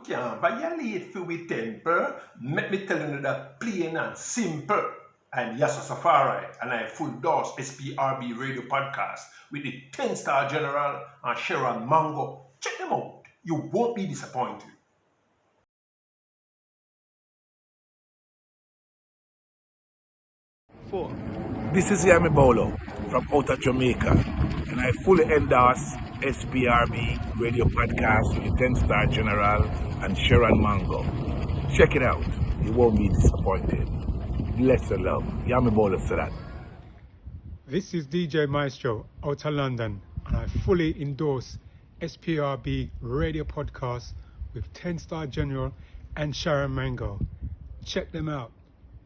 can't violate for we temper. Let me tell you that plain and simple. And yes, Safari, and I full endorse SPRB radio podcast with the 10-star general and Sharon Mango. Check them out. You won't be disappointed. This is Yami Bolo from outer Jamaica, and I fully endorse SPRB radio podcast with the 10-star general and Sharon Mango. Check it out. You won't be disappointed. Bless the love. Yami Bolo said that. This is DJ Maestro out of London, and I fully endorse SPRB radio podcast with 10-star general and Sharon Mango. Check them out.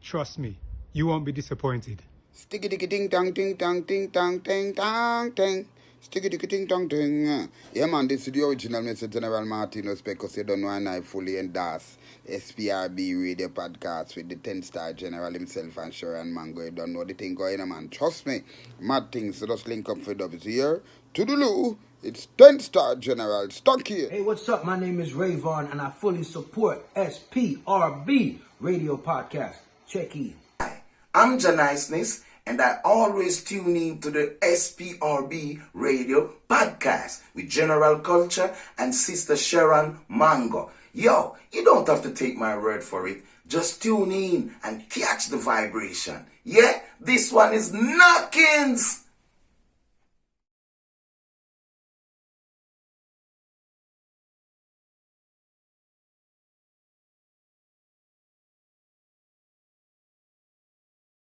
Trust me, you won't be disappointed. Sticky dicky ding dong ding dong ding dong ding dong ding. Sticky dicky ding dong ding. Yeah man, this is the original Mr. General Martinez because you don't know, and I fully endorse SPRB radio podcast with the 10-star general himself and Sharon Mango. You don't know the thing going on, man. Trust me. Mad things, so just link up for Dubs here. To the loo, it's 10-star general stuck here. Hey, what's up? My name is Rayvon, and I fully support SPRB radio podcast. Check in. I'm Janiceness, and I always tune in to the SPRB radio podcast with General Culture and Sister Sharon Mango. Yo, you don't have to take my word for it. Just tune in and catch the vibration. Yeah, this one is knockings.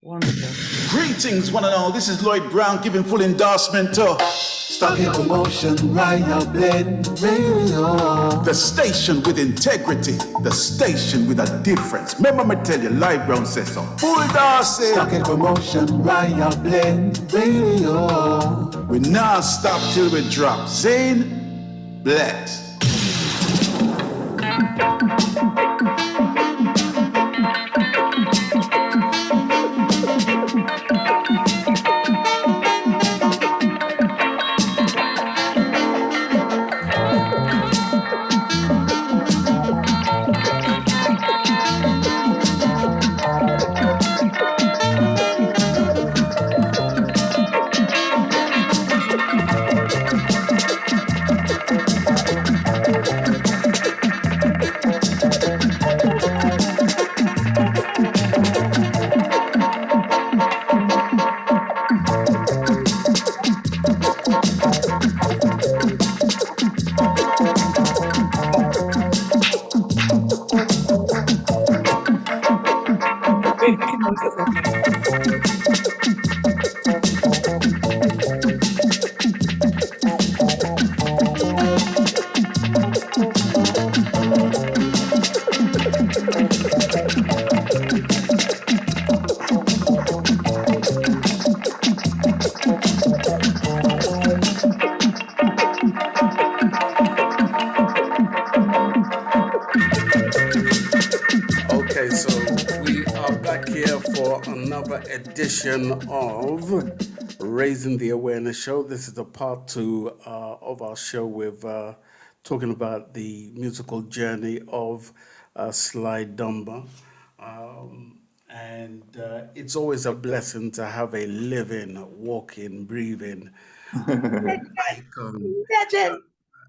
Wonderful. Greetings, one and all. This is Lloyd Brown giving full endorsement to Stuck in Commotion, Royal Blend Radio. the station with integrity, the station with a difference. Remember me tell you, Lloyd Brown says so. Full endorsement. Stuck in Commotion, Royal Blend Radio. We now stop till we drop. Zane, bless. Okay, so we are back here for another edition of Raising the Awareness Show. This is the part two of our show with talking about the musical journey of Sly Dunbar. And it's always a blessing to have a living, walking, breathing icon.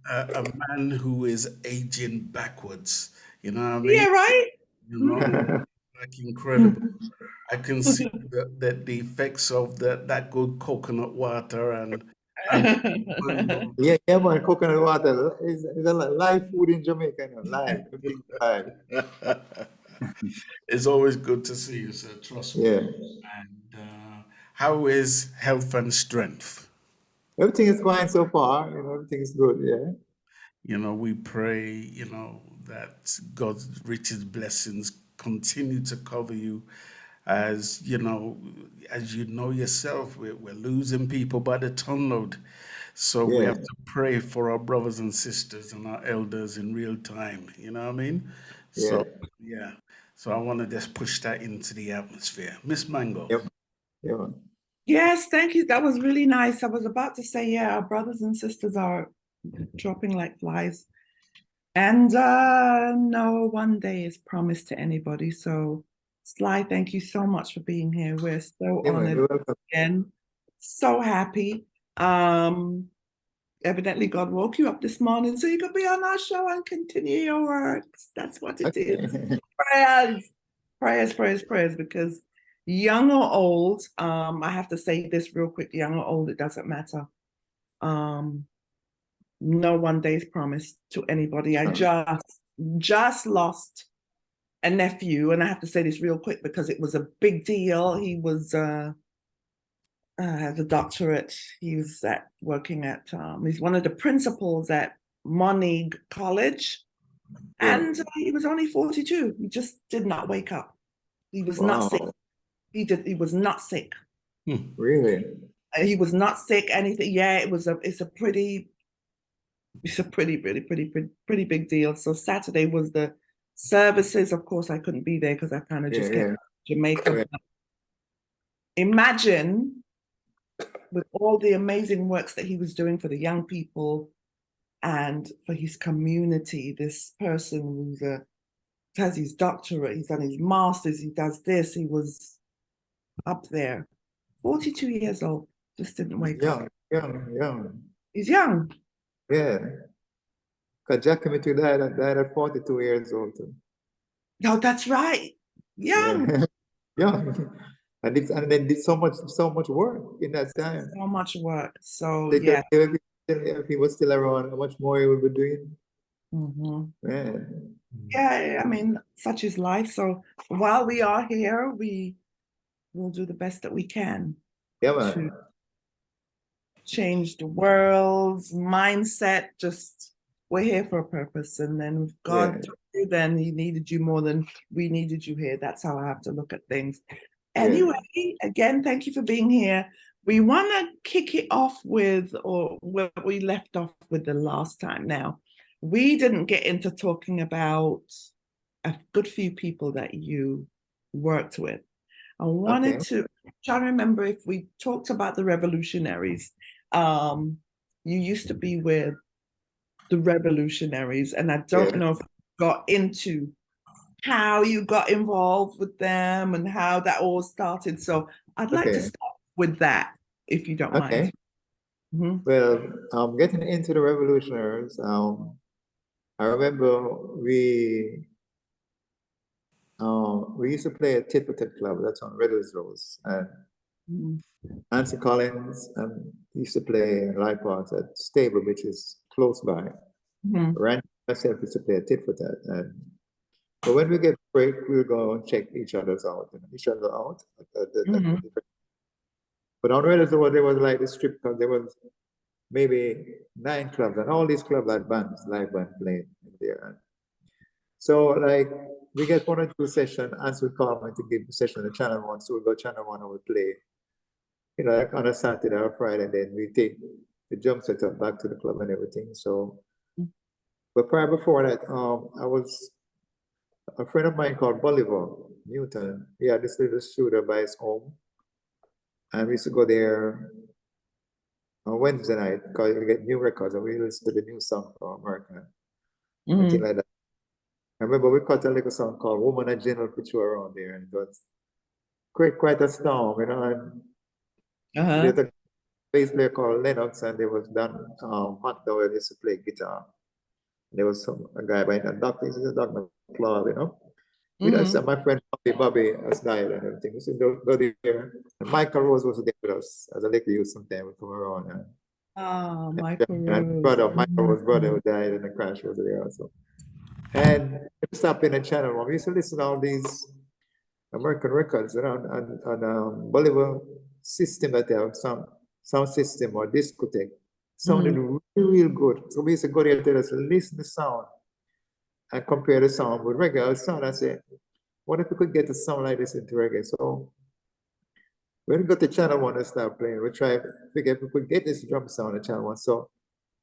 A man who is aging backwards. You know what I mean? Yeah, right? You know, like incredible. I can see that the effects of that good coconut water and Yeah, man, coconut water is a live food in Jamaica, you know, live. Everything's live. it's always good to see you, sir. Trust me. Yeah. And how is health and strength? Everything is fine so far, you know, everything is good, yeah. You know, we pray, you know, that God's richest blessings continue to cover you. As you know yourself, we're losing people by the tonload. So we Yeah. have to pray for our brothers and sisters and our elders in real time. You know what I mean? So, yeah. So I want to just push that into the atmosphere. Miss Mango. Yep. Yeah. Yes, thank you. That was really nice. I was about to say, yeah, our brothers and sisters are dropping like flies. And no one day is promised to anybody. So, Sly, thank you so much for being here. We're so Yeah, man, honored you're welcome. again. So happy. Evidently, God woke you up this morning so you could be on our show and continue your works. That's what it is. Prayers, prayers, prayers, prayers. Because young or old, I have to say this real quick: young or old, it doesn't matter. No one day's promised to anybody. I just lost a nephew, and I have to say this real quick because it was a big deal. He was has a doctorate. He was working at he's one of the principals at Monig College, and he was only 42. He just did not wake up. He was not sick. He was not sick. Really? He was not sick. Anything? Yeah, it's a pretty pretty big deal. So Saturday was the services. Of course, I couldn't be there because I kind of just came to Jamaica. Imagine with all the amazing works that he was doing for the young people and for his community, this person who's has his doctorate, he's done his master's, he does this, he was up there. 42 years old, just didn't wake up. Young. He's young. Yeah. Because Jackie died at 42 years old too. No, that's right. Young. Yeah. And then did so much work in that time. So much work. So yeah. If he was still around, how much more he would be doing? Yeah, I mean, such is life. So while we are here, we will do the best that we can to change the world's mindset. Just we're here for a purpose, and then if God took you, then He needed you more than we needed you here. That's how I have to look at things. Anyway, again, thank you for being here. We want to kick it off with, or where we left off with the last time. Now, we didn't get into talking about a good few people that you worked with. I wanted to try to remember if we talked about the revolutionaries. You used to be with the revolutionaries, and I don't know if you got into how you got involved with them and how that all started. So I'd like to start with that, if you don't mind. Well, getting into the revolutionaries, I remember we used to play at Tit for Tat Club, that's on Riddles Rose, and Nancy Collins used to play live parts at Stable, which is close by. Randy myself used to play at Tit for Tat, but when we get break, we'll go and check each other out. But on Reddit, there was like this strip club. There was maybe 9 clubs, and all these clubs had bands, live band playing in there. So like we get 1 or 2 sessions, as we call them to give the session to Channel 1. So we go Channel 1 and we play, like on a Saturday or Friday, and then we take the jump set up back to the club and everything. So, but prior before that, I was a friend of mine called Bolivar Newton. He had this little studio by his home, and we used to go there on Wednesday night because we get new records and we listen to the new song from America and things like that. I remember we cut a little song called Woman and General Picture around there, and it was quite a storm, and there's a bass player called Lennox, and there was Dan McDowell used to play guitar. There was a guy by the doctor, he's a Dr. Claude, with us, and my friend Bobby has died and everything. So go there. And Michael Rose was there with us as a little youth sometime we come around. Michael Rose. Michael Rose's brother who died in the crash was there also. And we stopped in a channel 1. We used to listen to all these American records on Bolivar system that they have, sound system or discotheque. Sounded real good. So we used to go there and tell us, listen to the sound and compare the sound with regular sound. I said, what if we could get a sound like this into reggae? So when we got to Channel 1 and start playing, we tried to figure if we could get this drum sound at Channel 1. So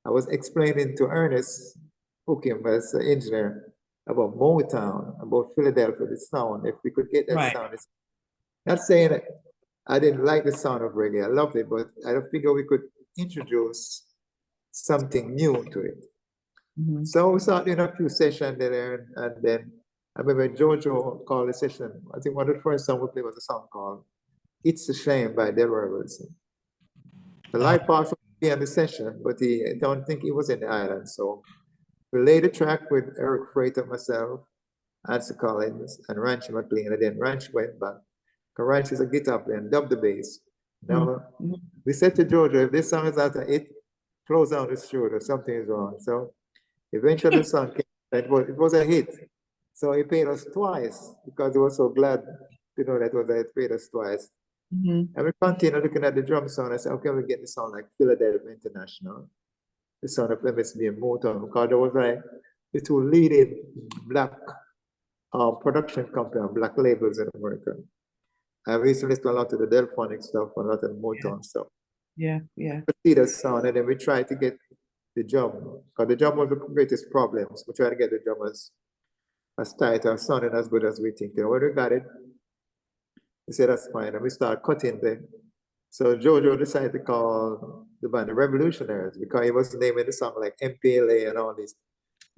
I was explaining to Ernest Hookham as an engineer about Motown, about Philadelphia, the sound, if we could get that sound. It's not saying that I didn't like the sound of reggae, I loved it, but I don't figure we could introduce something new to it. So we started doing a few sessions there, and then I remember Jojo called the session. I think one of the first songs we played was a song called "It's a Shame" by Delroy Wilson. The live part from me on the session, but I don't think he was in the island. So we laid the track with Eric Freighter, myself, Ansel Collins, and Ranch McLean. And then Ranch went back. Because Ranch is a guitar player and dubbed the bass. Now, we said to Jojo, if this song is out of it, close down the studio, something is wrong. So eventually the song came, it was a hit. So he paid us twice because he was so glad to know that he paid us twice. And we continued looking at the drum sound. I said, okay, we get the sound like Philadelphia International, the sound of MSB and Motown, because there was like the two leading black production company, black labels in America. I recently listened to a lot of the Delphonic stuff and a lot of the Motown stuff. Yeah. We see the sound, and then we tried to get the drum, because the drum was the greatest problems. We tried to get the drum as tight or sounding as good as we think. And when we got it, we said that's fine, and we started cutting them. So Jojo decided to call the band the Revolutionaries because he was naming the song like MPLA and all this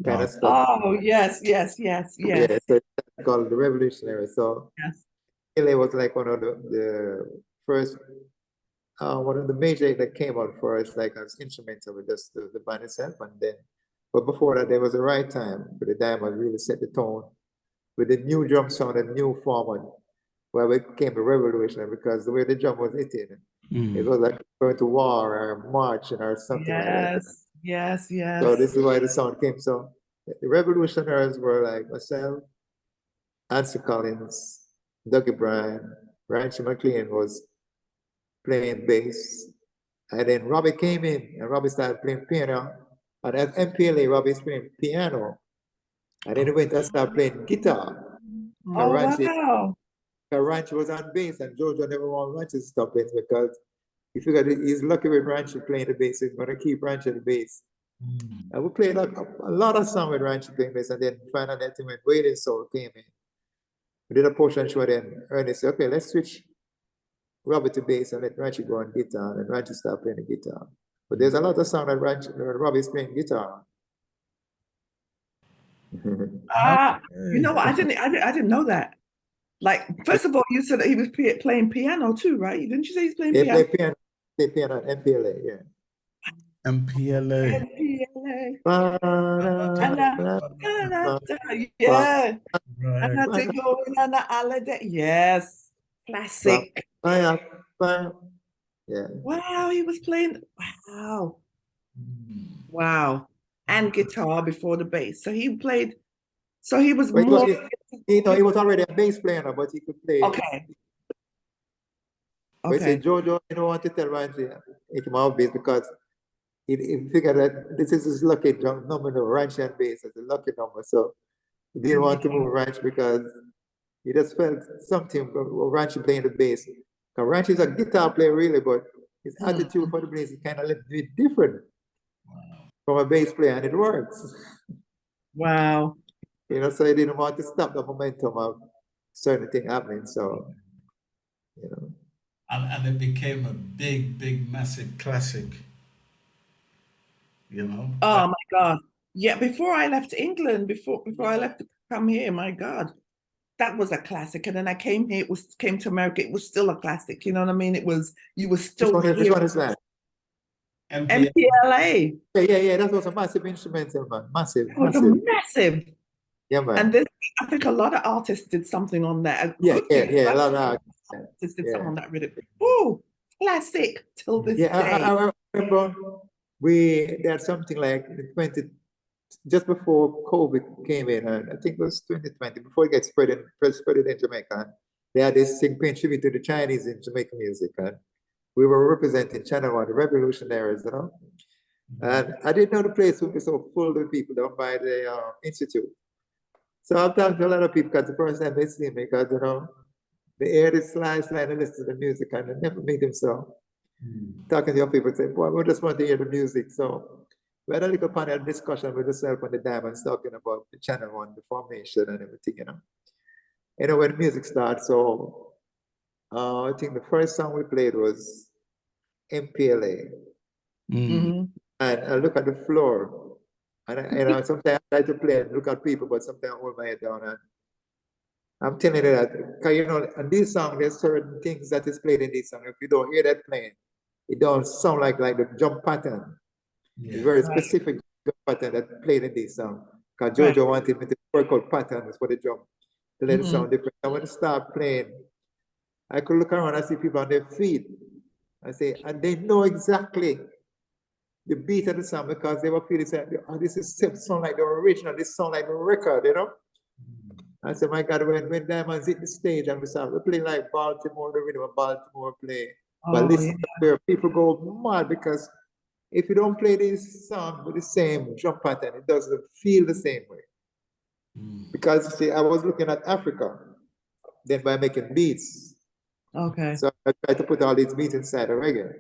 kind of stuff. Oh, yes. Yeah, so it's called the Revolutionaries. So MPLA was like one of the first, one of the major that came out for us, like as instrumental with just the band itself. And then, but before that, there was the right time for the Diamond really set the tone with the new drum sound and new format, where we became a revolution because the way the drum was hitting, it was like going to war or marching or something like that. Yes. So this is why the sound came. So the revolutionaries were like myself, Ansel Collins, Dougie Bryan, Rancho McLean was playing bass. And then Robbie came in and Robbie started playing piano. And at MPLA, Robbie's playing piano. And then he went and started playing guitar. Wow. Rancho was on bass, and Jojo never wanted Rancho to stop it because he figured he's lucky with Rancho playing the bass, he's going to keep Rancho the bass. And we played a lot of songs with Rancho playing bass, and then finally that thing went Waiting Soul came in. We did a portion show, then Ernie said, okay, let's switch Robert to bass and let Rancho go on guitar, and Rancho start playing the guitar. But there's a lot of songs that Robbie's playing guitar. You know what? I didn't know that. Like, first of all, you said that he was playing piano too, right? Didn't you say he's playing piano? Play piano at MPLA, yeah. MPLA. Yeah. And I think going on a holiday. Yes. Classic. Yeah. Wow, he was playing. Wow. And guitar before the bass. So he played. So he was more. He was already a bass player, but he could play. Okay. But say Jojo, you don't want to tell Rancho take him out bass because he figured that this is his lucky number, Rancho and bass is a lucky number. So he didn't want to move Rancho because he just felt something about Rancho playing the bass. Because Rancho is a guitar player really, but his attitude for the bass is kind of a little bit different from a bass player, and it works. Wow. So he didn't want to stop the momentum of certain thing happening. So, And it became a big, massive classic. Oh my God. Yeah, before I left England, before I left to come here, my God, that was a classic. And then I came here, came to America, it was still a classic. You know what I mean? You were still here. Which one is that? MPLA. Yeah, that was a massive instrumental, man. Massive. Massive. Yeah, man. And I think a lot of artists did something on that. Yeah, a lot of artists did something on that rhythm. Oh, classic till this day. I remember we had something like just before COVID came in, and I think it was 2020, before it gets spread in Jamaica. They had this thing paying tribute to the Chinese in Jamaican music, and we were representing Channel One, the Revolutionaries, And I didn't know the place would be so full with people down by the institute. So I've talked to a lot of people because the first time they see me, because they hear this slide and listen to the music, and I never meet them. So talking to your people, say, boy, we just want to hear the music. So we had a little panel discussion with yourself and the Diamonds talking about the Channel One, the formation and everything, when the music starts. So I think the first song we played was MPLA. And I look at the floor. And sometimes I try to play and look at people, but sometimes I hold my head down. And I'm telling you that, because in this song, there's certain things that is played in this song. If you don't hear that playing, it don't sound like the jump pattern. Yeah. It's very specific jump pattern that played in this song. Because Jojo wanted me to work out patterns for the jump to let it sound different. And when I start playing, I could look around and see people on their feet. I say, and they know exactly the beat of the song because they were feeling, oh, this is sound like the original, this sound like the record, I said, my God, when Diamonds hit the stage and we play like Baltimore, the rhythm of Baltimore play. But listen, where people go mad because if you don't play this song with the same drum pattern, it doesn't feel the same way. Because you see, I was looking at Africa, then by making beats. Okay. So I tried to put all these beats inside a reggae.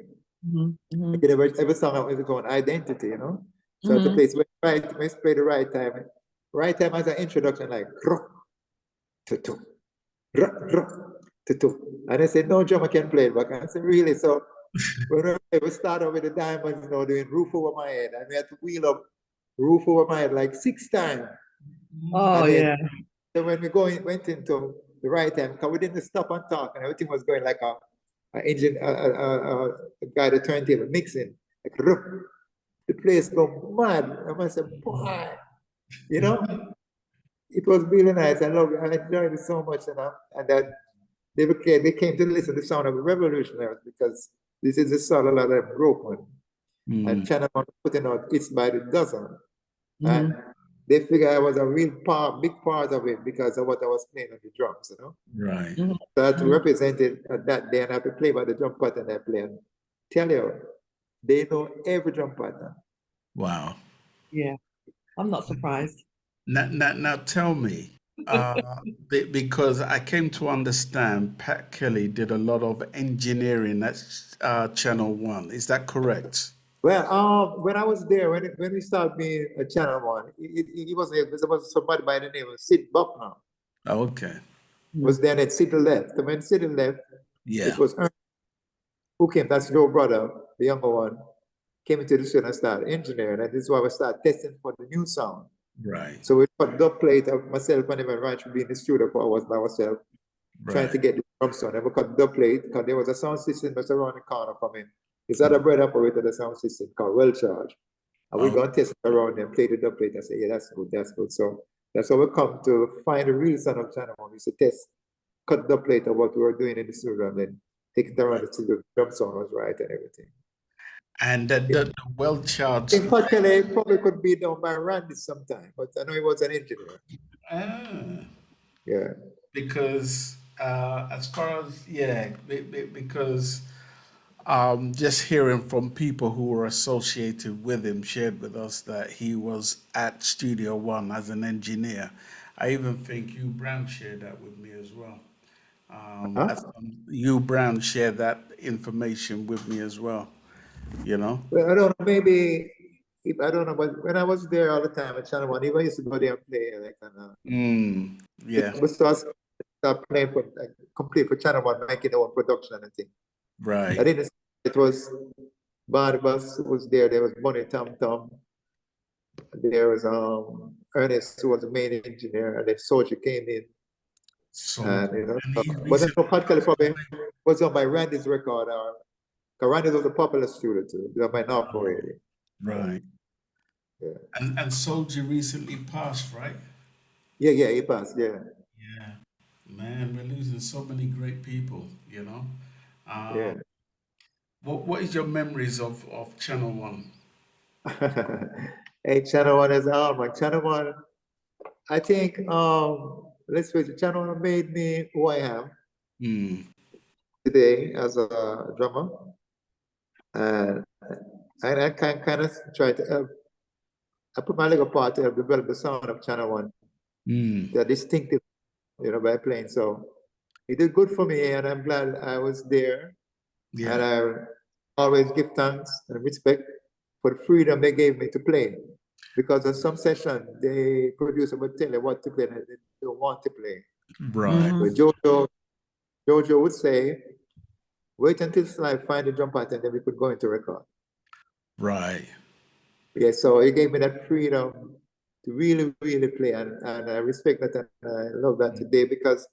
Every song has its own identity, So to play it play the right time. Right time as an introduction, like tutu, tutu. And I said, no drummer can play it back. And I said, really? So when we started with the Diamonds, doing Roof Over My Head, and we had to wheel up Roof Over My Head like 6 times. Oh, yeah. So when we went into the right time, because we didn't stop and talk, and everything was going like a engine, a guy that turntable mixing, like the place go mad. I must say, boy, it was really nice. I enjoyed it so much, and that they came to listen to the sound of the revolutionaries because this is the sound a lot of them broke on. And China was putting out It's by the Dozen. And they figured I was a big part of it because of what I was playing on the drums, Right. So I had to represent it at that day and I have to play by the drum pattern I play. And tell you, they know every drum pattern. Wow. Yeah, I'm not surprised. Now tell me, because I came to understand Pat Kelly did a lot of engineering at Channel One. Is that correct? Well, when I was there, when we started being a Channel One, it was somebody by the name of Sid Buckner. Oh, okay. Was there and Sid left. And when Sid left, Yeah. it was Ernest who came, that's your brother, the younger one, came into the studio and started engineering. And this is why we started testing for the new sound. Right. So we put dub plate of myself and him and Ranch would be in the studio for hours by ourselves, trying to get the drum sound. And we cut dub plate because there was a sound system that's around the corner from him. His other brother operated a sound system called Well Charge. And we go and test it around and play the dub plate and say, yeah, that's good, that's good. So that's how we come to find the real sound of Channel One. We used to test, cut the plate of what we were doing in the studio and then take it around until the drum sound was right and everything. And the Well Charged. In fact, it probably could be done by Randy sometime, but I know he was an engineer. Yeah. Because as far as, because just hearing from people who were associated with him shared with us that he was at Studio One as an engineer. I even think Hugh Brown shared that with me as well. Hugh Brown shared that information with me as well, Well, I don't know, maybe, I don't know, but when I was there all the time at Channel One, even used to go there and play, we start playing for, complete for Channel One, making their own production and thing. Right. I didn't, it was Barnabas who was there, there was Bonnie Tom Tom, there was Ernest who was the main engineer, and then Soldier came in. And, but then Pat Kelly probably was on by Randy's record, because Randy was a popular student too, by North already. Right. Yeah. And Soldier recently passed, right? Yeah, he passed, yeah. Yeah. Man, we're losing so many great people, Yeah. What is your memories of Channel One? Hey, Channel One is man. Channel One, I think, let's face it, Channel One made me who I am today as a drummer. And I can kind of try to help. I put my little part to help develop the sound of Channel One. They're distinctive, by playing. So it did good for me, and I'm glad I was there. Yeah. And I always give thanks and respect for the freedom they gave me to play. Because in some session, the producer would tell you what to play and they don't want to play. Right. But Jojo would say, wait until Sly find the drum pattern, then we could go into record. Right. Yeah, so he gave me that freedom to really, really play, and I respect that and I love that today, because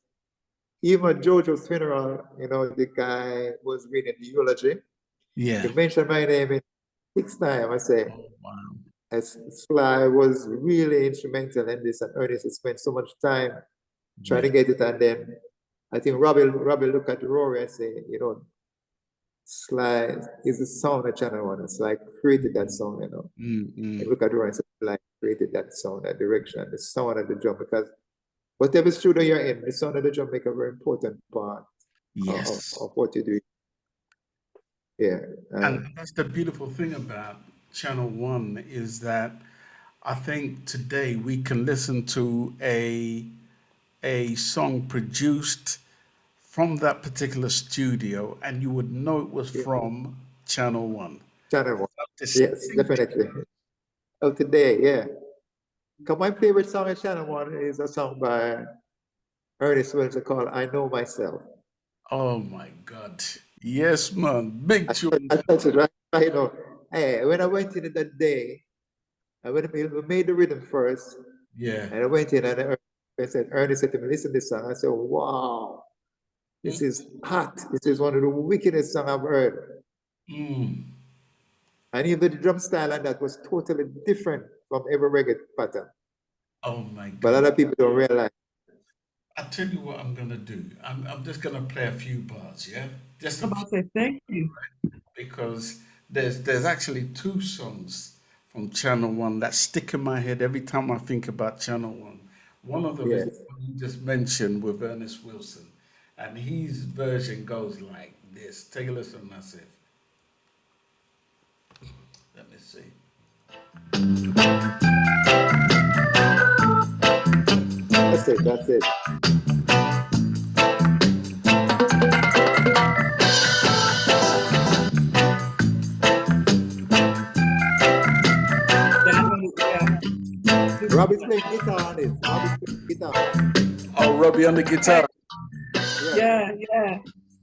even at Jojo's funeral, the guy was reading the eulogy. Yeah. He mentioned my name in 6 times. I say, Oh, wow. as Sly was really instrumental in this, and Ernest has spent so much time trying to get it, and then I think Robbie looked at Rory and say, Sly is the sound of Channel One. It's like created that sound, And look at Rory and say, Sly created that sound, that direction, the sound of the drum, because whatever studio you're in, the sound of the drum make a very important part of what you do. Yeah. And that's the beautiful thing about Channel One, is that I think today we can listen to a song produced from that particular studio, and you would know it was from Channel One. Channel One. That Yes, definitely. Of today, yeah. Because my favorite song in Channel One is a song by Ernest Wilson called "I Know Myself." Oh my God! Yes, man, big tune. I touched it right. Hey, when I went in that day, we made the rhythm first, Yeah. and I went in and Ernest said to me, "Listen to this song." I said, "Wow, this is hot. This is one of the wickedest songs I've heard." And even the drum style and that was totally different from every reggae pattern. Oh my God! But a lot of people don't realize. I tell you what I'm gonna do. I'm just gonna play a few bars, yeah, just a I'm few, about to say thank you. because there's actually 2 songs from Channel One that stick in my head every time I think about Channel One. One of them is the Yes. one you just mentioned with Ernest Wilson, and his version goes like this. Take a listen, Massive. Let me see. That's it. That's it. Robbie's playing guitar on it. Robbie's playing guitar. Oh, Robbie on the guitar. Yeah.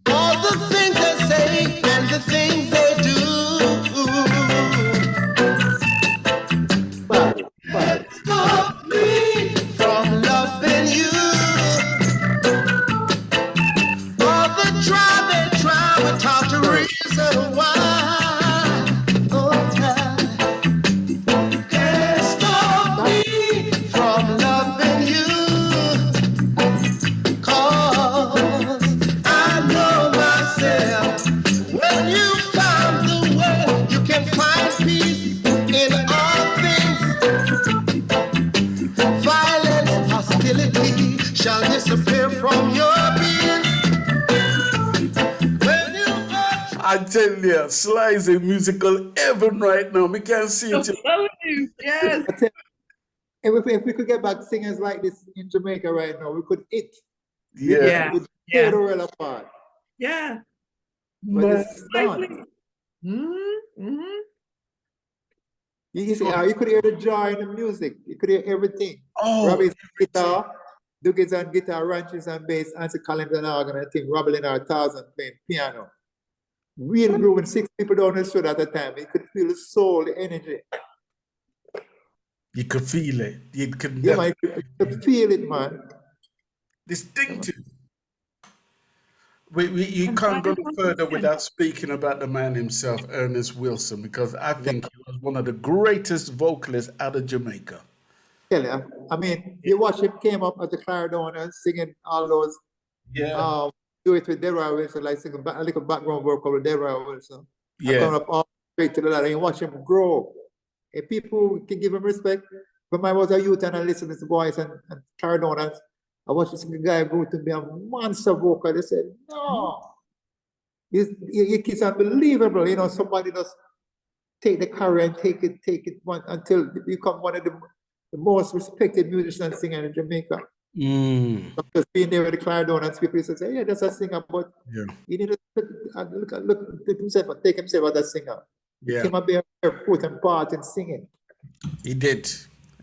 All the things they say and the things they do stop me from loving you. All the try they talk to reason why. Oh, time can't stop me from loving you. 'Cause I know myself. When you find the way, you can find peace in all things. Violence, hostility shall disappear from your being. When you I tell you, Sly is a musical heaven right now. We can't see it. Yes. If we could get back singers like this in Jamaica right now, we could hit. Yeah. We'd tear the world apart. Yeah. But it's gone. You see, you could hear the joy in the music. You could hear everything. Oh, Robbie's guitar, Dougie's on guitar, Ranches on bass, Ansi Collins on organ, I think Robbie Leonard 1000 playing piano. Real grooving, 6 people down the street at the time. You could feel the soul, the energy. You could feel it. You could man, you could feel it, man. Distinctive. You can't go no further without speaking about the man himself, Ernest Wilson, because I think he was one of the greatest vocalists out of Jamaica. Yeah, I mean, you watch him came up at the Claridona singing all those, do it with Delroy Wilson, like singing a little background vocal with Delroy Wilson. Yeah. Coming up all the way to the ladder and you watch him grow. And people can give him respect. When I was a youth and I listened to his voice and Claridona, I watched this guy go to be a monster vocal. They said, no, it's unbelievable. You know, somebody just take the career and take it until you become one of the most respected musicians singing in Jamaica. Just being there with the Claridona, people used to say, yeah, that's a singer, but you need to look at himself and take himself as a singer. Yeah. He came up be a very important part in singing. He did.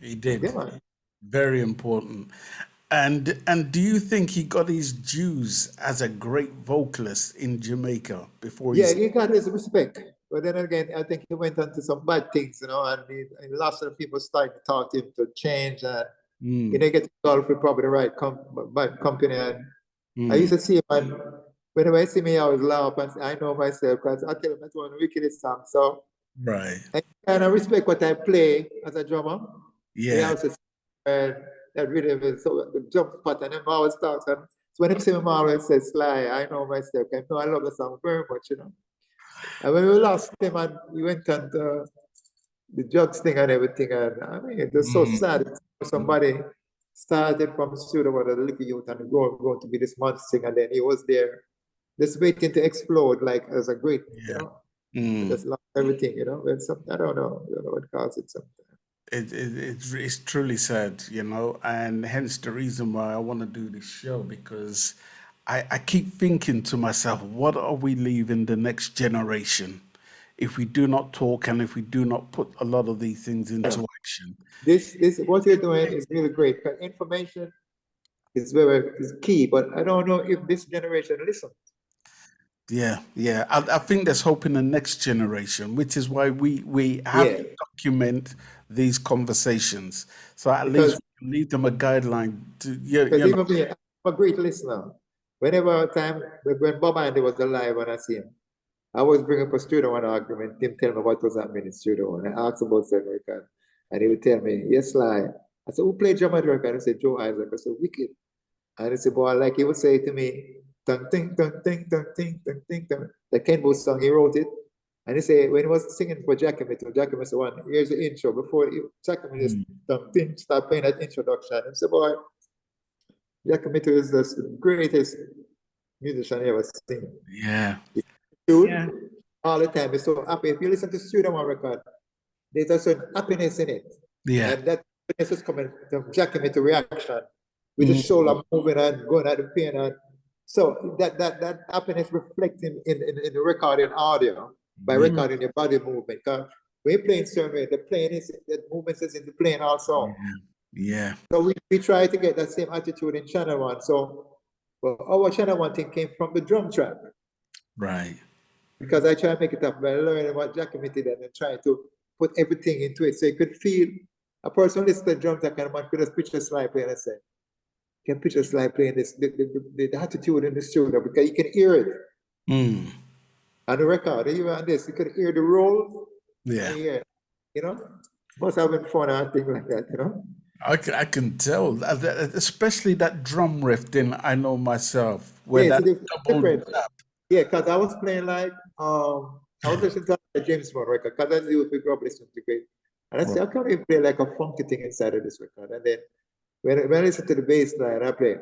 Yeah, very important. And do you think he got his dues as a great vocalist in Jamaica before? Yeah, he got his respect. But then again, I think he went on to some bad things, you know, and lots of people started to talk to him to change, and you know, get involved with probably the right bad company. And I used to see him, and whenever I see me, I always laugh and say, I know myself, because I tell him that's one of the wickedest songs. So right. I kind of respect what I play as a drummer. He Yeah. also said that rhythm is so the jump pattern, and always talks. And so when he see me, I always say, Sly, I know myself. I know I love the song very much, you know. And when we lost him, and we went on the drugs thing and everything, and I mean, it was so sad. Somebody started from studio with a little youth and going to be this monster thing, and then he was there just waiting to explode like as a great, you know. Just lost everything, you know. And something, I don't know what caused it sometimes. It's truly sad, you know, and hence the reason why I want to do this show, because I keep thinking to myself, what are we leaving the next generation if we do not talk and if we do not put a lot of these things into action? This what you're doing is really great. Information is key, but I don't know if this generation listens. Yeah. I think there's hope in the next generation, which is why we have to document these conversations. So at least we can leave them a guideline to, because even me, I'm a great listener. Whenever when Bob Andy was alive and I see him, I always bring up a studio one argument, him tell me what was happening in the studio, and I asked about certain record, and he would tell me, yes, Sly. I said, who played drum at the record? And he said, Joe Isaac. I said, wicked. And he said, boy, like he would say to me, dun ting, dun ting, dun ting, dun ting, dun. The Ken Booth song, he wrote it. And he said, when he was singing for Jackie said, one, here's the intro. Before Jackie just dun ting, start playing that introduction. And I said, boy, Jackie is the greatest musician I ever seen. Yeah. All the time. It's so happy. If you listen to Studio One record, there's a certain happiness in it. Yeah. And that happiness is coming from Jackie reaction with the shoulder moving and going at the piano. So that happiness reflecting in the recording audio by recording your body movement. Because when you're playing certain way, the movement is in the playing also. Yeah. So we try to get that same attitude in Channel One. So our Channel One thing came from the drum track. Right. Because I try to make it up by learning what Jackie did and trying to put everything into it. So you could feel a person listen to drums that kind of man could just picture Sly playing and say, can picture Sly playing this, the attitude in the studio, because you can hear it. On the record, even on this, you could hear the roll. Yeah. You know, must have been fun and things like that, you know. I can tell, especially that drum riff. Then I know myself where that double tap. Yeah, because I was playing like I was listening to the James Bond record because I knew we grew up listening to great, and I said, how can we play like a funky thing inside of this record? And then when I listen to the bass line, I play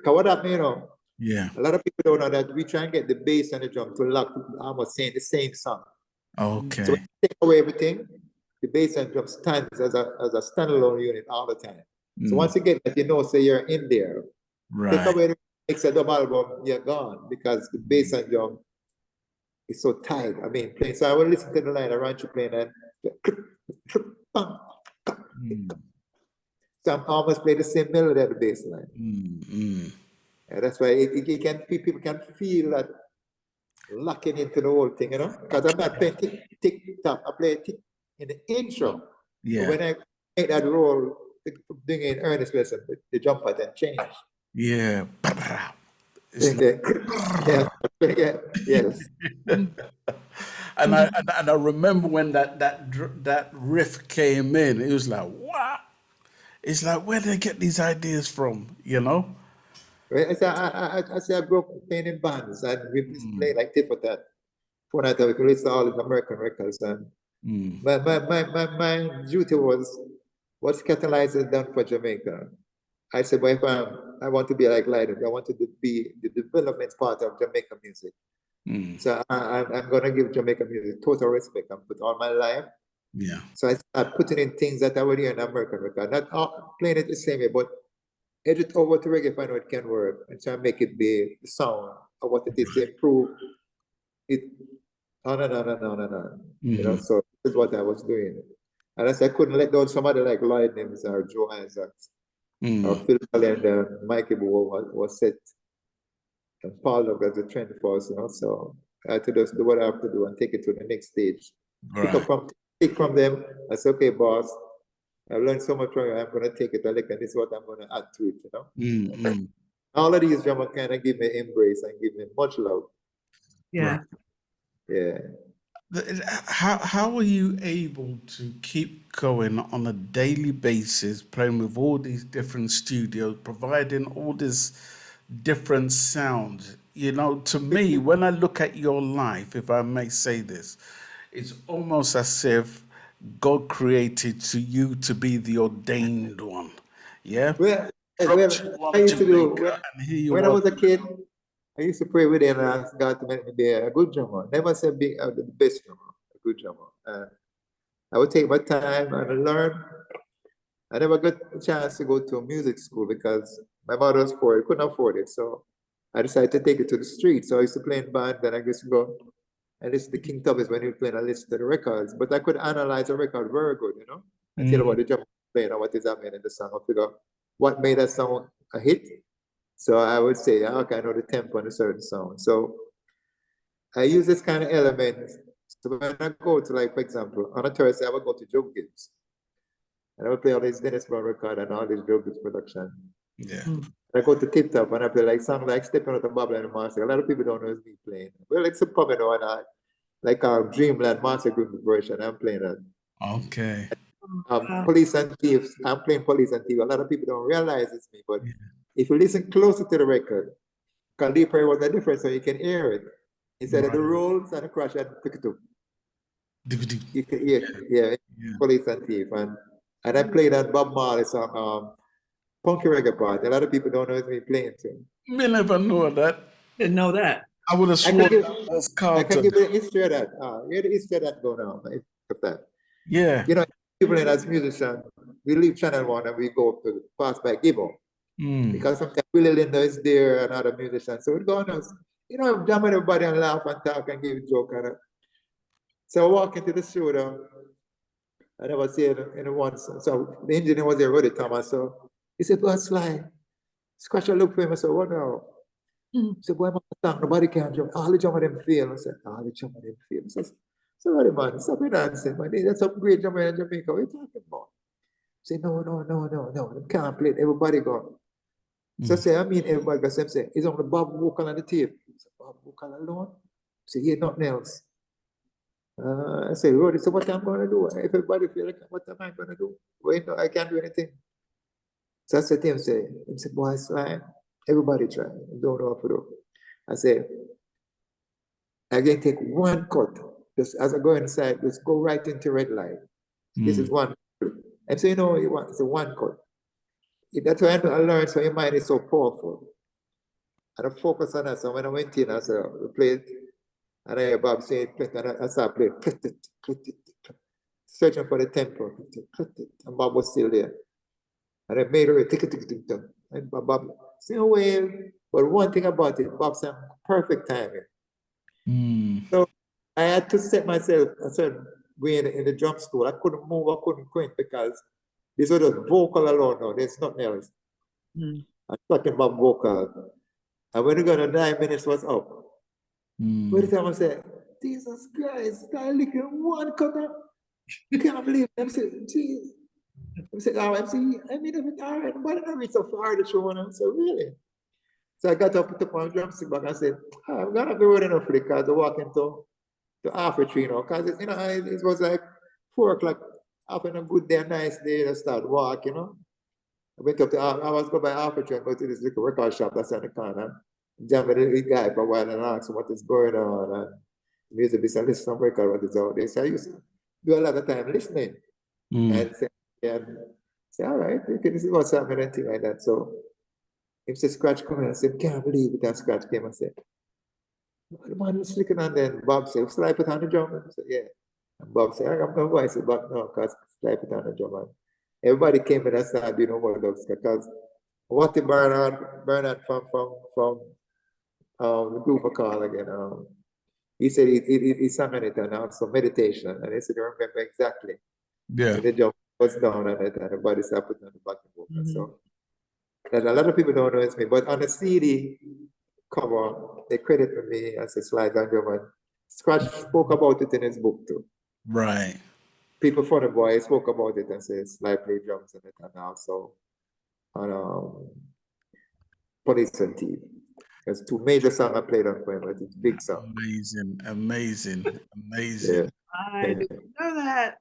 what happened, you know. Yeah. A lot of people don't know that we try and get the bass and the drum to lock almost saying the same song. Okay. So when you take away everything, the bass and drum stands as a standalone unit all the time. So once you get that, you know, say you're in there. Right. Take away the mix a double album, you're gone, because the bass and drum is so tight. I mean, playing. So I will listen to the line around you playing and so I'm almost play the same melody at the bass line. And that's why people can feel that locking into the whole thing, you know? Because I'm not playing tick, top, I play tick in the intro. Yeah. But when I make that roll, doing it in earnest lesson, the jump pattern change. Yeah. Yes. And I remember when that riff came in, it was like, what? It's like, where do they get these ideas from? You know? I grew up playing in bands, and we play like tit for tat. For that, we could listen to all the American records, and my duty was catalyzing down for Jamaica. I said, well, if I want to be like Lyden, I want to be the development part of Jamaican music. So I'm going to give Jamaican music total respect and put all my life. Yeah. So I started putting in things that I would hear in American record, not playing it the same way, but edit it over to reggae, find out it can work, and try and make it be the sound of what it is to improve it. No. You know, so this is what I was doing. And I said I couldn't let down somebody like Lloyd Nims or Joe Isaacs or Phil Kelly and Mikey Bow was set And Paul Douglas, the trend for us, you know. So I had to just do what I have to do and take it to the next stage. Take from them. I said, okay, boss, I've learned so much from you. I'm going to take it and this is what I'm going to add to it, you know. All of these drummers kind of give me embrace and give me much love. Yeah. Yeah. How are you able to keep going on a daily basis, playing with all these different studios, providing all this different sounds? You know, to me, when I look at your life, if I may say this, it's almost as if God created you to be the ordained one. Yeah? Well, Dropped you I on used to do, Jamaica, and here you when I are. was a kid, I used to pray with him and ask God to make me be a good drummer. Never said be the best drummer, a good drummer. I would take my time and learn. I never got a chance to go to a music school because my mother was poor, I couldn't afford it. So I decided to take it to the street. So I used to play in band, then I used to go and listen to King Tubby's when he was playing, I listened to the records. But I could analyze a record very good, you know, and tell what the drummer was playing and what is happening in the song. I figure what made that song a hit. So I would say, okay, I know the tempo on a certain song. So I use this kind of element. So when I go to, like, for example, on a Thursday, I would go to Joe Gibbs. And I would play all these Dennis Brown record and all these Joe Gibbs production. Yeah. I go to Tip Top and I play like song like Stepping Out of Babylon and Master. A lot of people don't know it's me playing. Well, it's a pub, you know, and like Dreamland Master Group version. I'm playing that. Okay. Police and Thieves. I'm playing Police and Thieves. A lot of people don't realize it's me, but if you listen closer to the record, Khalid Perry was a difference, so you can hear it. Instead of the rolls and the crash and pick it up. You can hear, Police and Thief. And I played that Bob Marley song, Punky Reggae part. A lot of people don't know it's me playing too. Me never know that. Didn't know that. I would have sworn that was Carlton. I can give you the history of that. Here's the history of that going on. Of that. Yeah. You know, people in as musicians, we leave Channel 1 and we go up to pass by Gibbo. Because sometimes Willie Linda is there and other musicians. So we go on us, you know, jam with everybody and laugh and talk and give a joke. So I walk into the studio and I was here in the one. So the engineer was there, Roddy Thomas. So he said, "Well, Sly, Scratch, I look for him. I said, what now?" He said, "Boy, man, nobody can jump. All the jump of them fail." I said, "All the jump of them fail." I said, "Sorry, man, stop it dancing, man. That's a great jumper in Jamaica. What are you talking about?" I said, "No. They can't play it. Everybody go." So I say, I mean, everybody got them say, "It's only Bob vocal on the tape." I said, "Bob vocal alone?" I said, "Yeah, nothing else." I said, "Roddy, so what am I going to do? If everybody feel like, what am I going to do? Wait, no, I can't do anything." So I said to him, "Boy, Sly, everybody try. I don't know what to do." I said, "I can take one cut. Just as I go inside, just go right into red light. This is one." And so, you know what you want? It's a one cut. That's why I learned, so your mind is so powerful. And I focus on that. So when I went in, I said, we played, and I hear Bob saying, and I started playing, searching for the tempo, and Bob was still there. And I made her tick, and Bob said, "Oh, well," but one thing about it, Bob said, perfect timing. So I had to set myself a certain way in the drum school. I couldn't move, I couldn't quit because this was just vocal alone now, there's nothing else. I'm talking about vocal. And when we got to 9 minutes was up. By the time I said, "Jesus Christ, I licking one cutter. You can't believe it." I said, "Geez." I said, "Oh, I mean, all right, why did I reach so far to show one?" I said, "Really?" So I got up, took my drumstick back, and I said, "I'm gonna be running up for the cars to walk into half a tree, you know, because you know, it was like 4 o'clock, after a good day, a nice day, I start walk, you know. I went up to, I was going by half a tree and go to this little record shop that's on the corner. Jam with the guy for a while and ask him what is going on, and music business, listen to some record, what is out there. So I used to do a lot of time listening and say, "All right, you can see what's happening," and things like that. So if the Scratch come in, I said, "Can't believe it," that Scratch came. I said, "The man was flicking on." Then Bob said, "Sly put on the drum." I said, "Yeah." And Bob said, "I got no voice." I said, "But no, because Sly put on the drum." And everybody came and I started doing overdubs because what the Bernard from the group I call again, he said he sang on it and also meditation, and he said, "I remember exactly." Yeah. And the jump was down on it and the body started putting on the backing vocal. So and a lot of people don't know it's me, but on the CD, cover, they credit me as a Sly Dunbar. Scratch spoke about it in his book too. Right. People for the boy spoke about it and said Sly played drums in it, and also on Police and Thief. There's two major songs I played on for him, but it's big song. Amazing. Yeah. I didn't know that.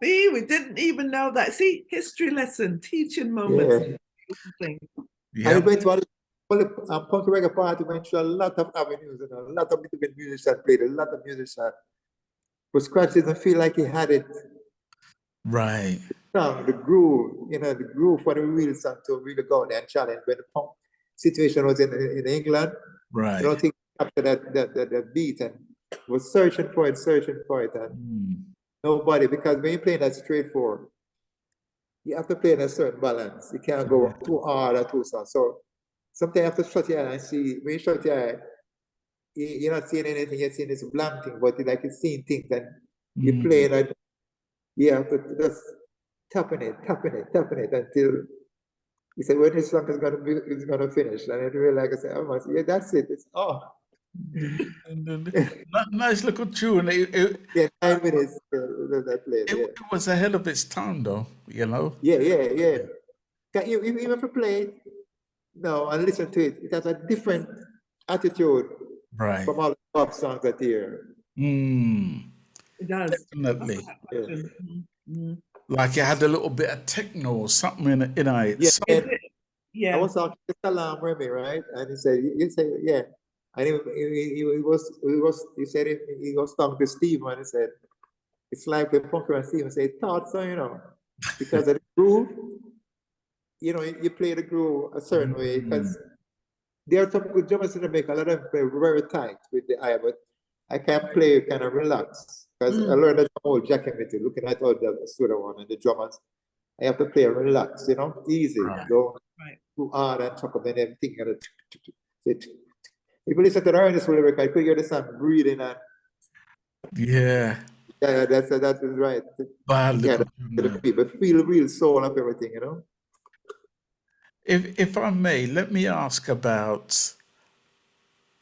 See, we didn't even know that. See, history lesson, teaching moments. Thing. I went to a punk reggae party, went to a lot of avenues and a lot of different musicians played, a lot of musicians. But Scratch didn't feel like he had it. Right. The groove, the groove for the real song to really go there and challenge. When the punk situation was in England, right. I don't think after that beat and was searching for it, and nobody, because when you play that straightforward, you have to play in a certain balance. You can't go too hard or too soft. So sometimes you have to shut your eye and see. When you shut your eye, you're not seeing anything. You're seeing this blank thing, but you're seeing things, and you play it. You have to just tapping it until you say when this song is gonna finish, and I realize, I say, oh, yeah, that's it. It's nice little tune. 9 minutes that played. It was ahead of its time, though. Yeah. Can you even if you play it now and listen to it, it has a different attitude from all the pop songs that you hear. It does. Definitely. Like it had a little bit of techno or something in it. I was talking to Salam Remy, right? And he said, you say, yeah. And he said he was talking to Steve, and he said, it's like the punker and Steve said, thought so, because of the groove, you play the groove a certain way, because there are some good drummers in Jamaica, a lot of them play very tight with the eye, but I can't play kind of relaxed, because I learned that from old Jack Emmett, looking at all the studio one and the drummers, I have to play relaxed, easy, don't too hard and chop up and everything. If you listen to the earnest lyric, I could hear the sound breathing and that is right. The people feel real soul of everything, If I may, let me ask about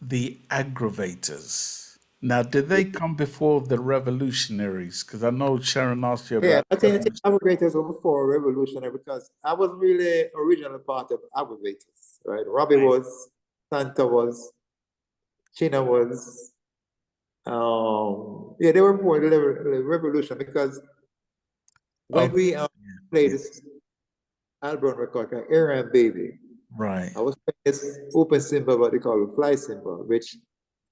the Aggravators. Now, did they come before the Revolutionaries? Because I know Sharon asked you about. Yeah, I think Aggravators were before Revolutionary, because I was really original part of Aggravators, right? Robbie was, Santa was, China was, they were more the Revolution, because when we played this album record, Aaron Baby, right? I was playing this open cymbal, what they call a fly cymbal, which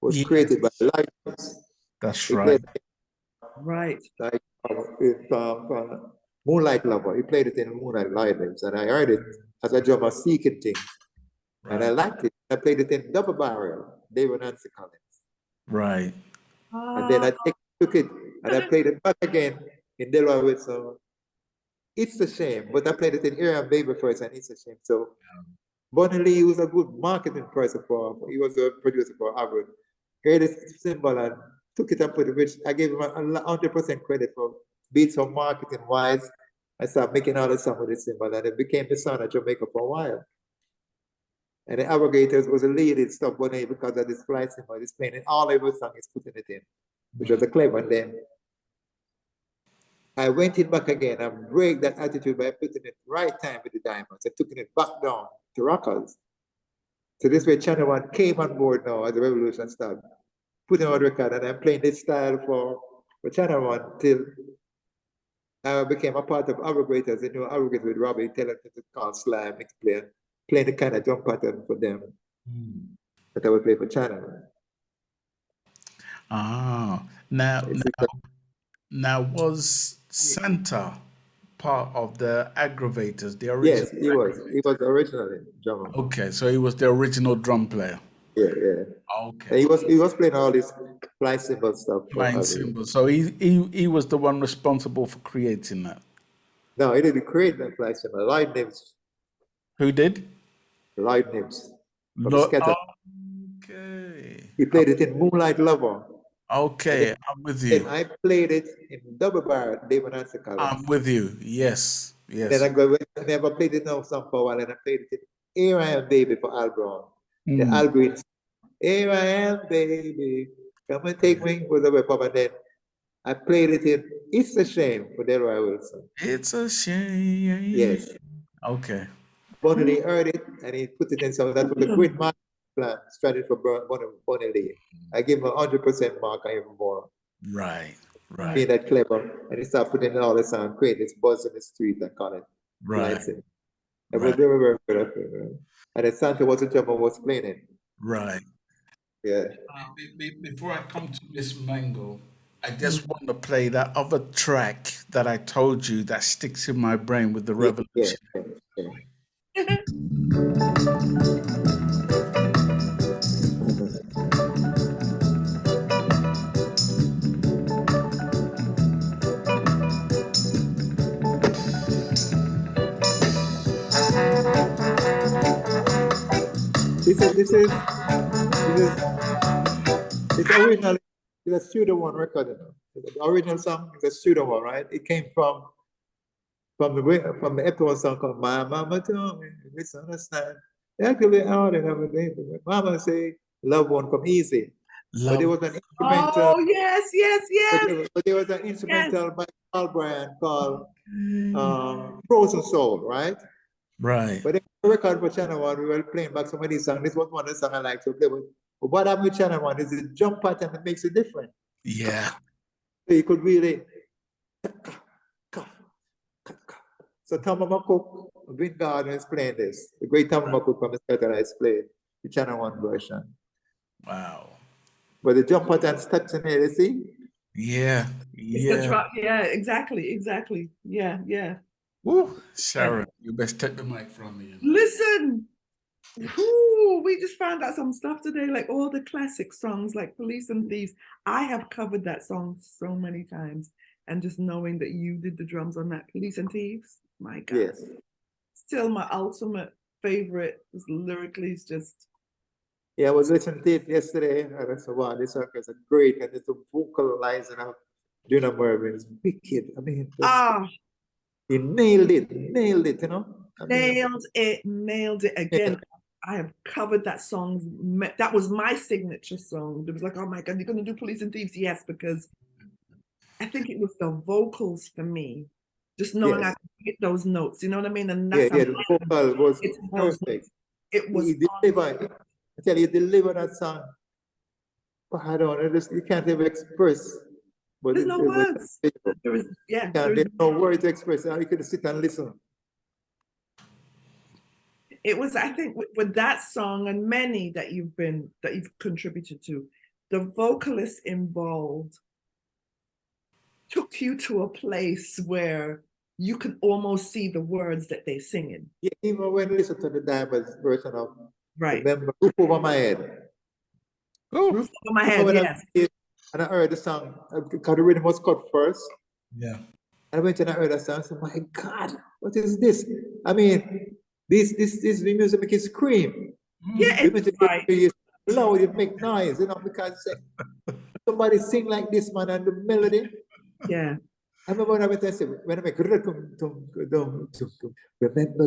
was created by Lightnings. That's right. Like Moonlight Lover. He played it in Moonlight Lightnings, and I heard it as a drummer seeking things, and I liked it. I played it in Double Barrel, David Nancy Collins. Right. And then I took it and I played it back again in Delaware with some It's a Shame, but I played it in Aaron Baby first, and It's a Shame. So Bonnie Lee was a good marketing person he was a producer for Harvard. Heard this symbol and took it and put it, which I gave him 100% credit for being so marketing wise. I started making all the songs with this symbol, and it became the sound of Jamaica for a while. And the Aggregators was a lead in stuff Bonnie because of this fly symbol. It's playing in all of his songs, he's putting it in, which was a clever. And then I went in back again and break that attitude by putting it right time with the Diamonds and taking it back down to rockers. So this way Channel One came on board now as the Revolution started, putting on the record, and I'm playing this style for Channel One till I became a part of Aggregators, Aggregators with Robbie, talented called Sly, playing the kind of drum pattern for them that I would play for Channel One. Now was Santa part of the Aggravators, the original? Yes, he was. He was originally drummer. Okay, so he was the original drum player. Yeah. Okay. And he was playing all this fly cymbal stuff. Flying cymbals. So he was the one responsible for creating that. No, he didn't create that fly cymbal. Lloyd Nibs. Who did? Lloyd Nibs. Okay. He played it in Moonlight Lover. Okay, I'm with you. And I played it in Double Bar, David Nancy Collins. I'm with you. Yes. Then I never played it now some for a while, and I played it in Aaron Baby for Al Brown. The Al Green Here I am, baby. Come and take me with the whip up. And then I played it in It's a Shame for Delroy Wilson. It's a shame. Yes. Okay. Bonnie Lee heard it and he put it in some. That was a great master plan strategy for Bonnie Lee. I give him 100% mark and even more. Right. Right. Being that clever. And he started putting in all the sound, create this buzz in the street and call it. Right. Lights in. It was very, very good. And then Santa was a drummer was playing it. Right. Yeah. Before I come to Miss Mango, I just want to play that other track that I told you that sticks in my brain with the revolution. Yeah. This is it's original. It's a pseudo one record. The original song is a pseudo one, right? It came from the episode song called My Mama Told Me Misunderstand. That could be hard and everything. Mama say love won't come easy. Love. But there was an instrumental. Oh yes. But there was an instrumental by Paul Bryan called Frozen Soul, right? Right. But in the record for Channel One, we were playing back some of these songs. This was one of the songs I like to play with. But what happened with Channel One is the jump pattern that makes it different. Yeah. So you could really. So Tom McCook, Vin Gardner is playing this. The great Tom McCook from the Satellite played the Channel One version. Wow. But the jump pattern starts in there, you see? Yeah. Yeah, exactly. Yeah. Woo, Sharon, you best take the mic from me. Listen, we just found out some stuff today, like all the classic songs like Police and Thieves. I have covered that song so many times. And just knowing that you did the drums on that Police and Thieves, my God. Yes. Still my ultimate favorite. Lyrically, it's just. Yeah, I was listening to it yesterday, and I said, wow, this song is great, and it's a vocalizing of Duna Mervyn is wicked. I mean, he nailed it, you know? Nailed it again. I have covered that song. That was my signature song. It was like, oh my God, you're going to do Police and Thieves? Yes, because I think it was the vocals for me. Just knowing I could hit those notes, you know what I mean? And that's the vocal was perfect. It was. I tell you, deliver that song. Pardon, you can't even express. But there's no words. There's no words to express. You could sit and listen. It was, I think, with that song and many that you've contributed to, the vocalists involved took you to a place where you can almost see the words that they're singing. Yeah, even when you listen to the Diamonds version of Remember Roof Over My Head. Oh, Roof Over My Head, yes. And I heard the song, because the rhythm was cut first. Yeah. And I went and I heard that song, I said, my God, what is this? I mean, this music make it scream. Yeah, it's right. It's loud, it make noise, you know, because somebody sing like this, man, and the melody. Yeah. I remember when I went and said, when I make remember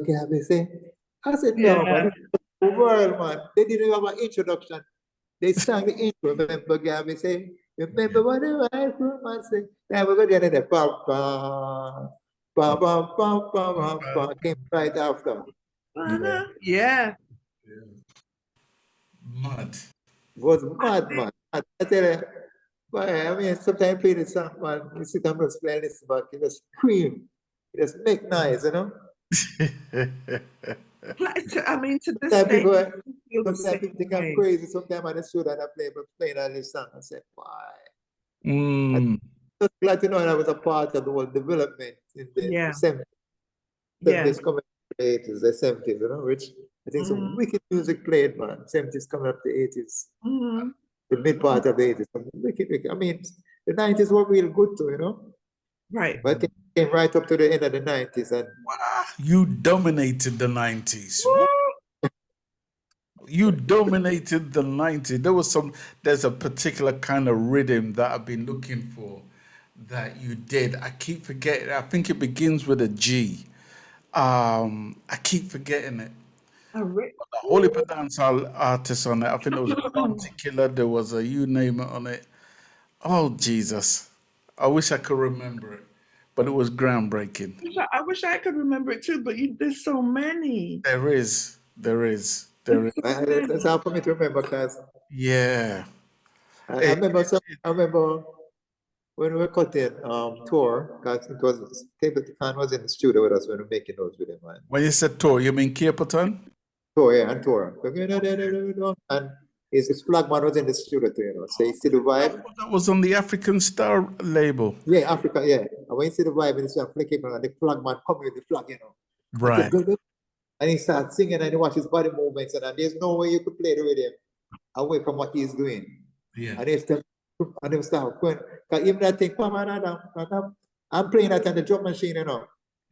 Gabby say, I said, no, man, the world, man. They didn't have an introduction. They sang the intro, remember Gabby say, remember what the white woman say. Now we're going to get the came right after. Yeah. Mad. It was mad, man. I tell you, I mean, sometimes I play the song, man, you sit and just play this, but you just scream, you just make noise, you know? I mean, to this day, sometimes people think I'm crazy. Sometimes I just show that I play that this song. I say, why? I'm just glad to know that I was a part of the whole development in the 70s. This coming to the 80s, the 70s, you know, which I think some wicked music played, man. 70s coming up to the 80s. The mid part of the 80s. Wicked. I mean, the 90s were real good too, you know? Right. But it came right up to the end of the 90s. And you dominated the 90s. You dominated the 90s. There's a particular kind of rhythm that I've been looking for that you did. I keep forgetting. I think it begins with a G. I keep forgetting it. The Holy dancehall artist on it. I think there was a Bounty Killer. There was a you name it on it. Oh Jesus! I wish I could remember it, but it was groundbreaking. I wish I could remember it too, but there's so many. There is. That's hard for me to remember because Yeah. I remember when we were cutting tour, because it was Stapleton was in the studio with us when we were making those with him, man. When you said tour, you mean Capleton? Tour, yeah, and tour. And his flagman was in the studio too, you know. So you see the vibe. That was on the African Star label. Yeah, Africa, yeah. And when you see the vibe in the studio, and the flagman coming with the flag, you know. Right. And he starts singing and he watches body movements, and there's no way you could play the rhythm away from what he's doing. Yeah. And they start going, because even that thing, I'm playing that on the drum machine, you know.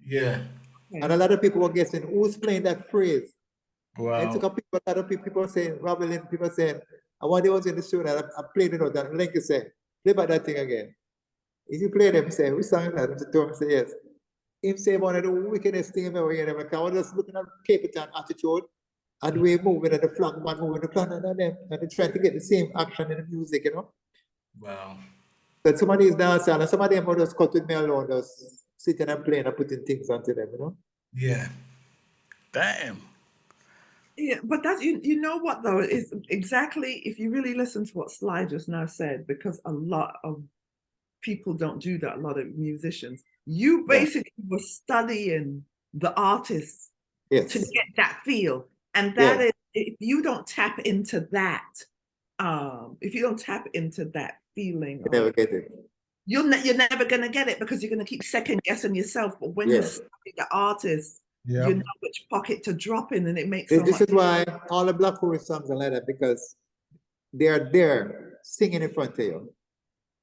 Yeah. And a lot of people were guessing who's playing that phrase. Wow. And it took a lot of people saying, Robin, people saying, I want the ones in the studio, I played it, that Link is saying, play back that thing again. If you play them, say, we sang that, and the say yes. Him say one of the wickedest things ever, you know, because I was just looking at Capleton attitude, and the way moving, and the flag man moving, the plan and them, and they're trying to get the same action in the music, you know. Wow. But some of these dancers, and some of them will just cut with me alone, just sitting and playing and putting things onto them, you know. Yeah. Damn. Yeah, but that's you know what though is exactly if you really listen to what Sly just now said, because a lot of people don't do that. A lot of musicians, you basically were studying the artists to get that feel, and that is if you don't tap into that, feeling, you never get it. You're never gonna get it because you're gonna keep second guessing yourself. But when you study the artist, you know which pocket to drop in, and it makes this is why all the Black Horse songs are like that, because they are there singing in front of you.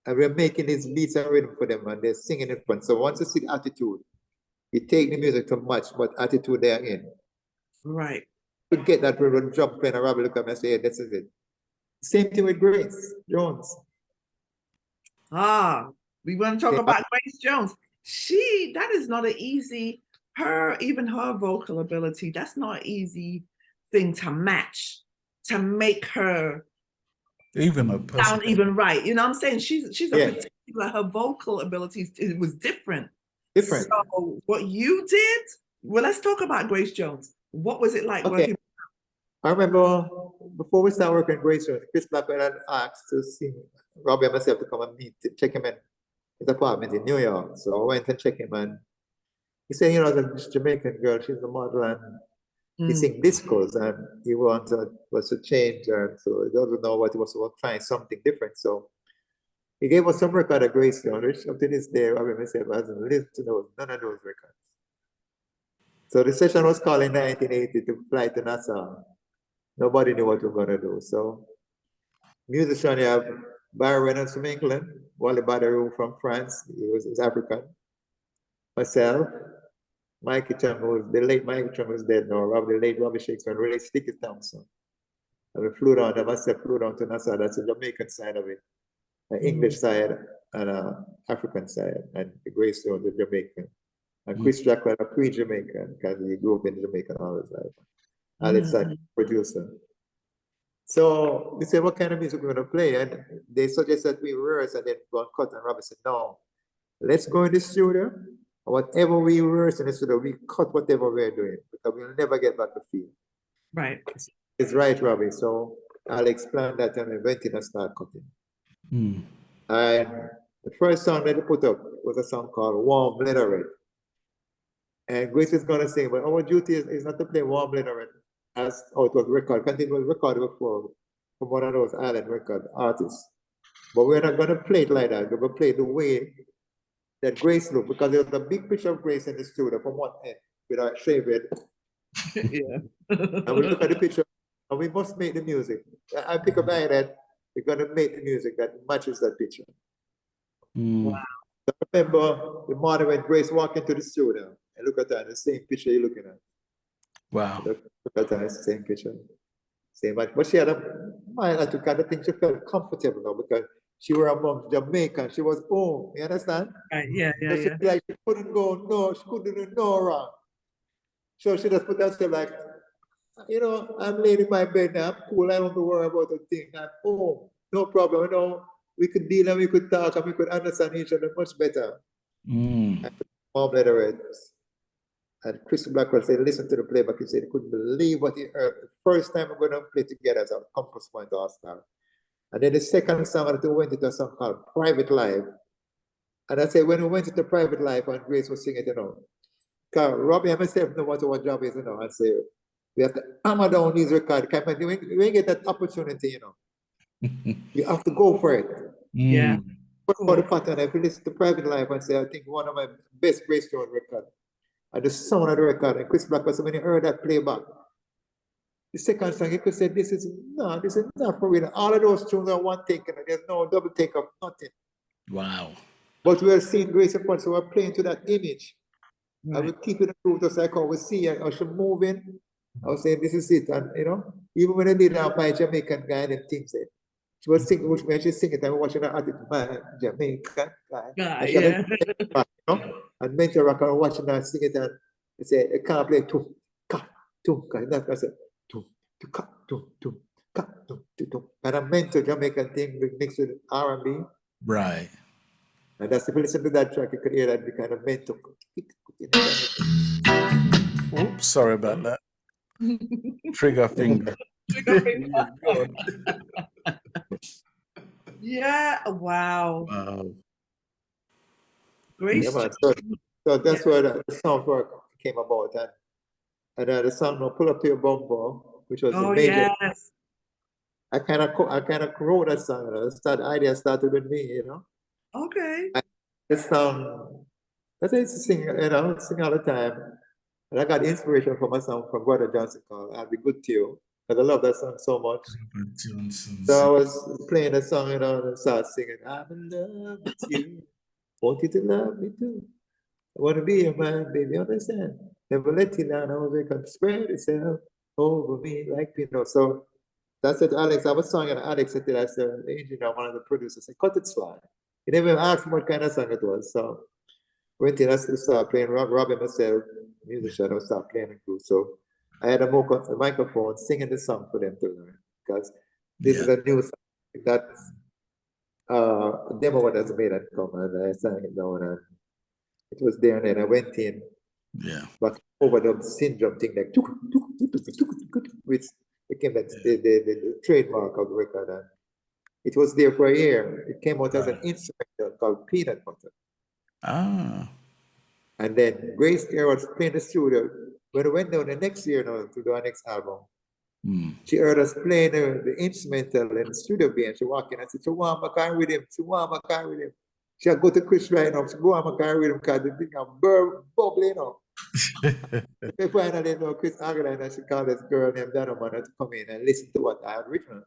And we're making these beats and rhythm for them, and they're singing in front. So once you see the attitude, you take the music to match what attitude they're in. Right. You get that rhythm jump in and Robbie look at me and say, hey, this is it. Same thing with Grace Jones. We want to talk about Grace Jones. That is not an easy, even her vocal ability, that's not an easy thing to match, to make her even a sound even right. You know what I'm saying? She's a particular, her vocal abilities, it was different. So what you did, well, let's talk about Grace Jones. What was it like working? I remember before we started working with Grace Jones, Chris Blackwell had asked to see Robbie and myself to come and check him in his apartment in New York. So I went and checked him, and he said, you know, the Jamaican girl, she's a model, and he sings discos, and he was to change her, so he doesn't know what he was trying something different. So he gave us some record of Grace Jones, which up to this day, Robbie and myself hasn't listened to none of those records. So the session was called in 1980 to fly to Nassau. Nobody knew what we were going to do. So musician, you have Barry Reynolds from England, Wally Badarou from France, he's African. Myself, Mikey Chum, the late Mikey Chum was dead now, the late Robbie Shakespeare, and really Sticky Thompson. And we flew down, flew down to Nassau, that's the Jamaican side of it. An English side and an African side, and Grace Jones, the Jamaican. And Chris Blackwell, a pre-Jamaican, because he grew up in Jamaica all his life. Alex, producer. So we said, what kind of music we're going to play? And they suggested we rehearse and then go and cut. And Robbie said, no, let's go in the studio. Whatever we rehearse in the studio, we cut whatever we're doing, because we'll never get back the feel. Right. It's right, Robbie. So I'll explain that and we went in and started cutting. And the first song that they put up was a song called Warm Leather Red. And Grace is going to sing, but our duty is not to play Warm Leather Red as it was recorded. Because it was recorded before from one of those island record artists. But we're not going to play it like that. We're going to play the way that Grace looked, because there was a big picture of Grace in the studio from one end with her shaved head. And we look at the picture, and we must make the music. I pick up my head that we're going to make the music that matches that picture. Wow. So I remember the morning when Grace walked into the studio, and look at that, the same picture you're looking at. Wow. Look at that, it's the same picture. Same, but she had a mind that kind of thing. She felt comfortable now because she were among Jamaica. She was home, you understand? Right, yeah. Like she couldn't go, no, she couldn't do no wrong. So she just put herself like, you know, I'm laying in my bed now, I'm cool, I don't have to worry about a thing. I'm home, no problem, you know. We could deal and we could talk and we could understand each other much better. And Mom let her read. And Chris Blackwell said, listen to the playback. He said he couldn't believe what he heard. The first time we're going to play together as a Compass Point All-Star. And then the second song, I went into a song called Private Life. And I said, when we went into Private Life and Grace was singing, you know, because Robbie and myself know what our job is, you know, and say, we have to hammer down these records. When you get that opportunity, you know, you have to go for it. Yeah. For the pattern, if you listen to Private Life and say, I think one of my best Grace Jones records, and the sound of the record, and Chris Blackwell, so when you heard that playback, the second song, you could say, this is not for real. All of those tunes are one take, and there's no double take of nothing. Wow. But we are seeing Grace upon, so we're playing to that image. Right. And we keep it the just like how we see her, how she moving. I was saying, this is it. And, you know, even when I did my Jamaican guy and things, she was singing, when she sing it, I'm watching her at it, my Jamaican guy. And she Yeah. you know, and mental rock, and watching her sing it, and they say, I can't play tum, ka, and that I said, tum, ka, tum, ka, tum. And a mental Jamaican thing mixed with R&B. Right. And that's if you listen to that track, you could hear that the kind of mental. Oops, sorry about that. Trigger finger. Trigger finger. Yeah. Wow. Wow. Great. Yeah, man. So that's where the sound work came about, and the song "No Pull Up to Your Bumper," which was a major. Yes. I kind of wrote that song. The idea started with me, you know. Okay. The song, that's I used to sing, you know, sing all the time. And I got inspiration from a song from Brother Johnson called "I'll Be Good to You," because I love that song so much. So I was playing the song, you know, and started singing, "I'm in love with you, want you to love me too. I want to be your man, baby, understand? Never let you down, always can spread itself over me like peanut." So that's it, Alex. I was song, and Alex said that as the engineer, one of the producers, said, "Cut it, Sly." He never asked me what kind of song it was. So went in, I started playing, Robin myself, musician, I started playing the group. So I had a microphone singing the song for them to learn, because this is a new song. That's a demo what has made it come, and I sang it down, and it was there, and then I went in. Yeah. But overdub syndrome thing, like which became the trademark of the record, and it was there for a year. It came out as an instrumental called Peanut Butter. Ah. And then Grace Care was playing the studio. When we went down the next year now to do our next album, she heard us playing the instrumental in the studio B, and she walked in and said, "So want my car with him, so want my car with him." She had go to Chris right now, so go on my car with him, because the thing is bubbling, you know. They finally know Chris Aguilar, and she called this girl named Donna Manor to come in and listen to what I had written.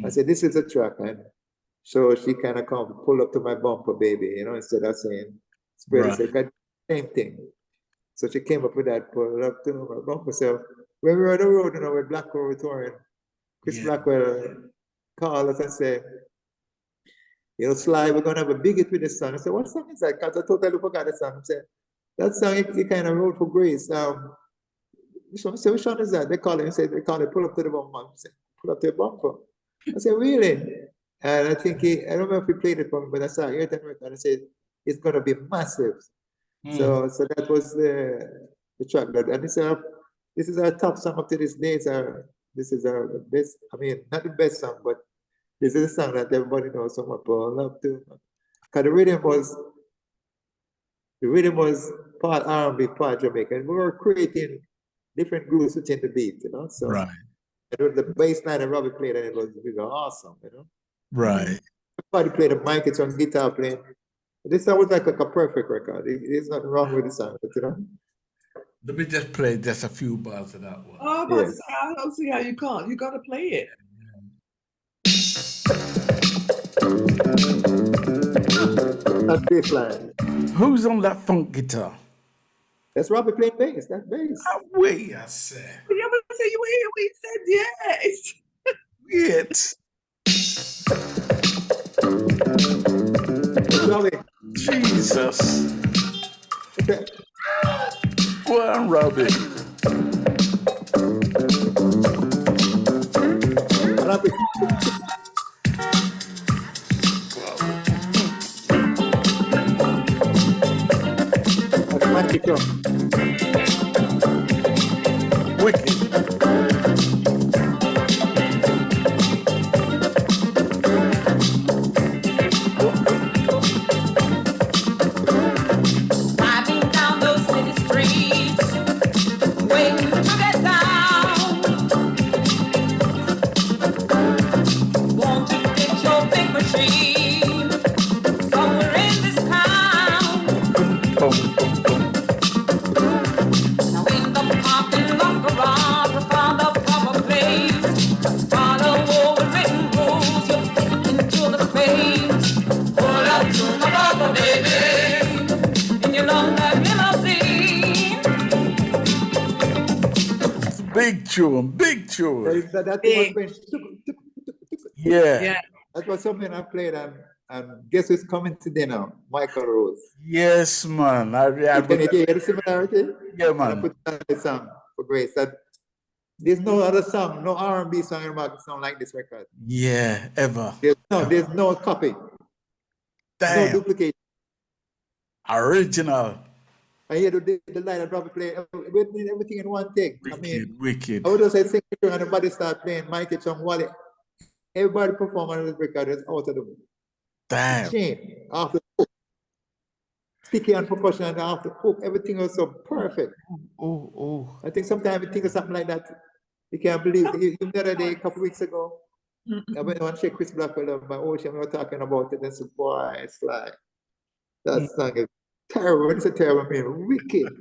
I said, "This is a track," and so she kind of come pull up to my bumper, baby, you know, instead of saying spread it, same thing. So she came up with that, pull up to my bumper. So when we were on the road, you know, with Blackwell were touring, Chris Blackwell called us and said, "You know, Sly, we're gonna have a big hit with this song." I said, "What song is that?" Because I totally forgot the song. I said, "That song he kind of wrote for Grace. Which one is that?" They call it "Pull Up to the Bumper." I said, "Pull Up to the Bumper." I said, "Really?" And I think I don't know if he played it for me, but I saw Ayrton record, and I said, "It's gonna be massive." So that was the track, and this is our top song up to this day. This is our best. I mean, not the best song, but this is a song that everybody knows so much. Pull up to, because the rhythm was part R&B, part Jamaican. And we were creating different grooves within the beat, you know. So the bass line and Robbie played, and it was awesome, you know. Right. Everybody played the mic, it's on guitar playing. This song was like a perfect record. There's nothing wrong with the song, but you know. Let me just play just a few bars of that one. Oh, but I don't see how you can't. You got to play it. That bass line. Who's on that funk guitar? That's Robbie playing bass. That's bass. Wait, I said. Yeah, but say you hear what he said. Yes. Robbie. Jesus. Go on, Robbie. Driving down those city streets, waiting to get down. Want to get your big machine somewhere in this town. Now in the parking lot garage, I found a proper place. Just follow all the written rules. You fit into the space. Pull up to my bubble, baby, in your long black limousine. Big tune, big tune. That was when, Yeah. that was something I played, and guess who's coming today now? Michael Rose. Yes, man. Can you hear the similarity? Yeah, I man. put on the song for Grace. That there's no other song, no R&B song in the market sound like this record. Yeah, ever. There's no copy. Damn. No duplicate. Original. I hear the line of drop play everything in one take. Wicked. I would just say sing and everybody start playing Mikey Chung Wally. Everybody perform on this record is out of the Damn. chain. After hook. Sticky and percussion and after hook, everything was so perfect. Oh. I think sometimes you think of something like that. You can't believe it. Even the other day, a couple of weeks ago, I went on check Chris Blackwell by Ocean, we were talking about it and said, boy, it's like that song is terrible. It's a terrible mean, wicked.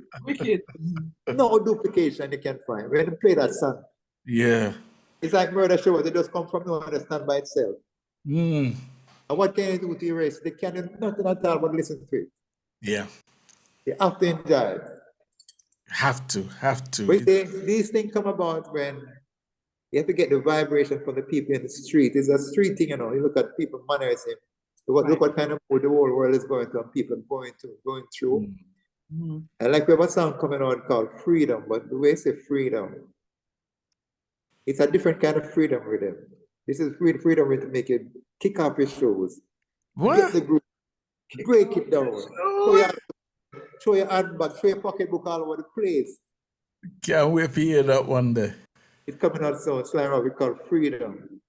No duplication you can find. When you play that song. Yeah. It's like Murder Show, they just come from nowhere and stand by itself. Mm. And what can you do to erase it? They can't do nothing at all but listen to it. Yeah. You have to enjoy it. Have to. But these things come about when you have to get the vibration from the people in the street. It's a street thing, you know. You look at people mannerism. Look what kind of mood the whole world is going through and people going through. Mm-hmm. And like we have a song coming out called Freedom, but the way you say freedom, it's a different kind of freedom rhythm. This is freedom rhythm to make you kick off your shoes. What? Get the group, break it down. Show your handbag, show your pocketbook all over the place. Can't wait to hear that one day. It's coming out soon. Sly Dunbar called Freedom.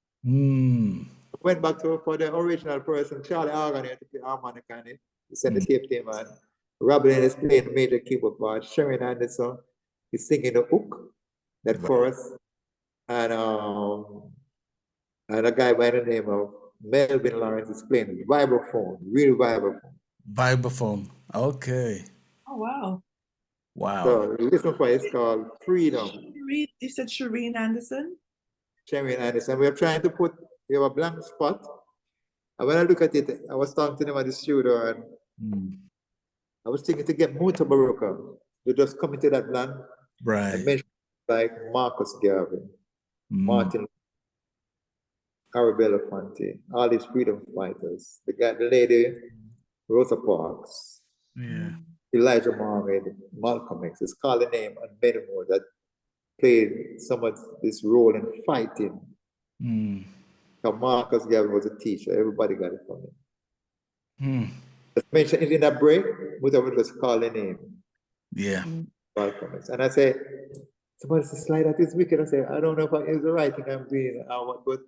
Went back for the original person, Charlie Organ, to play harmonica on it. He sent the tape to him, and Robin is playing the major keyboard part. Sharon Anderson is singing the hook, that chorus, and a guy by the name of Melvin Lawrence is playing vibraphone, real vibraphone. Vibraphone. Okay. Oh wow. Wow. So listen for it. It's called Freedom. You said Shireen Anderson? Sharon Anderson. We're trying to put, we have a blank spot. And when I look at it, I was talking to them at the studio, and I was thinking to get Muta Baruka to just come into that land. Right. And mention like Marcus Garvey, Martin, Arabella Fonte, all these freedom fighters. The lady, Rosa Parks, Elijah Muhammad, Malcolm X. It's called the name, and many more that played some of this role in fighting. Marcus Garvey was a teacher. Everybody got it from him. Just mention it in that break, whatever just call the name. Yeah. Malcolm X. And I say, somebody said, Sly, that is wicked. I say, I don't know if it's the right thing I'm doing or what, but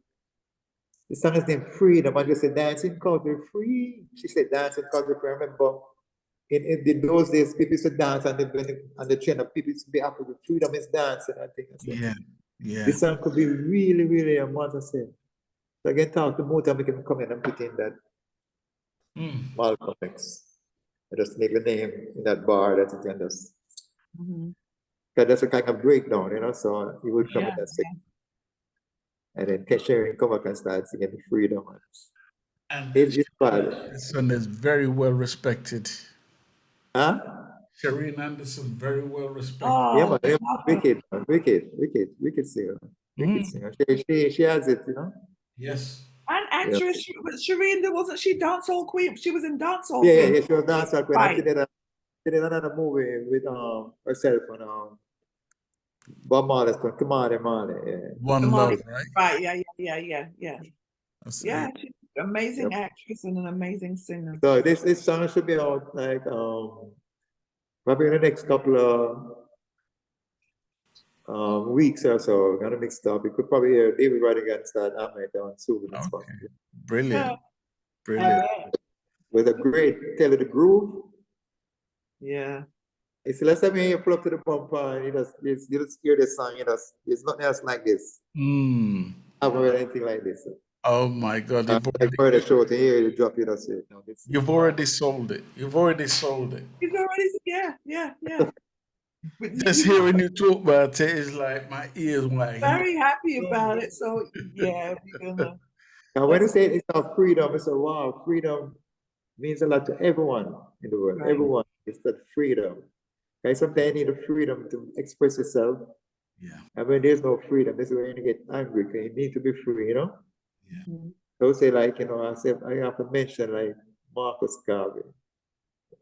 the song is named Freedom. I just said, dancing culture free. She said, dancing culture free. I remember in those days, people used to dance and the trend of people used to be happy with freedom is dancing. I think. Yeah. This song could be really, really a mother say. So I can talk to Muta, we can come in and put in that Malcolm X. I just make the name in that bar that it can just. Because that's a kind of breakdown, you know, so he would come in that section. And then Kesharin come back and start singing the freedom. And it's bad. This one is very well respected. Huh? Shireen Anderson, very well respected. Oh, yeah, man, wicked singer. Wicked singer. She has it, you know. Yes. And actress, Shireen, wasn't she dancehall queen? She was in dancehall. Yeah, she was dancehall queen. Right. She did another movie with herself on Bob Marley's called Kamari Marley. Yeah. One Love, right? Right, yeah. That's Yeah, it. she's an amazing actress and an amazing singer. So this song should be out like probably in the next couple of weeks or so. We're gonna mix it up. You could probably hear David Rodigan start hammering it down soon. Okay. Brilliant. Yeah. Brilliant. With a great Tell It the Groove. Yeah. It's the last time you pull up to the bumper and you just hear this song, there's nothing else like this. Mm. I haven't heard anything like this. Oh my God! I've heard a show to hear you drop it. That's it. No, You've already sold it. You've already sold it. You've already, yeah. Just hearing you talk about it is like my ears wide. Very happy about it. So yeah, we're gonna. Now, when you say it's about freedom, it's wow, freedom means a lot to everyone in the world. Right. Everyone is that freedom. Okay, sometimes you need the freedom to express yourself. Yeah. And when there's no freedom, this is when you get angry. Okay? You need to be free, Yeah. So say like, I have to mention like Marcus Garvey,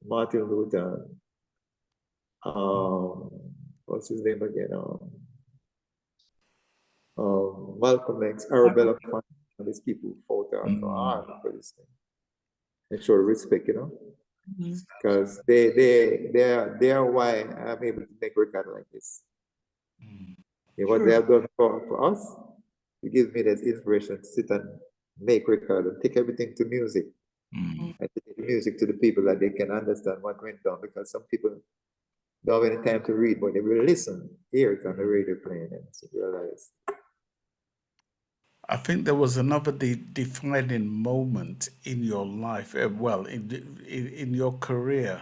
Martin Luther, what's his name again? Malcolm X, Arabella Fine, and these people who fought hard for this thing. And show respect, because they are why I'm able to make record like this. And what they have done for us, it gives me that inspiration to sit and make record and take everything to music. And take the music to the people that they can understand what went down, because some people don't have any time to read, but they will listen, hear it on the radio playing and realize. I think there was another defining moment in your life, in your career,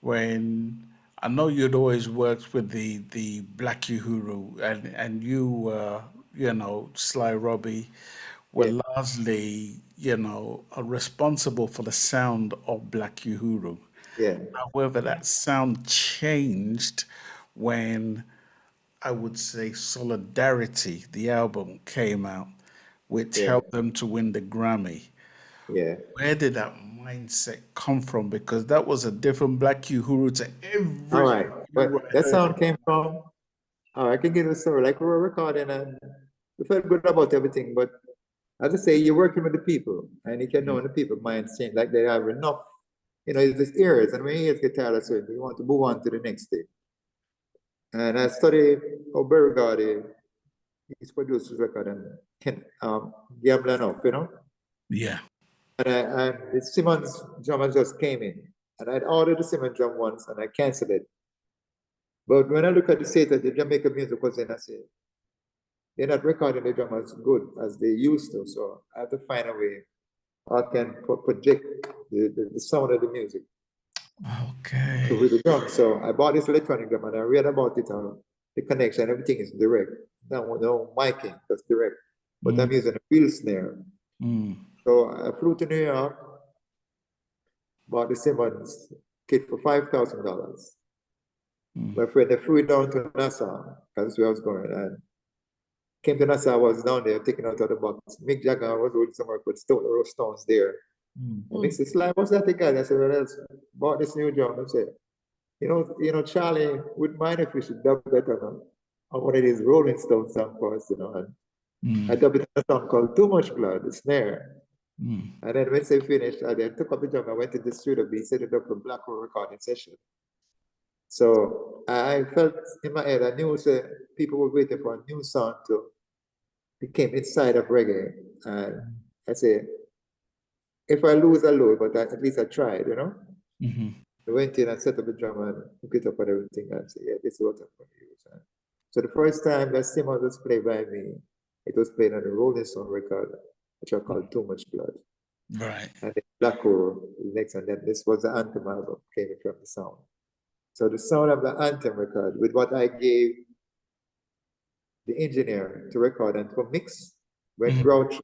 when I know you'd always worked with the Black Uhuru, and you Sly Robbie were largely are responsible for the sound of Black Uhuru. Yeah. However, that sound changed when, I would say, Solidarity, the album, came out, which helped them to win the Grammy. Yeah. Where did that mindset come from? Because that was a different Black Uhuru to every. All right. But that sound came from, I can give you a story. Like we were recording and we felt good about everything, but as I say, you're working with the people and you can know when the people minds change, like they have enough, it's just ears, and when you hear guitar, that's it, you want to move on to the next thing. And I studied how Bergadi, he's produced his record and Gambling Up, Yeah. And the Simmons drummer just came in, and I'd ordered the Simmons drum once and I canceled it. But when I look at the state of the Jamaican music was in, I say, they're not recording the drum as good as they used to, so I have to find a way I can project the sound of the music. Okay. With the drum. So I bought this electronic drum and I read about it, the connection, everything is direct. No miking, that's direct. But I'm using a wheel snare. So I flew to New York, bought the Simmons kit for $5,000. My friend, they flew it down to Nassau, because that's where I was going. And came to Nassau, I was down there taking out of the box. Mick Jagger was doing some work with Stones there. And he said, Sly, what's that thing? I said, well, I bought this new drum. I said, Charlie wouldn't mind if we should dub that on one of these Rolling Stones songs for us, And I dubbed it on a song called Too Much Blood, the snare. And then once they finished, I then took up the drum. I went to the studio, we set it up for Black Hole recording session. So I felt in my head, I knew people were waiting for a new song to become inside of reggae. And I said, if I lose, I lose, but at least I tried, I went in and set up the drum and hooked it up and everything. And I said, yeah, this is what I'm going to use. So the first time that Simmons was played by me, it was played on the Rolling Stone record, which I called Too Much Blood. Right. And then Black Hole next, and then this was the Anthem album, came from the sound. So the sound of the Anthem record, with what I gave the engineer to record and to mix, when Grouch,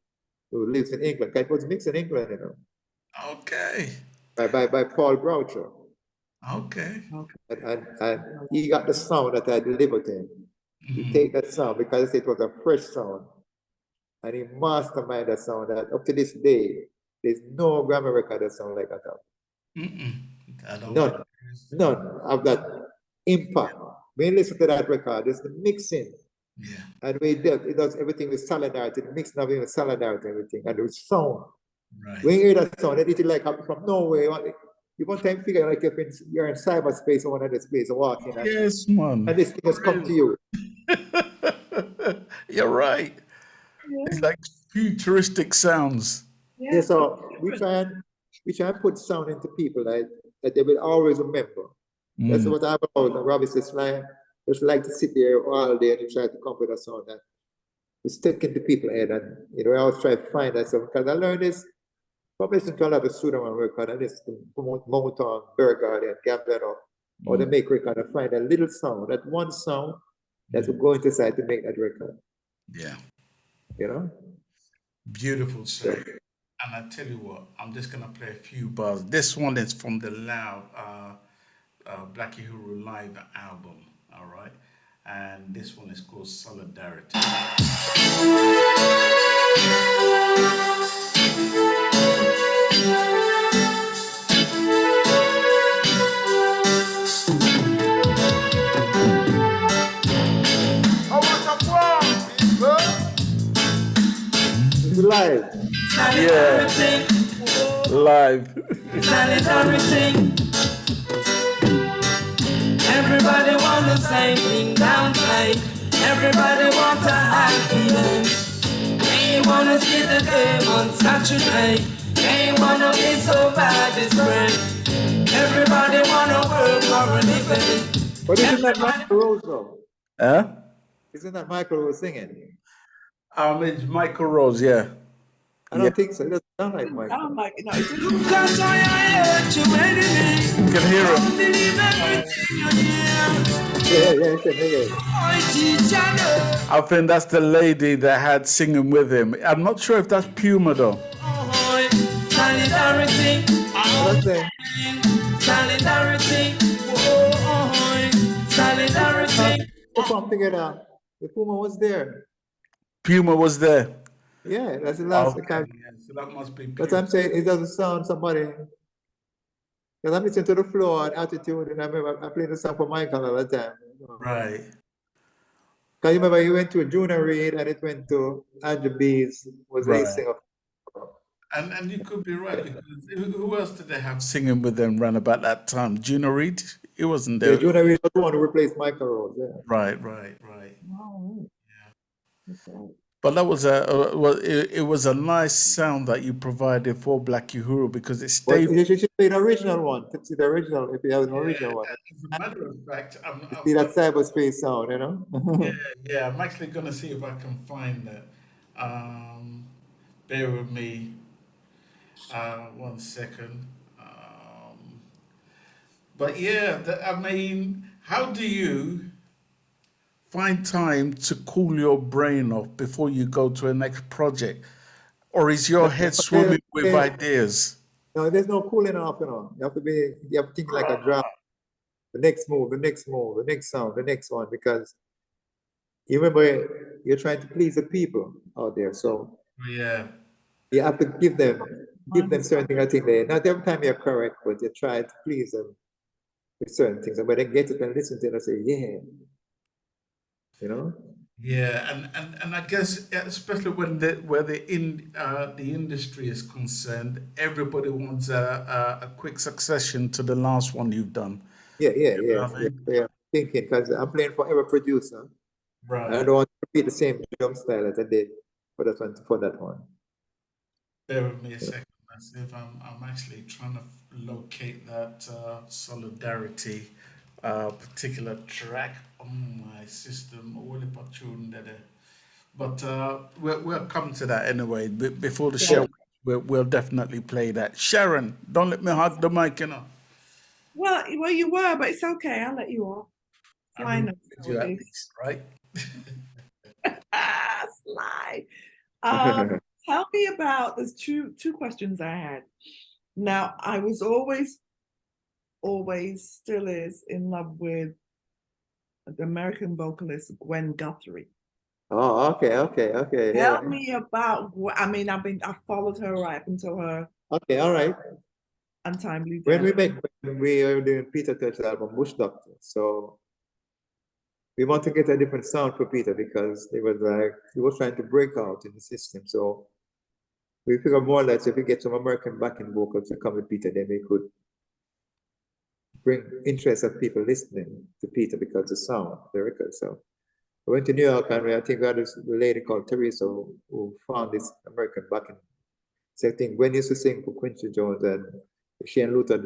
who lives in England, it was mixed in England, Okay. By Paul Groucho. Okay. And he got the sound that I delivered to him. He take that sound because it was a fresh sound. And he masterminded that sound that up to this day, there's no Grammy record that sound like that. None of that impact. we listen to that record, there's the mixing. Yeah. And it does everything with solidarity, the mixing of it with solidarity, everything, and with sound. Right. When you hear that sound, it like from nowhere. You one time figure like if you're in cyberspace or one of the space and walking. Yes, man. And this thing has come to you. You're right. Yeah. It's like futuristic sounds. Yeah, so we try and put sound into people that they will always remember. That's what I'm about. And Robbie says, Sly, just like to sit there all day and try to come with a sound that we stick into people's head. And I always try to find that stuff because I learned this from listening to a lot of Sudan record and listen to Motown, Burgard, and Gambino, or they make record and find a little sound, that one sound that will go inside to make that record. Yeah. Beautiful, sir. And I tell you what, I'm just gonna play a few bars. This one is from the Loud Black Uhuru live album. All right, and this one is called Solidarity. Live. Yeah. Live. Solidarity. Everybody want the same thing downplay. Everybody want a happiness. They wanna see the game on Saturday. They wanna be so bad it's great. Everybody wanna work for a living. But isn't that Michael Rose though? Huh? Isn't that Michael Rose singing? It's Michael Rose, yeah. I don't think so. It doesn't sound like Michael. I'm like, no, Because I hurt you enemy. You can hear Don't him. believe everything you hear. Yeah. I teach you. I think that's the lady that had singing with him. I'm not sure if that's Puma though. Solidarity. Solidarity. Solidarity. Come together. The Puma was there. Puma was there. Yeah, that's the last. Okay, yeah, so that must be But Puma. I'm saying it doesn't sound somebody. Because I'm listening to the floor and attitude, and I remember I played the song for Michael all the time. Right. Because you remember he went to Junior Reid and it went to Andrew Bees, was a singer. And you could be right, because who else did they have singing with them around about that time? Junior Reid? He wasn't there. Yeah, Junior Reid was the one who replaced Michael Rose. Yeah. Right. Oh, Yeah. But that was it was a nice sound that you provided for Black Uhuru because it stayed. Well, you should play the original one. See the original if you have an original one. As a matter of fact, See that cyberspace sound, yeah, I'm actually gonna see if I can find that. Bear with me. 1 second. But yeah, I mean, how do you find time to cool your brain off before you go to a next project? Or is your head swimming with ideas? No, there's no cooling off, You have to think like a drum. The next move, the next move, the next sound, the next one, because you remember you're trying to please the people out there. So yeah, you have to give them certain things. I think not every time you're correct, but you try to please them with certain things. And when they get it and listen to it, I say, yeah. Yeah, and I guess especially when the industry is concerned, everybody wants a quick succession to the last one you've done. Yeah. Thinking because I'm playing for every producer, right? And I don't want to repeat the same drum style as I did for that one. Bear with me a second. Let's see if I'm actually trying to locate that Solidarity particular track on my system. But we'll come to that anyway. Before the show, we'll definitely play that. Sharon, don't let me hug the mic, Well, you were, but it's okay. I'll let you off. I mean, you at least, right? Sly. Tell me about. There's two questions I had. Now, I was always, still is in love with the American vocalist Gwen Guthrie. Oh, okay. Tell me about. I mean, I followed her right up until her. Okay, all right. Untimely death. When we met, we were doing Peter Touch's album Bush Doctor. So we want to get a different sound for Peter because it was like he was trying to break out in the system. So we figured more or less if we get some American backing vocals to come with Peter, then we could bring interest of people listening to Peter because the sound, the record. So I went to New York and I think we had this lady called Teresa who found this American backing. So I think Gwen used to sing for Quincy Jones and she and Luther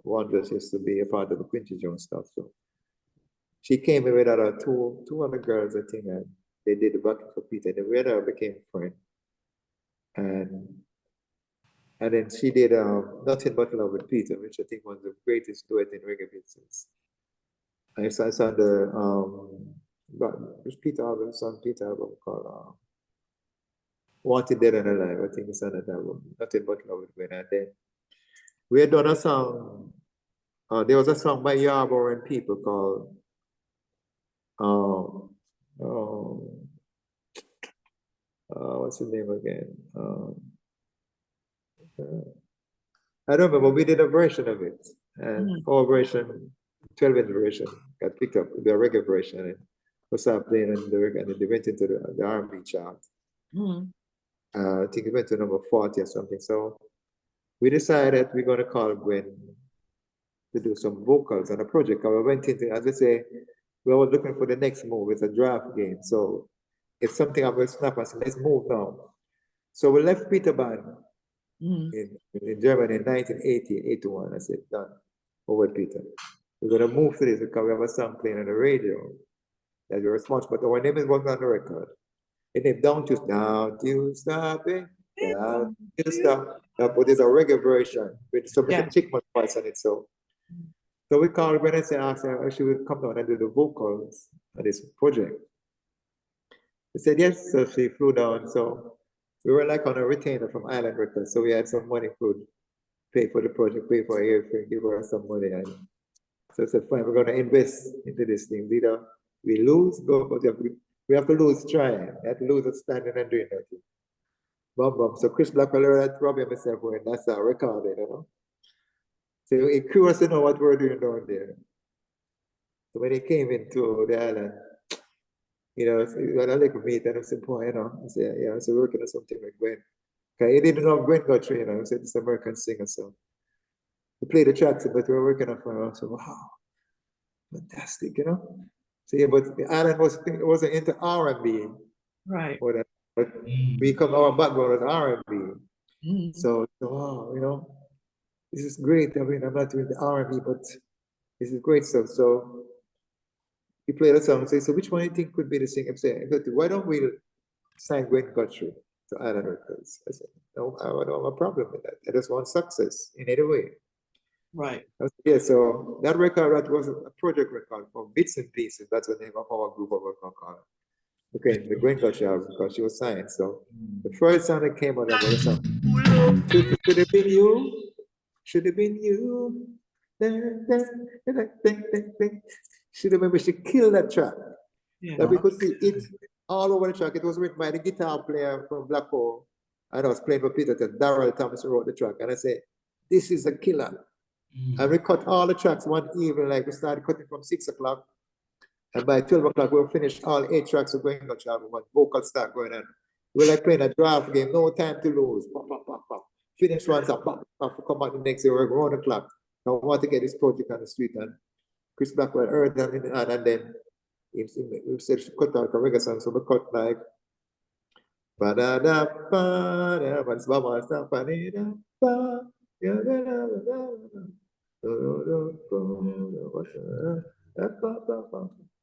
Wonders used to be a part of the Quincy Jones stuff. So she came in with other two other girls, I think, and they did the backing for Peter. And we and became friends. And then she did Nothing But Love with Peter, which I think was the greatest duet in reggae since. I saw the was Peter album, son Peter album called Wanted Dead and Alive. I think it's on that album. Nothing But Love with Gwen. And then we had done a song. There was a song by Yarborough and people called what's the name again? I don't remember, we did a version of it. And our version, 12-inch version, got picked up, the reggae version, and we started playing and they went into the R&B chart. I think it went to number 40 or something. So we decided we're going to call Gwen to do some vocals on a project. We went into, as I say, we were looking for the next move. It's a draft game. So if something I will snap and say, let's move now. So we left Peter Band in Germany in 1980, 81. I said, done. Over Peter. We're going to move to this because we have a song playing on the radio that we're responsible. But our name is working on the record. And if Don't You Stop It, Don't You Stop. But there's a reggae version with some Chickman voice on it. So we called Gwen and asked her if she would come down and do the vocals on this project. She said yes, so she flew down. So we were like on a retainer from Island Records, so we had some money to pay for the project, pay for airfare, give her some money. And so I said, fine, we're going to invest into this thing. Either we lose, go, but we have to lose trying. We have to lose standing and doing that. Bum, bum. So Chris Blackwell heard Robbie and myself when that's our recording, you know. So it curious to know what we're doing down there. So when he came into the island, you know, when I look at me, then I said, boy, you know, I said, yeah, so we're working on something with Gwen. Okay, he didn't know Gwen got trained, you know, he said, this American singer, so we played the tracks, but we were working on it. So, wow, fantastic, you know. So yeah, but the island wasn't into R&B. Right. But we come, our background was R&B. So, wow, you know, this is great. I mean, I'm not doing the R&B, but this is great stuff. So he played a song and said, so which one do you think could be the singer? I'm saying, why don't we sign Gwen Guthrie to Island Records? I said, no, I don't have a problem with that. I just want success in any way. Right. I said, yeah, so that record, that was a project record from Bits and Pieces. That's the name of our group of record called. Okay, the Gwen Guthrie album, because she was signed. So the first song that came out of was a song, Should Have Been You, Should Have Been You. Should have maybe she killed that track. Yeah. That we could see it all over the track. It was written by the guitar player from Blackpool. And I was playing for Peter. Darrell Thomas wrote the track. And I said, this is a killer. And we cut all the tracks one evening, like we started cutting from 6 o'clock. And by 12 o'clock, we'll finish all 8 tracks of Going Guthrie album when vocals start going on. We're like playing a draft game, no time to lose. Pop, pop, pop, pop. Finish ones up, pop, pop, come back the next day, we're around the clock. I want to get this project on the street. And Chris Blackwell heard them in the ad, and then we said she cut out a reggae song, so we cut like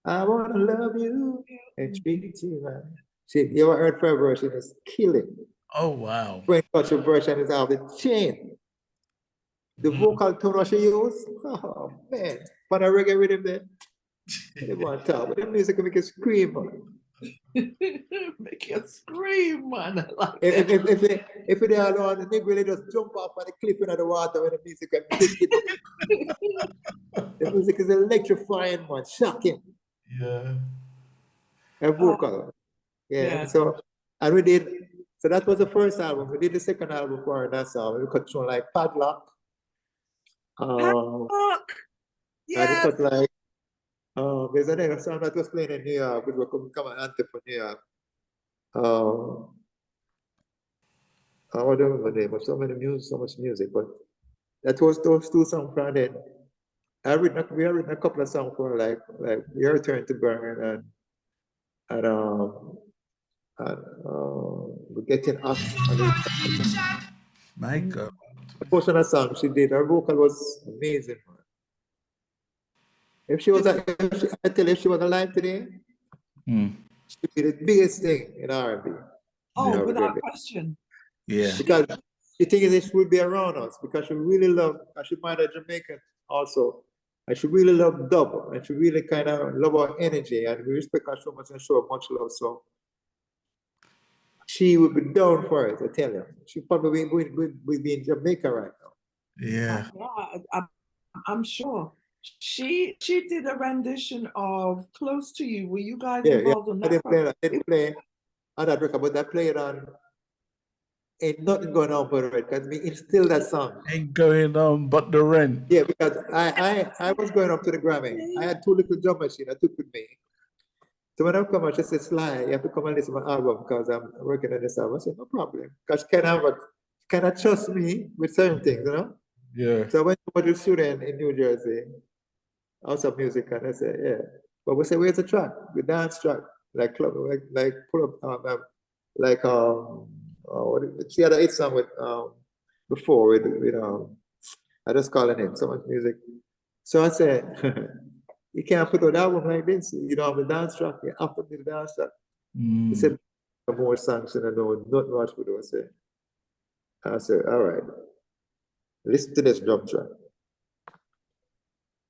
I want to love you and treat you right. See, you ever heard her version? Is killing. Oh, wow. Gwen Guthrie version is out the chain. The vocal tone she used, oh man, for the reggae rhythm there, they want to talk, but the music can make you scream, man. Make you scream, man. I like if they are on the nigga, they just jump off of the cliff into the water when the music can pick it up. The music is electrifying, man, shocking. Yeah. A vocal. Yeah. So, and we did, so that was the first album. We did the second album for her, that song. We cut through like Padlock. Padlock. And we cut like There's another song that was playing in New York, which was come an anthem for New York. I don't remember the name of so much music, but that was those two songs from then. We have written a couple of songs for like Your Turn to Burn and We're Getting Hot. My God. A portion of song she did, her vocal was amazing. If she was I tell you, if she was alive today, she'd be the biggest thing in R&B. Oh, without question. Yeah. Because the thing is, she would be around us because she really loved, she might have Jamaican also. And she really loved dub, and she really kind of love our energy, and we respect her so much and show her much love. So she would be down for it, I tell you. She probably would be in Jamaica right now. Yeah. I'm sure. She did a rendition of Close to You. Were you guys Yeah, involved on that? I didn't play on that record, but I played on Ain't Nothing Going On But the Red, because me instill that song. Ain't going on but the rent. Yeah, because I was going up to the Grammy. I had 2 little drum machines I took with me. So when I come out, she said, Sly, you have to come and listen to my album because I'm working on this album. I said, no problem. Because she kind of trust me with certain things, you know? Yeah. So I went to the studio in New Jersey, House of Music, and I said, yeah. But we said, where's the track? The dance track. Like club, like pull up, she had a hit song with before with I just call her name, so much music. So I said, you can't put out an album like this. You don't have a dance track. You have to do the dance track. He said, more songs and I know not much to do. I said, all right, listen to this drum track.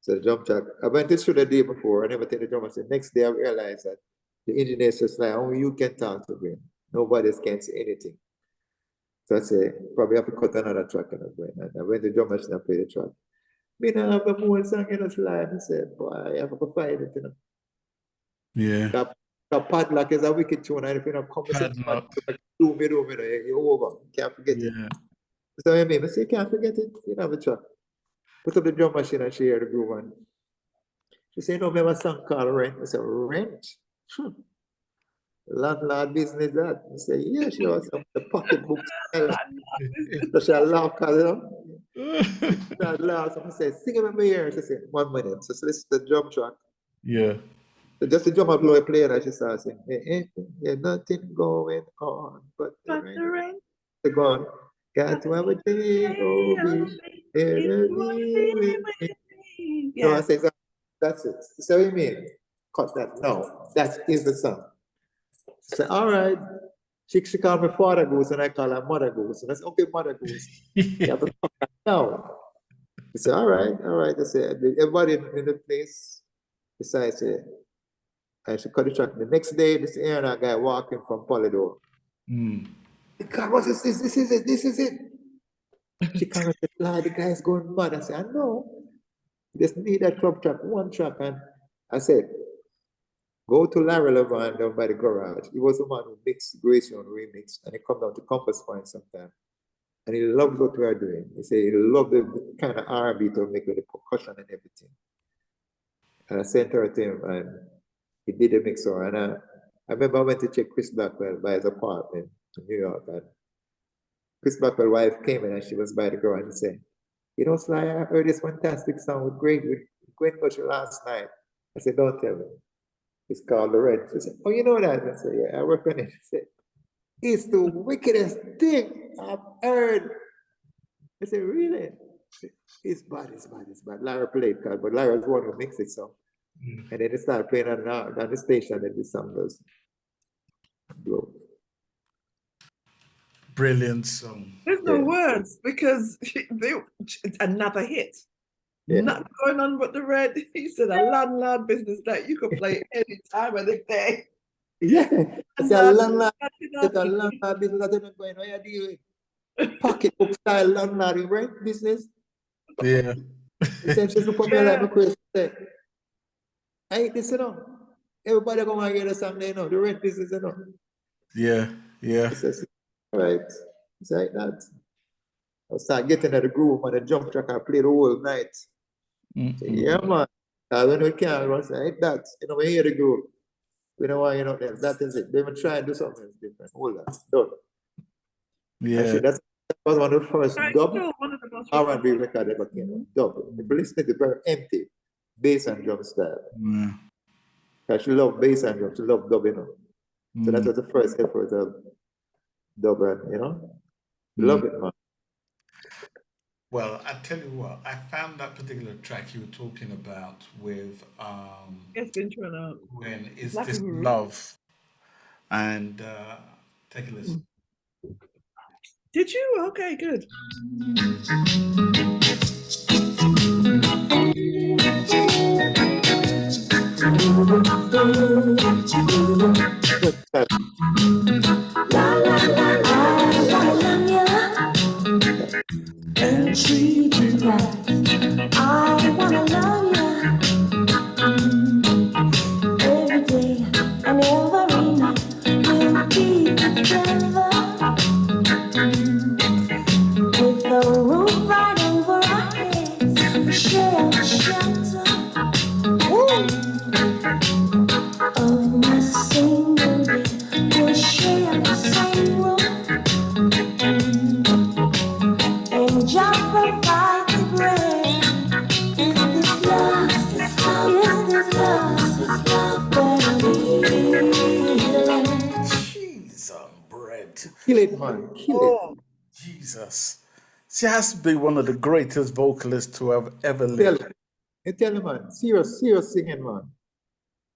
So the drum track, I went through the day before, I never take the drum. I said, next day I realized that the engineer says, like, only you can talk to me. Nobody else can say anything. So I said, probably have to cut another track and I went to the drum machine and played the track. Me now have a more song in the life. I said, boy, I have to find it, you know. Yeah. That Padlock is a wicked tune, and if you don't come with it, you're over. You can't forget it. So I mean, I say, you can't forget it, you know, have a track. Put up the drum machine and she hear the groove and she said, no, we have a song called Rent. I said, Rent? Landlord business that. I said, yeah, she was the pocketbook style. So she laughed, you know. She laughed. I said, sing it in my ear. She said, 1 minute. So listen to the drum track. Yeah. So just the drummer blow a player and she started saying, nothing going on but the rain. So go on. Got to have a J-O-B. So I say, that's it. So you mean, cut that. No, that is the song. She said, all right. She called me Father Goose and I call her Mother Goose. And I said, okay, Mother Goose. You have to cut that now. She said, all right. I said, everybody in the place besides it. And she cut the track. The next day, this Aaron guy walking from Polydor. God, what is this? This is it. She came and said, Lord, the guy's going mad. I said, I know. You just need that club track, one track. And I said, go to Larry Levine down by the garage. He was the man who mixed Gracie on remix. And he come down to Compass Point sometime. And he loved what we are doing. He said he loved the kind of R&B to make with the percussion and everything. And I sent her to him and he did a mixer. And I remember I went to check Chris Blackwell by his apartment in New York. And Chris Blackwell's wife came in and she was by the garage and said, you know, Sly, I heard this fantastic song with Gwen Gusher last night. I said, don't tell me. It's called The Red. She said, oh, you know that? I said, yeah, I work on it. She said, it's the wickedest thing I've heard. I said, really? Said, it's bad. Larry played it, but Larry was the one who mixed it, so. And then they started playing on the station and the song goes. Brilliant song. There's no words because it's another hit. Yeah. Nothing going on but the red. He said a landlord business that you could play any time of the day. Yeah. It's a landlord business that you're going on. You deal with pocketbook style landlord rent business. Yeah. The same she's put me like my question. I ain't this, you know. Everybody go and hear the song, they know. The rent business, you know. Yeah. He says, all right. It's like that. I'll start getting at the groove on the jump track. I play the whole night. Say, yeah, man. When we can, we say, hey, that's, we hear the group. We know why, that is it. They will try and do something different. Hold on. Done. Yeah. Actually, that was one of the first dub One of the most R&B record ever came out. Dub. If you listen to it, very empty. Bass and drum style. Yeah. Because she loved bass and drum. She loved dub, So that was the first effort of dub, love it, man. Well, I tell you what, I found that particular track you were talking about with It's been trying to. when is like this a- love? And take a listen. Did you? Okay, good. And treat you right. I wanna love you every day and every night. We'll be together with the roof right over our heads. We share the shelter of my single bed. We'll share the same room. And just provide the bread. Is this love? Is this love that we Cheese on bread. Kill it, man. Kill it. Jesus. She has to be one of the greatest vocalists to have ever lived. Tell you, man. Serious singing, man.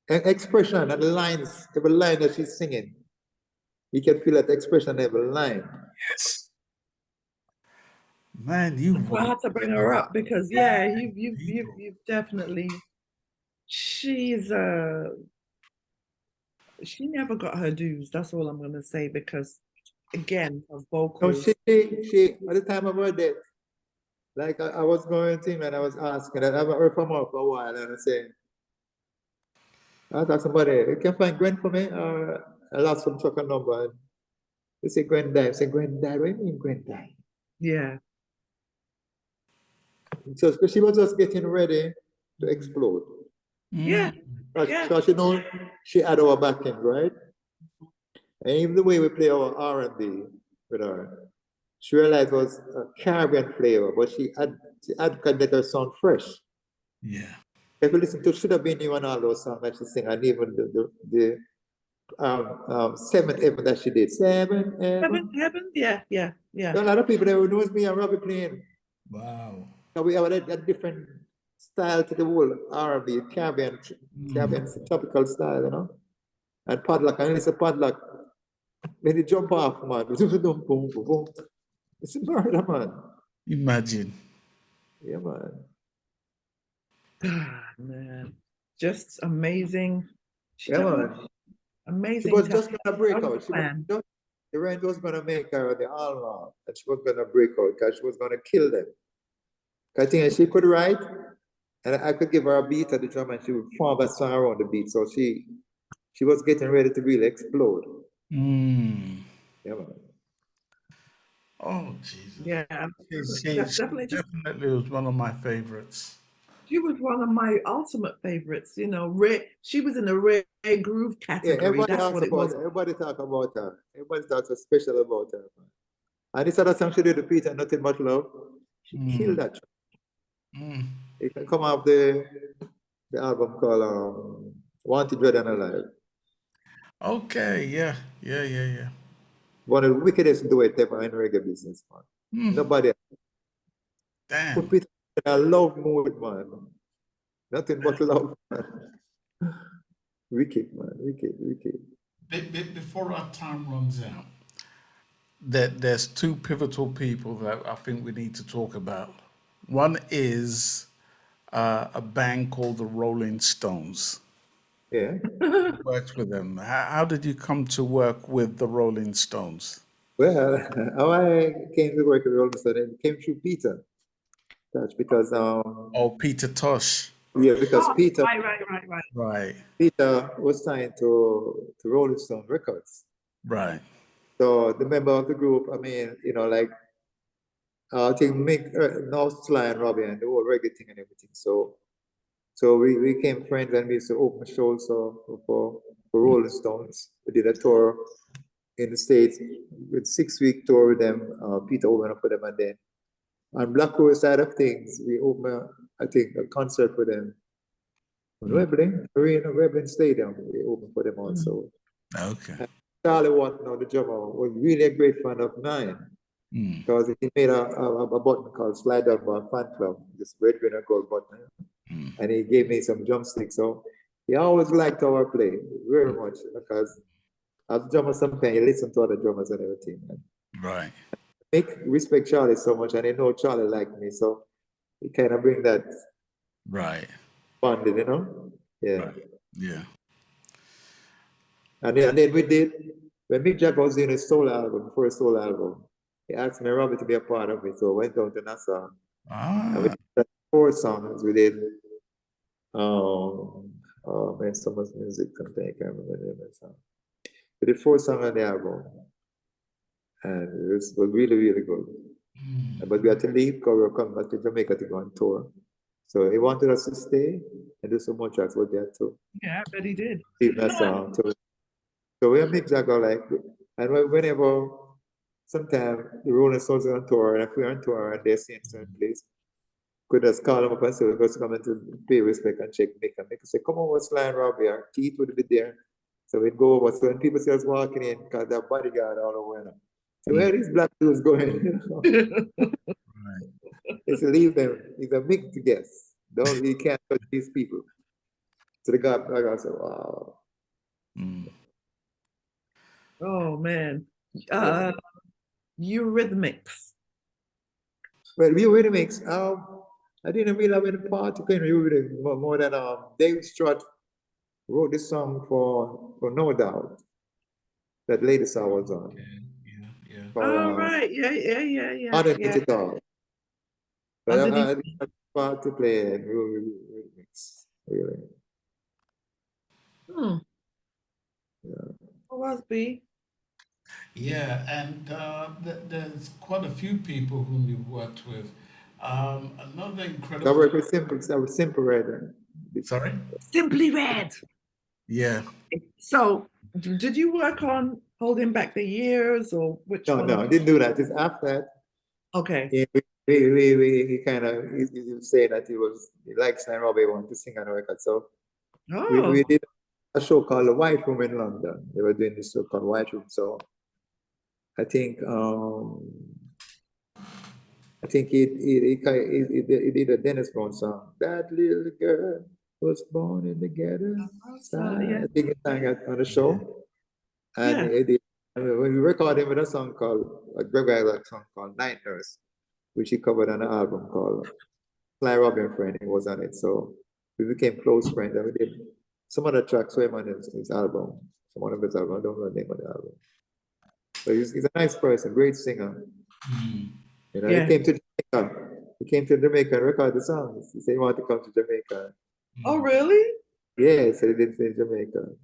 And expression and lines, every line that she's singing. You can feel that expression every line. Yes. Man, you. I had to bring her up because you've definitely. She's she never got her dues. That's all I'm gonna say because, again, her No, vocals. she at the time of her death, like I was going to him and I was asking, and I haven't heard from her for a while, and I say, I asked somebody, you can find Gwen for me? Or I lost some trucker number. And they say Gwen died. I say, Gwen died? What do you mean Gwen died? Yeah. So she was just getting ready to explode. Yeah. Because she had our backing, right? And even the way we play our R&B with her, she realized it was a Caribbean flavor, but she had to let her sound fresh. Yeah. If you listen to Should Have Been You and all those songs that she sang, and even the Seventh Heaven that she did. Seventh Heaven? Yeah. There are a lot of people that knows me and Robbie playing. Wow. Now we have a different style to the whole R&B, Caribbean tropical style, And padlock, and it's a padlock. When you jump off, man, it's a murder, man. Imagine. Yeah, man. God, man. Just amazing. Yeah, man. Amazing. She was just gonna break out. The range was gonna make her the Alma, and she was gonna break out because she was gonna kill them. I think she could write, and I could give her a beat at the drum, and she would form a song around the beat. So she was getting ready to really explode. Yeah, man. Oh, Jesus. Yeah. She definitely was one of my favorites. She was one of my ultimate favorites, she was in the rare groove category. Yeah, everybody That's what it was. Everybody talk about her. Everybody talks so special about her. Man. And this other song she did, Peter, Nothing But Love. She killed that track. It can come off the album called Wanted, Dread and Alive. Okay, yeah. One of the wickedest duet ever in reggae business, man. Nobody. Damn. Put Peter in a love mood, man. Nothing but love, man. Wicked, man. Wicked. Before our time runs out, there's two pivotal people that I think we need to talk about. One is a band called the Rolling Stones. Yeah. Worked with them. How did you come to work with the Rolling Stones? Well, how I came to work with Rolling Stones, it came through Peter. That's because Peter Tosh. Yeah, because Peter. Right. Peter was signed to Rolling Stone Records. Right. So the member of the group, I mean, I think Mick, Sly and Robbie and the whole reggae thing and everything. So So we became friends and we used to open shows for Rolling Stones. We did a tour in the States with 6-week tour with them. Peter opened up for them, and then on Black Rose side of things, we opened, I think, a concert for them on Wembley, Arena, Wembley Stadium. We opened for them also. Okay. And Charlie Watton, the drummer, was really a great fan of mine because he made a button called Sly Dunbar Fan Club, this red, green, and gold button. And he gave me some drumsticks. So he always liked our play very much because as a drummer, sometimes you listen to other drummers and everything. Right. I respect Charlie so much, and I know Charlie liked me, so he kind of bring that bonding, you know? Yeah. Right. Yeah. And then we did, when Mick Jagger was doing his solo album, first solo album, he asked me, Robbie, to be a part of it. So I went down to Nassau. And we did 4 songs. We did, man, so much music, something I can't remember the name of the song. We did 4 songs on the album. And it was really, really good. But we had to leave because we were coming back to Jamaica to go on tour. So he wanted us to stay and do some more tracks, but they had to. Yeah, I bet he did. Leave that song. So we have Mick Jagger, like, and whenever, sometimes the Rolling Stones are on tour, and if we're on tour and they're seeing certain place, could just call them up and say, we're going to come in to pay respect and check Mick. And Mick would say, come on, what's Sly and Robbie? Our Keith would be there. So we'd go over. So when people see us walking in, because they're bodyguard all over now. So where are these black dudes going? It's leave them. He's a mixed guest. You can't touch these people. So the guy said, wow. Oh man. Eurythmics. Well, Eurythmics, I didn't really have any part to play in Eurythmics more than Dave Strutt wrote this song for No Doubt that Lady Saw was on. Oh, right. Yeah. Identical. But I didn't have part to play in Eurythmics, really. Was B. Yeah, and there's quite a few people whom you've worked with. Another incredible. I worked with Simple Red. Sorry? Simply Red. Yeah. So, did you work on Holding Back the Years or which one? No, I didn't do that. It's after that. Okay. He was saying that he likes Sly and Robbie wanted to sing on the record. So we did a show called The White Room in London. They were doing this show called White Room. So I think he did a Dennis Brown song. That little girl was born in the ghetto. I think he sang it on the show. And he did, when we recorded him with a song called, a song called Night Nurse, which he covered on an album called Sly Robbie and Friend. He was on it. So we became close friends, and we did some other tracks for him on his album. One of his albums, I don't know the name of the album. But he's a nice person, great singer. You know, he came to Jamaica. He came to Jamaica and recorded the songs. He said he wanted to come to Jamaica. Oh, really? Yeah, so he did say Jamaica.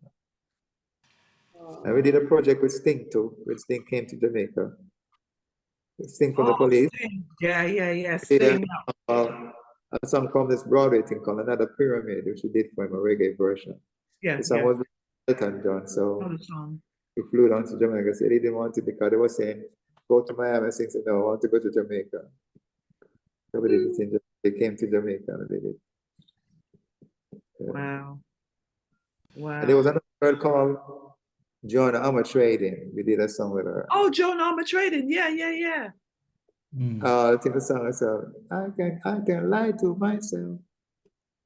And we did a project with Sting too, when Sting came to Jamaica. Sting from the Police. Sting. Yeah. Sting. A song from this Broadway thing called Another Pyramid, which we did for him, a reggae version. The song was Elton John, so he flew down to Jamaica. Said he didn't want it because they were saying, go to Miami. Sting said, no, I want to go to Jamaica. So we did it. They came to Jamaica and they did it. Wow. And there was another girl called Joanna Armour Trading. We did a song with her. Oh, Joan Armour Trading. Yeah. I think the song is I can lie to myself.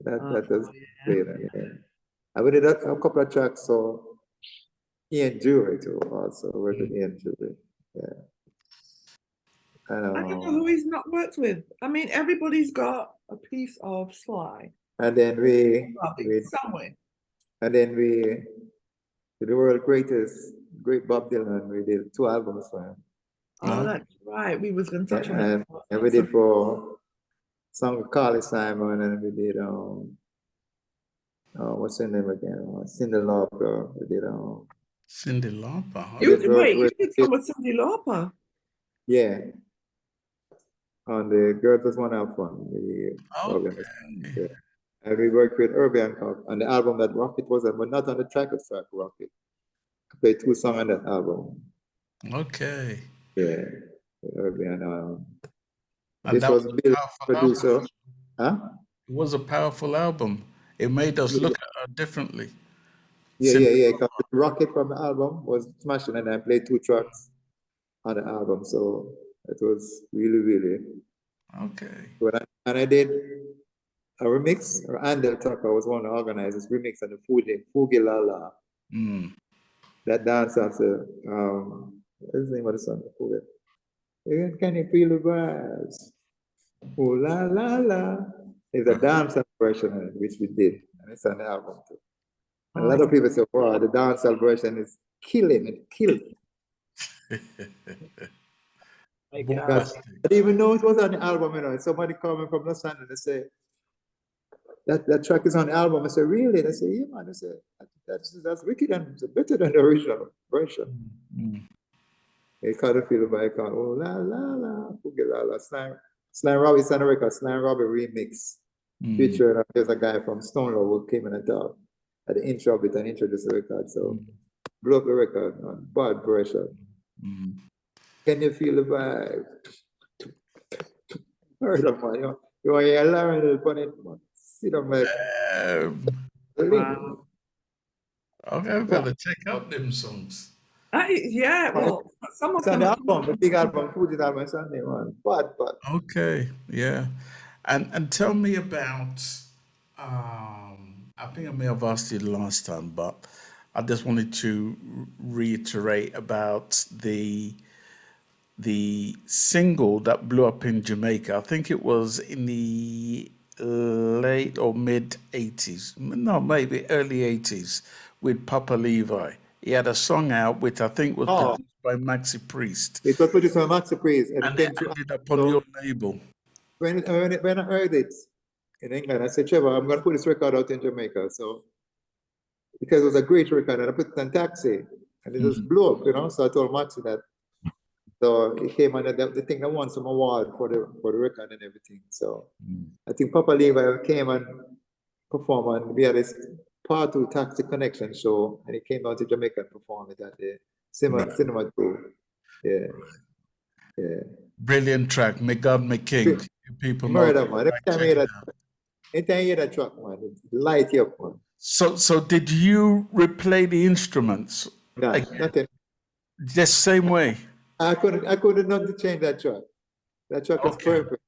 That was great. And we did a couple of tracks, so Ian Jury too, also worked with Ian Jury. Yeah. I don't know who he's not worked with. I mean, everybody's got a piece of Sly. And then we somewhere. And then we the world great Bob Dylan. We did 2 albums for him. Oh, that's right. We was going to touch on that. And we did for song with Carly Simon, and we did what's her name again? Cyndi Lauper. We did Cyndi Lauper. You did some with Cyndi Lauper. Yeah. On the Girls Just Wanna Have Fun. Okay. Yeah. And we worked with Herbie Hancock on the album that Rocket was on, but not on the track Rocket. I played 2 songs on that album. Okay. Yeah, with Herbie And this that was was a Bill, powerful producer. album. Huh? It was a powerful album. It made us look at her differently. Yeah. Because Rocket from the album was smashing, and I played 2 tracks on the album, so it was really. Okay. And I did a remix, or Andel Tucker was one of the organizers, remix on the Fugi La La. That dance after, what's the name of the song? Can you feel the vibes? Ooh la la la. It's a dance version of it, which we did, and it's on the album too. And a lot of people say, wow, the dance version is killing it, killing. I didn't even know it was on the album, you know. Somebody coming from Los Angeles, they say, that track is on the album. I said, really? They say, yeah, man. I said, that's wicked and better than the original version. It kind of feel like, oh, la, la, la, Fugi La La, Sly Robbie's on the record, Sly Robbie remix. Featuring, there's a guy from Stone Row who came in and talked at the intro of it and introduced the record. So, blew up the record, man. Bad version. Can you feel the vibe? Heard of man, you want to hear Lauren upon it, man. Sit up, man. Wow. Okay, we better check out them songs. Yeah, well, some of it's on them. the album, the big album, Fuji's album, it's on there, man. But. Okay, yeah. And tell me about, I think I may have asked you last time, but I just wanted to reiterate about the single that blew up in Jamaica. I think it was in the late or mid 80s, no, maybe early 80s, with Papa Levi. He had a song out which I think was produced by Maxi Priest. It was produced by Maxi Priest. And it ended up on your label. When I heard it in England, I said, Trevor, I'm going to put this record out in Jamaica. So, because it was a great record, and I put it on Taxi, and it just blew up, you know. So I told Maxi that. So it came on the thing that won some award for the record and everything. So I think Papa Levi came and performed, and we had this part 2 Taxi Connection show, and he came down to Jamaica and performed it at the Cinema 2. Yeah. Brilliant track, May God May King. People murder, man. Anytime you hear that track, man, it light you up, man. So did you replay the instruments? No, nothing. Just same way. I couldn't not to change that track. That track is perfect.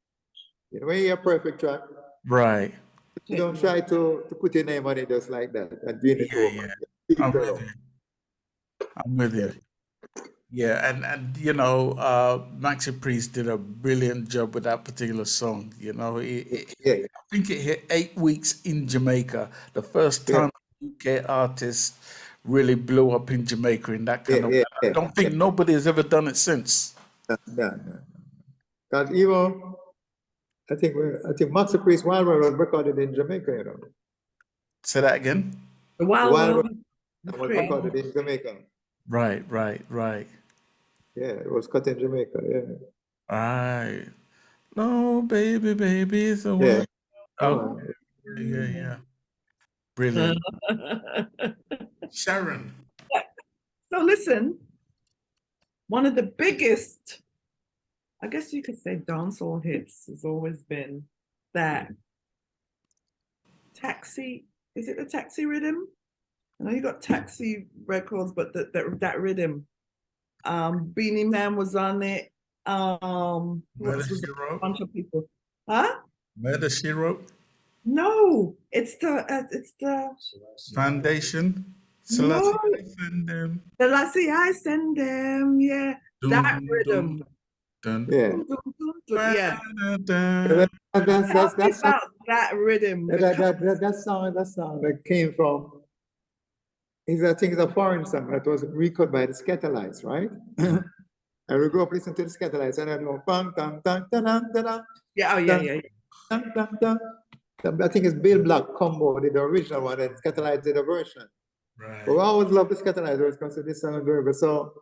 You know, when you hear a perfect track, right? You don't try to put your name on it just like that and doing it over. I'm with you. I'm with you. Yeah, and you know, Maxi Priest did a brilliant job with that particular song. You know, I think it hit 8 weeks in Jamaica. The first time a UK artist really blew up in Jamaica in that kind of way. I don't think nobody has ever done it since. No. Because even I think Maxi Priest Wild World was recorded in Jamaica, you know. Say that again. The Wild World was recorded in Jamaica. Right. Yeah, it was cut in Jamaica, Right. No, baby, it's a yeah. Oh, yeah. Brilliant. Sharon. So listen, one of the biggest, I guess you could say, dancehall hits has always been that Taxi. Is it the Taxi rhythm? I know you got Taxi records, but that rhythm. Beanie Man was on it. Murder She A Wrote? bunch of people. Huh? Murder She Wrote? No, it's the Foundation. No. Selassie I Send Them. Selassie I Send Them. Yeah, that rhythm. Yeah. Yeah. That's about that rhythm. That song that came from. I think it's a foreign song that was recorded by the Skatalites, right? And we grew up listening to the Skatalites, and I know bang dang dang dang dang. Yeah. I think it's Bill Black combo did the original one, and Skatalites did a version. Right. But I always love the Skatalites when it comes to this song and very. So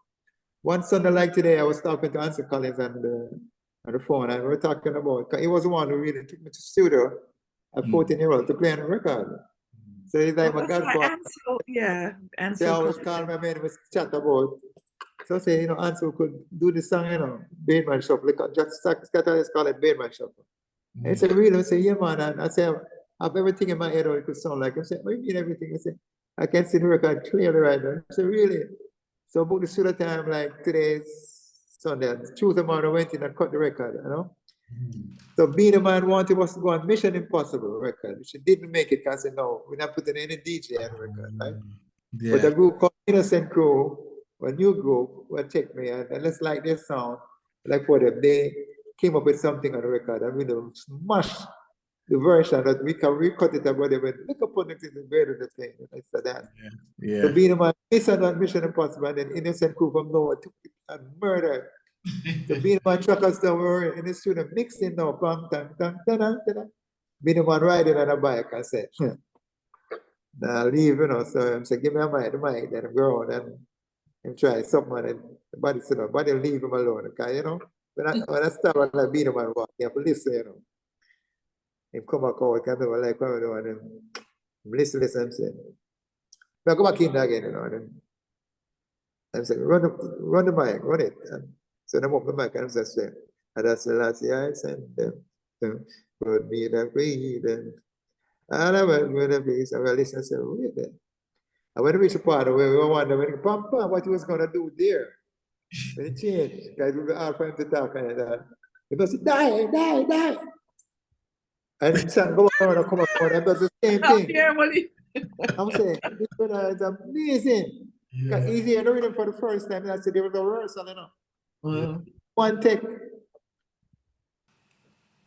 one Sunday like today, I was talking to Ansel Collins on the phone, and we were talking about. He was the one who really took me to the studio a 14-year-old to play on a record. So he's like my godfather. Ansel, yeah, They Ansel. always call my man, was chat about. So say, Ansel could do the song, Bateman Shuffle. Just always call it Bateman Shuffle. And he said, really? I say, yeah, man. And I say, I have everything in my head how it could sound like. I said, what do you mean everything? I said, I can see the record clearly right now. I said, really? So about the sort time, like today's Sunday, Tuesday morning, I went in and cut the record, So Beenie Man wanted us to go on Mission Impossible record. She didn't make it because I said, no, we're not putting any DJ on the record, right? Yeah. But a group called Innocent Crew, a new group, will take me and let's like their sound. Like for them, they came up with something on the record and we smash the version that we can recut it and whatever. Look upon it in the better the thing. And I said that. Yeah. So Beenie Man missing on Mission Impossible and then Innocent Crew from nowhere took it and murdered. So Beenie Man truck us down, we were in the studio mixing now, bang, tang, tang, tang, tang. Beenie Man riding on a bike, I said, now leave, so I'm saying, give me a mic, the mic, then I'm going and I'm trying something and the body said, no, body leave him alone, because, when I start on that Beenie Man walk, you have to listen, Him come back out, I never like what I'm doing, and listen, I'm saying, I go back in there again, and I'm saying, run the mic, run it. And so I'm up the mic and I'm saying, and that's the last year I sent them, would be the breed, and I went with the beast, and I listened and said, wait there. And when we reached the part where we were wondering, Papa, what he was going to do there? When it changed, because we were all for him to talk and that. He was die, die, die. And the song go on and come up and does the same thing. I'm saying, this brother is amazing. Because easy, I know him for the first time, and I said, there was a rehearsal, One take.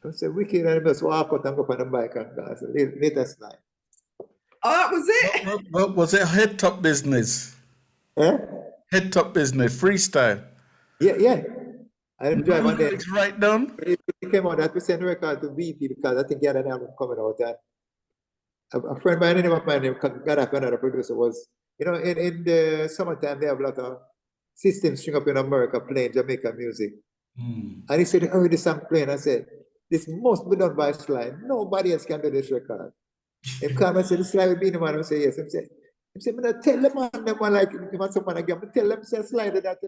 I said, wicked, and I just walk out and go on the bike and dance. Latest night. Oh, that was it? What was it? Head top business? Eh? Head top business, freestyle? Yeah. I didn't drive on there. It's right down? It came out that we sent a record to BP because I think he had an album coming out. And a friend by the name of my name, got up another producer, was, in the summertime, they have a lot of systems string up in America playing Jamaican music. And he said, he heard the song playing. I said, this must be done by Sly. Nobody else can do this record. Him come and say, this Sly will be the man. I say, yes. Him say, I'm going to tell them man like, if you want someone again, but tell them, say, Sly did that,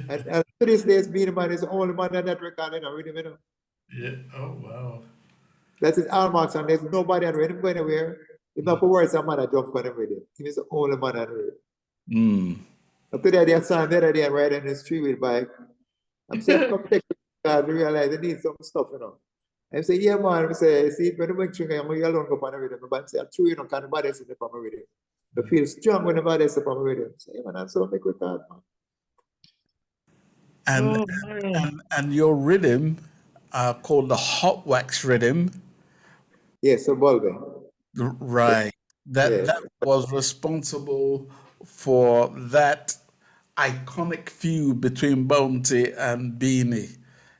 and to this day, Beenie Man is the only man on that record, Yeah, oh, wow. That's his hallmarks, and there's nobody on the radio anywhere. If not for words, I'm gonna jump on him with it. He is the only man on the radio. After that, I saw him the other day riding in the street with bike. I'm saying, come take it, because we realize they need some stuff, I'm saying, yeah, man. I say, see, when you make sure I'm alone go on the radio, but I say, I'm true, can't nobody else in the radio. I feel strong when nobody else on the radio. I say, yeah, man, I'm so make it hard, man. And your rhythm called the hot wax rhythm. Yes, so Bulby. Right. That was responsible for that iconic feud between Bounty and Beanie.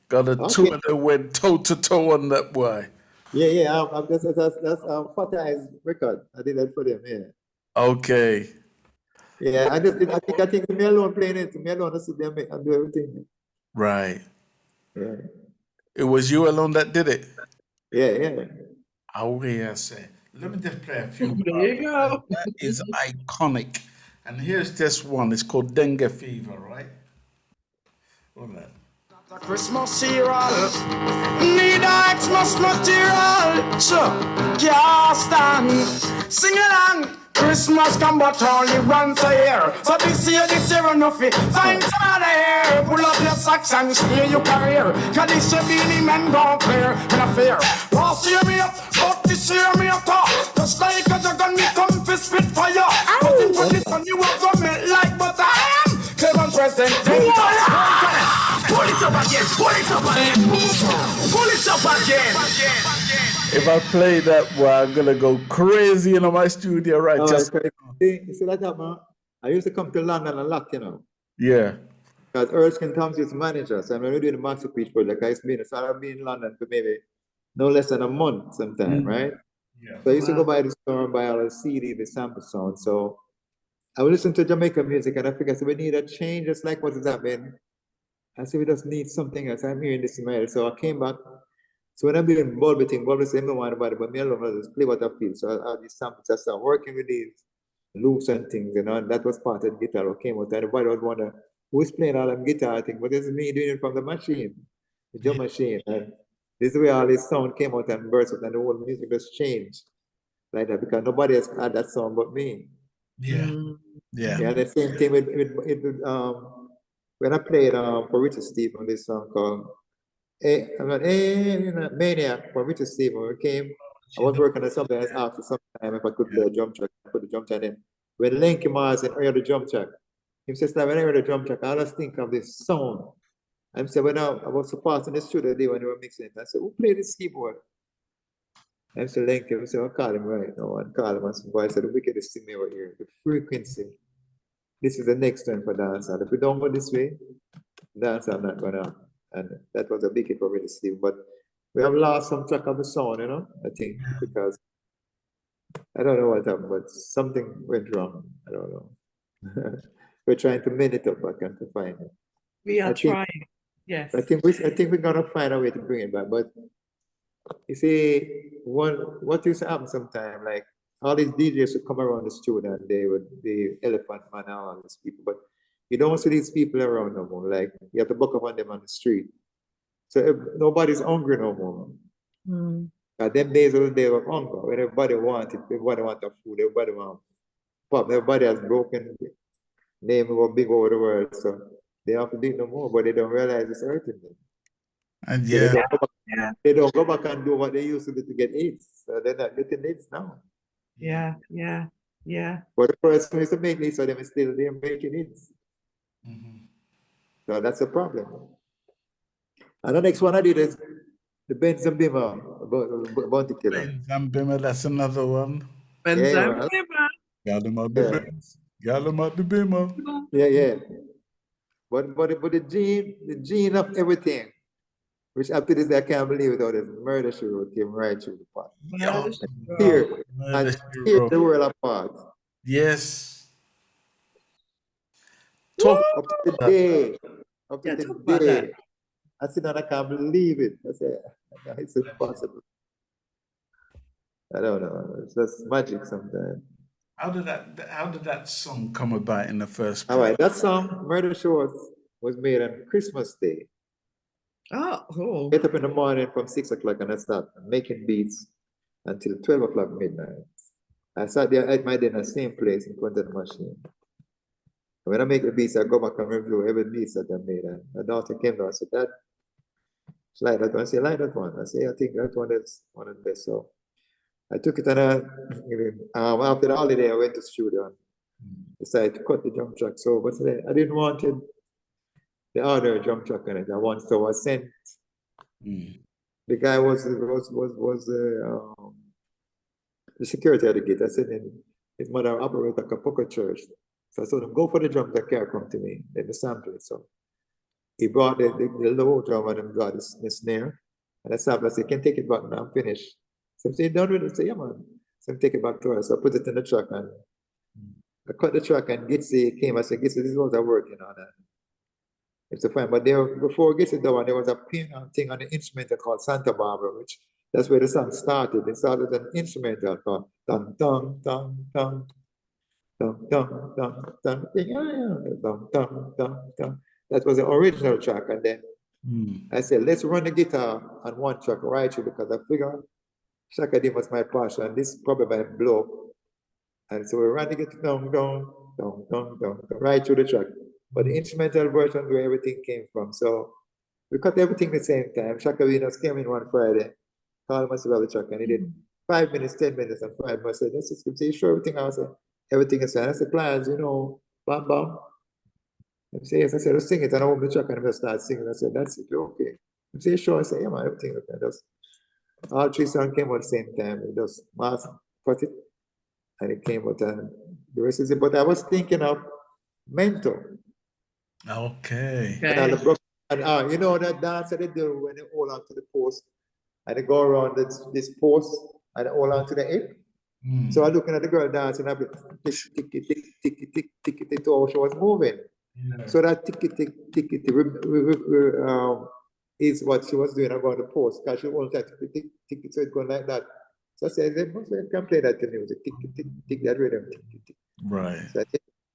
Got a two of them went toe to toe on that boy. Yeah. That's Fat Eyes record. I did that for them. Yeah. Okay. Yeah, I think me alone playing it. Me alone to sit there and do everything. Right. Yeah. It was you alone that did it. Yeah. Oh, yes. Let me just play a few. There you go. That is iconic. And here's this one. It's called Dengue Fever, right? Hold on. Christmas cereal, need a Xmas material, so can't stand. Sing along, Christmas come but only once a year. So this year enough, find some other here. Pull up your socks and steer your career. Cause this year Beenie Man don't clear in a fear. Last year me up, but this year me up top. Just like a dragon me come for spit fire. But in for this one you are coming like butter. Clever present, pull it up again, pull it up again, pull it up again. If I play that, well, I'm gonna go crazy in my studio, right? You see that, man? I used to come to London a lot, Yeah. Because Erskine Thompson is manager, so I'm already doing the Masterpiece project. I've been in London for maybe no less than a month sometime, right? Yeah. So I used to go by the store and buy all the CD, the sample sound. So I would listen to Jamaican music and I figured, so we need a change, just like what is happening. I said, we just need something else. I'm hearing this in my head. So I came back So when I'm doing Bulby thing, Bulby say, I don't want anybody, but me alone, I just play what I feel. So I just start working with these loops and things, you know, and that was part of the guitar that came out. Everybody would wonder, who's playing all them guitar thing? But this is me doing it from the machine, the drum machine. And this is where all this sound came out and burst out, and the whole music just changed like that, because nobody has had that sound but me. Yeah. Yeah, the same thing with when I played for Richard Steve on this song called Maniac for Richard Steve. When we came, I was working on something else after some time if I could play a drum track, I put the drum track in. When Lenky Mars and heard the drum track, he says that when I heard the drum track, I just think of this sound. And so when I was supposed in the studio the day when they were mixing it, I said, who played this keyboard? And so Lenky, I said, I'll call him right now and call him and some boy, I said, the wickedest thing over here, the frequency. This is the next one for dancehall. If we don't go this way, dancehall not gonna. And that was a big hit for Richard Steve. But we have lost some track of the sound, you know, I think, because I don't know what happened, but something went wrong. I don't know. We're trying to mend it up back and to find it. We are trying. Yes. I think we're gonna find a way to bring it back. But you see, what used to happen sometimes, like all these DJs would come around the studio and they would be Elephant Man and all these people, but you don't see these people around no more. Like you have to buck up on them on the street. So nobody's hungry no more. Them days are the days of hunger when everybody wants it, everybody wants the food, everybody wants pop, everybody has broken name go big over the world. So they have to do it no more, but they don't realize it's hurting them. And so they don't go back and do what they used to do to get AIDS. So they're not getting AIDS now. Yeah. But the person who used to make this, so them is still there making AIDS. So that's a problem. And the next one I did is the Benz and Bimmer Bounty Killer. Benz and Bimmer, that's another one. Benz and Bimmer. Got them out the Benz. Got them out the Bimmer. Yeah. But the gene of everything, which up to this day I can't believe it, all this murder she wrote came right through the pot. Tear the world apart. Yes. Talk up to the day. Up to the day. I said, I can't believe it. I said, no, it's impossible. I don't know. It's just magic sometimes. How did that song come about in the first place? All right, that song, Murder Show, was made on Christmas Day. Oh. Get up in the morning from 6 o'clock and I start making beats until 12 o'clock midnight. I sat there at my dinner, same place in front of the machine. And when I make the beats, I go back and review every beat that I made. And my daughter came down and said, Dad, like that one. I said, like that one. I said, I think that one is one of the best. So I took it and after the holiday, I went to the studio and decided to cut the drum track. So but I didn't want the other drum track on it. I wanted to send. The guy was the security at the gate. I said, his mother operated a pocket church. So I told him, go for the drum that can't come to me. Let me sample it. So he brought the low drum and got the snare. And I said, can take it back now, I'm finished. So I said, done with it? I said, yeah, man. So I take it back to her. So I put it in the track and I cut the track and Gitsy came. I said, Gitsy, this is what I'm working on. It's a fine. But before Gitsy done, there was a piano thing on the instrumental called Santa Barbara, which that's where the song started. It started an instrumental called dum dum dum dum dum dum dum dum dum dum dum dum. That was the original track, and then I said, let's run the guitar on one track right through, because I figured Shaka was my passion, and this probably might blow up. And so we ran the guitar down, right through the track. But the instrumental version where everything came from. So we cut everything at the same time. Shaka Venus came in one Friday, called myself on the track, and he did 5 minutes, 10 minutes, and 5 minutes. I said, let's just say, sure, everything else. Everything is fine. I said, plans, bam, bam. I said, yes. I said, let's sing it. And I opened the track and I start singing. I said, that's it, okay. I said, sure. I said, yeah, man, everything okay. Just, all 3 songs came out at the same time. We just cut it, and it came out, and the rest is it. But I was thinking of Mentor. Okay. And you know that dance that they do when they hold on to the post, and they go around this post and they hold on to the hip. So I'm looking at the girl dancing, and I be tick, tick, tick, tick, tick, tick, tick, tick, how she was moving. So that tick, tick, tick, tick, is what she was doing about the post, because she won't have to tick it, so it's going like that. So I said, they must can play that music, tick that rhythm, tick. Right.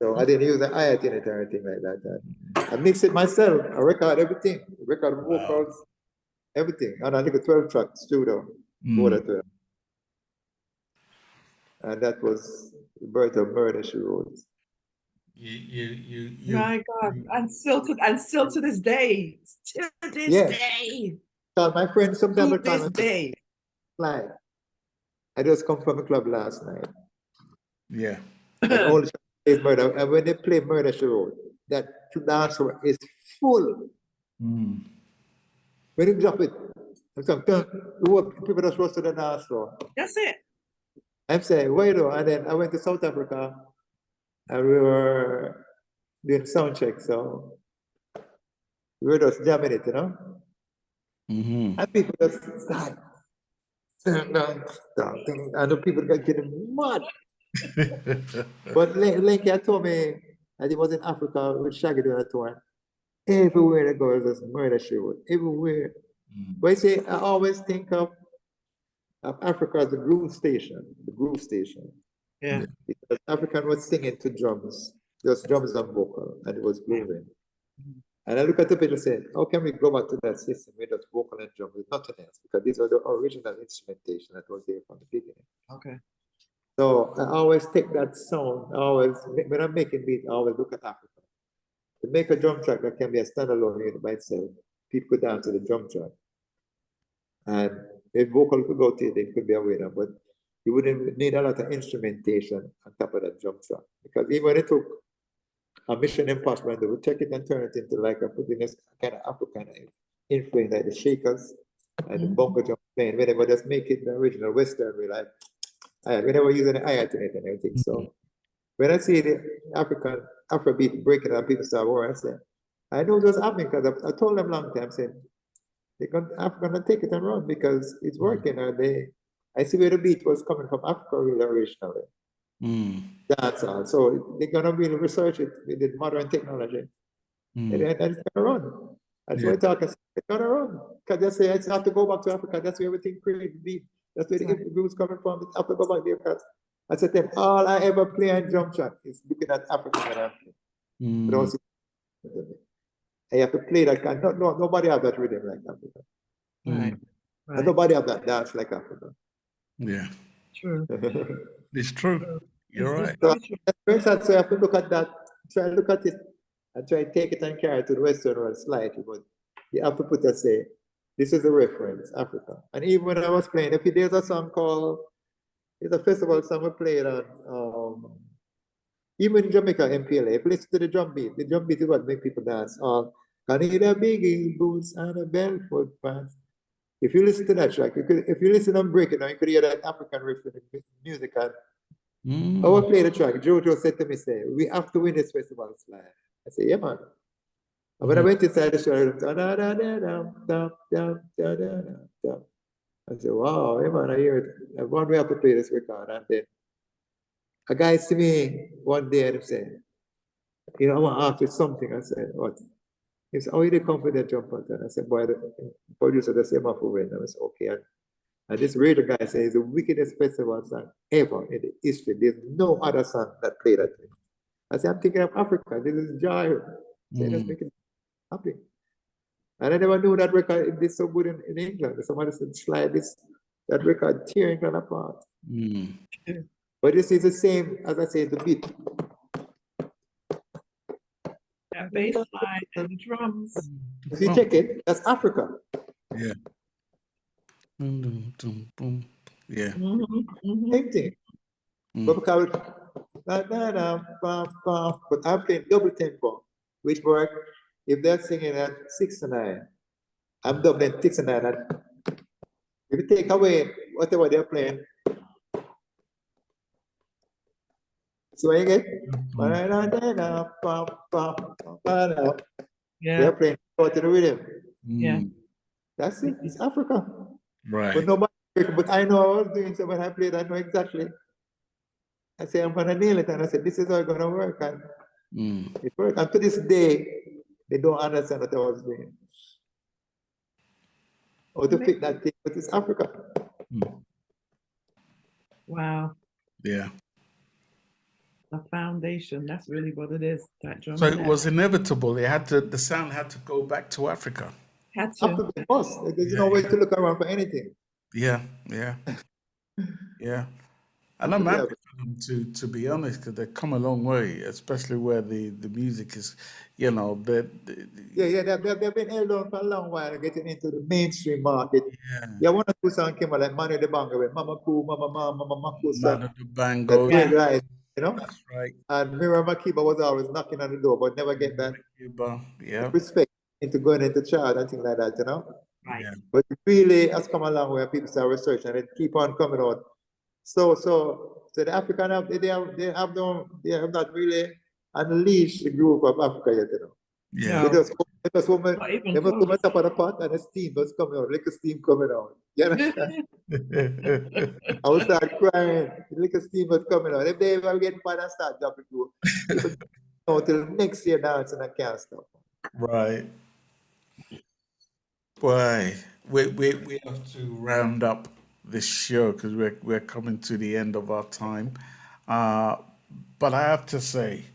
So I didn't use the hi-hat in it or anything like that. I mixed it myself. I record everything, record vocals, everything. And I think a 12-track studio. And that was the birth of Murder, She Wrote. My God, and still to this day, day. So my friend sometimes To this day. Sly. I just come from a club last night. Yeah. And all the is Murder. And when they play Murder, She Wrote, that dance floor is full. When you drop it, people just rush to the dance floor. That's it. I'm saying, wait though. And then I went to South Africa and we were doing sound check, so we were just jamming it, you know? And people just start, and the people got getting mad. But Linky had told me that he was in Africa with Shaggy doing a tour. Everywhere they go, there's Murder, She Wrote. Everywhere. But you see, I always think of Africa as the groove station. Yeah. Because African was singing to drums, just drums and vocal, and it was grooving. And I look at the people and say, how can we go back to that system with just vocal and drum with nothing else? Because these are the original instrumentation that was there from the beginning. Okay. So I always take that sound, when I'm making beat, I always look at Africa. To make a drum track that can be a standalone unit by itself, people could dance to the drum track. And if vocal could go to it, it could be a winner, but you wouldn't need a lot of instrumentation on top of that drum track. Because even when it took a Mission Impossible, they would take it and turn it into like a this kind of African influence, like the shakers and the bongo drum playing. When they would just make it the original Western, we like, we never use any hi-hat in it and everything. So when I see the Afrobeat breaking and people start worrying, I say, I know what's happening because I told them long time, saying, they're gonna take it and run because it's working. I see where the beat was coming from Africa really originally. That's all. So they're gonna really research it with the modern technology. And it's gonna run. That's why I talk, it's gonna run. Because they say it's have to go back to Africa. That's where everything created beat. That's where the grooves coming from. It's have to go back there because I said to them, all I ever play on drum track is looking at Africa and Africa. I have to play that kind. Nobody have that rhythm like Africa. Right. And nobody have that dance like Africa. Yeah. True. It's true. You're right. So I have to look at that, try to look at it, and try to take it and carry it to the Western world slightly. But you have to put that, say, this is a reference, Africa. And even when I was playing, if there's a song called, it's a festival song we played on, even in Jamaica, MPLA, if you listen to the drum beat is what make people dance. I need a biggie boots and a barefoot pants. If you listen to that track, if you listen and break it down, you could hear that African riff in the music. And I will play the track. Jojo said to me, say, we have to win this festival, Sly. I said, yeah, man. And when I went inside the show, I said, wow, yeah, man, I hear it. And one way I have to play this record. And then a guy see me one day and he said, you know, I want to ask you something. I said, what? He said, oh, you did come for that jump pattern. I said, boy, the producer the same for win. I said, okay. And this radio guy says it's the wickedest festival song ever in the history. There's no other song that played that thing. I said, I'm thinking of Africa. This is joy. So let's make it happy. And I never knew that record did so good in England. Somebody said, Sly, that record tear England apart. But this is the same, as I say, the beat. That bass line and the drums. If you check it, that's Africa. Yeah. Yeah. Same thing. But because but I'm playing double tempo, which work if they're singing at 6 to 9, I'm doubling 6 to 9. And if you take away whatever they're playing, so when you get they're playing out to the rhythm. Yeah. That's it. It's Africa. Right. But nobody, but I know I was doing so when I played, I know exactly. I say I'm gonna nail it, and I said this is how it's gonna work, and it worked. And to this day, they don't understand what I was doing. how to fit that thing, but it's Africa. Wow. Yeah. The foundation. That's really what it is. That drum So and it that was inevitable. The sound had to go back to Africa. had to. After the bus, there's no way to look around for anything. Yeah, yeah, yeah. And I'm happy for them to be honest, because they've come a long way, especially where the music is, you know, Yeah, they've been held on for a long while, getting into the mainstream market. Yeah, one or two songs came out like Manu de Bango with Mama Poo, Mama Mama, Mama Makusa. Manu de Bango. That great rise, you know? That's right. And Mira Makiba was always knocking on the door, but never get that Yeah. respect into going into chart and things like that, you know? Right. But it really has come along where people start researching and it keep on coming out. So the African they have not really unleashed the group of Africa yet, you know. Yeah. They just woman top of the pot and the steam was coming out, little steam coming out. You understand? I would start crying, little steam was coming out. If they ever get mad and start jumping through, people until next year dancing and can't stop. Right. Boy, we have to round up this show because we're coming to the end of our time. But I have to say,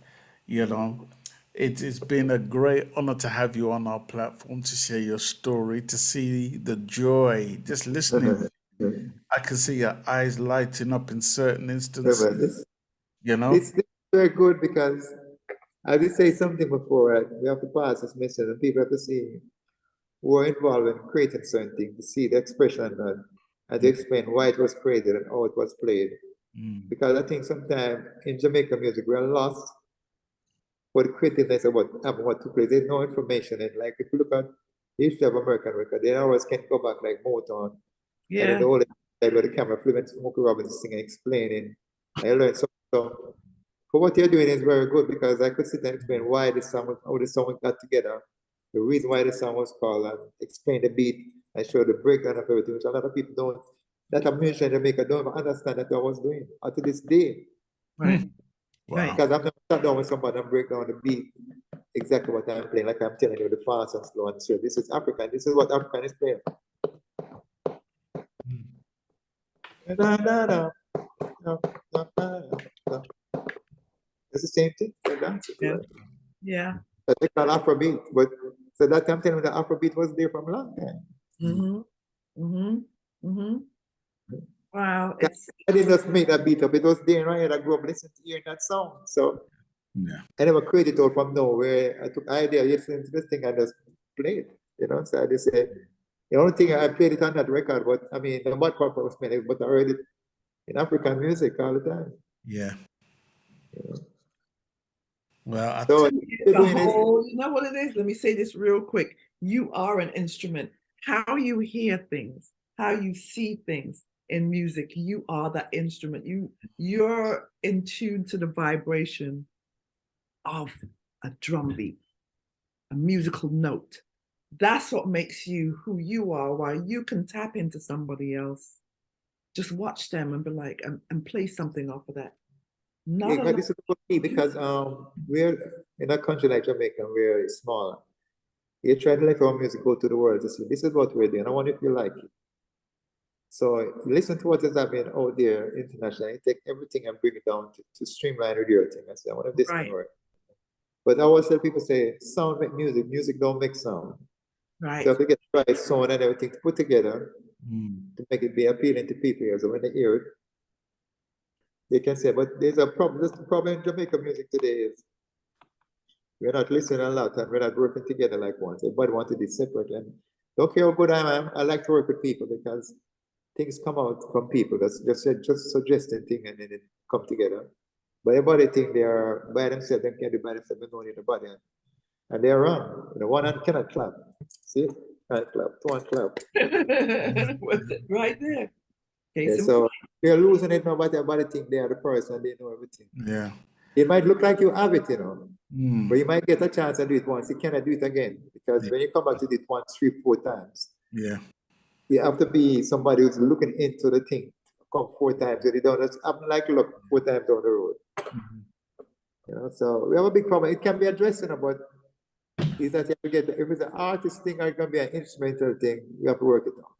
you know, it's been a great honor to have you on our platform to share your story, to see the joy, just listening. I can see your eyes lighting up in certain instances. You know, It's very good because I did say something before, right? We have to pass this message and people have to see who are involved in creating something to see the expression and to explain why it was created and how it was played. Because I think sometimes in Jamaican music we're lost for the creativeness of what took place. There's no information. And like if you look at the history of American record, they always can go back like Motown. Yeah. And then the whole where the camera flew and Smokey Robinson singing, explaining. I learned something. So for what you're doing is very good because I could sit and explain why this song, how the song got together, the reason why the song was called, and explain the beat and show the breakdown of everything, which a lot of people don't, that a musician in Jamaica don't even understand that I was doing up to this day. Right. Wow. Because I've never sat down with somebody and break down the beat, exactly what I'm playing, like I'm telling you, the fast and slow and straight. This is African, this is what African is playing. It's the same thing. Yeah. They call Afrobeat, but so that I'm telling you, the Afrobeat was there from a long time. Wow. I didn't just make that beat up. It was there right. I grew up listening to hearing that song. So yeah, I never created it all from nowhere. I took idea, listening to this thing, and just played. You know, so I just said the only thing I played it on that record, but I mean the bad part was playing it, but I heard it in African music all the time. Yeah. Well, so you know what it is? Let me say this real quick. You are an instrument. How you hear things, how you see things in music, you are that instrument. You're in tune to the vibration of a drum beat, a musical note. That's what makes you who you are, while you can tap into somebody else. Just watch them and be like, and play something off of that. Yeah, this is for me because we're in a country like Jamaica, we're small. You try to let our music go to the world to see this is what we're doing. I wonder if you like it. So listen to what is happening out there internationally. Take everything and bring it down to streamline with your thing. I say, I wonder if this can work. But I always tell people, say, sound make music, music don't make sound. Right. So if you get the right sound and everything to put together to make it be appealing to people, so when they hear it, they can say, but there's a problem. This problem in Jamaican music today is we're not listening a lot and we're not working together like once. Everybody wants to be separate. And don't care how good I am. I like to work with people because things come out from people. That's just suggesting things and then it come together. But everybody think they are by themselves, they can't do by themselves, they don't need nobody. And they're wrong. You know, one hand cannot clap. See? Hand clap, two hand clap. What's it right there? Okay, Yeah, so they're losing it now, but everybody think they are the person, they know everything. Yeah. It might look like you have it, you know, but you might get a chance to do it once. You cannot do it again because when you come back to do it once, 3, 4 times, you have to be somebody who's looking into the thing. Come 4 times, and you don't just happen like look 4 times down the road. You know, so we have a big problem. It can be addressed, you know, but is that you have to get, if it's an artist thing or it's going to be an instrumental thing, you have to work it out.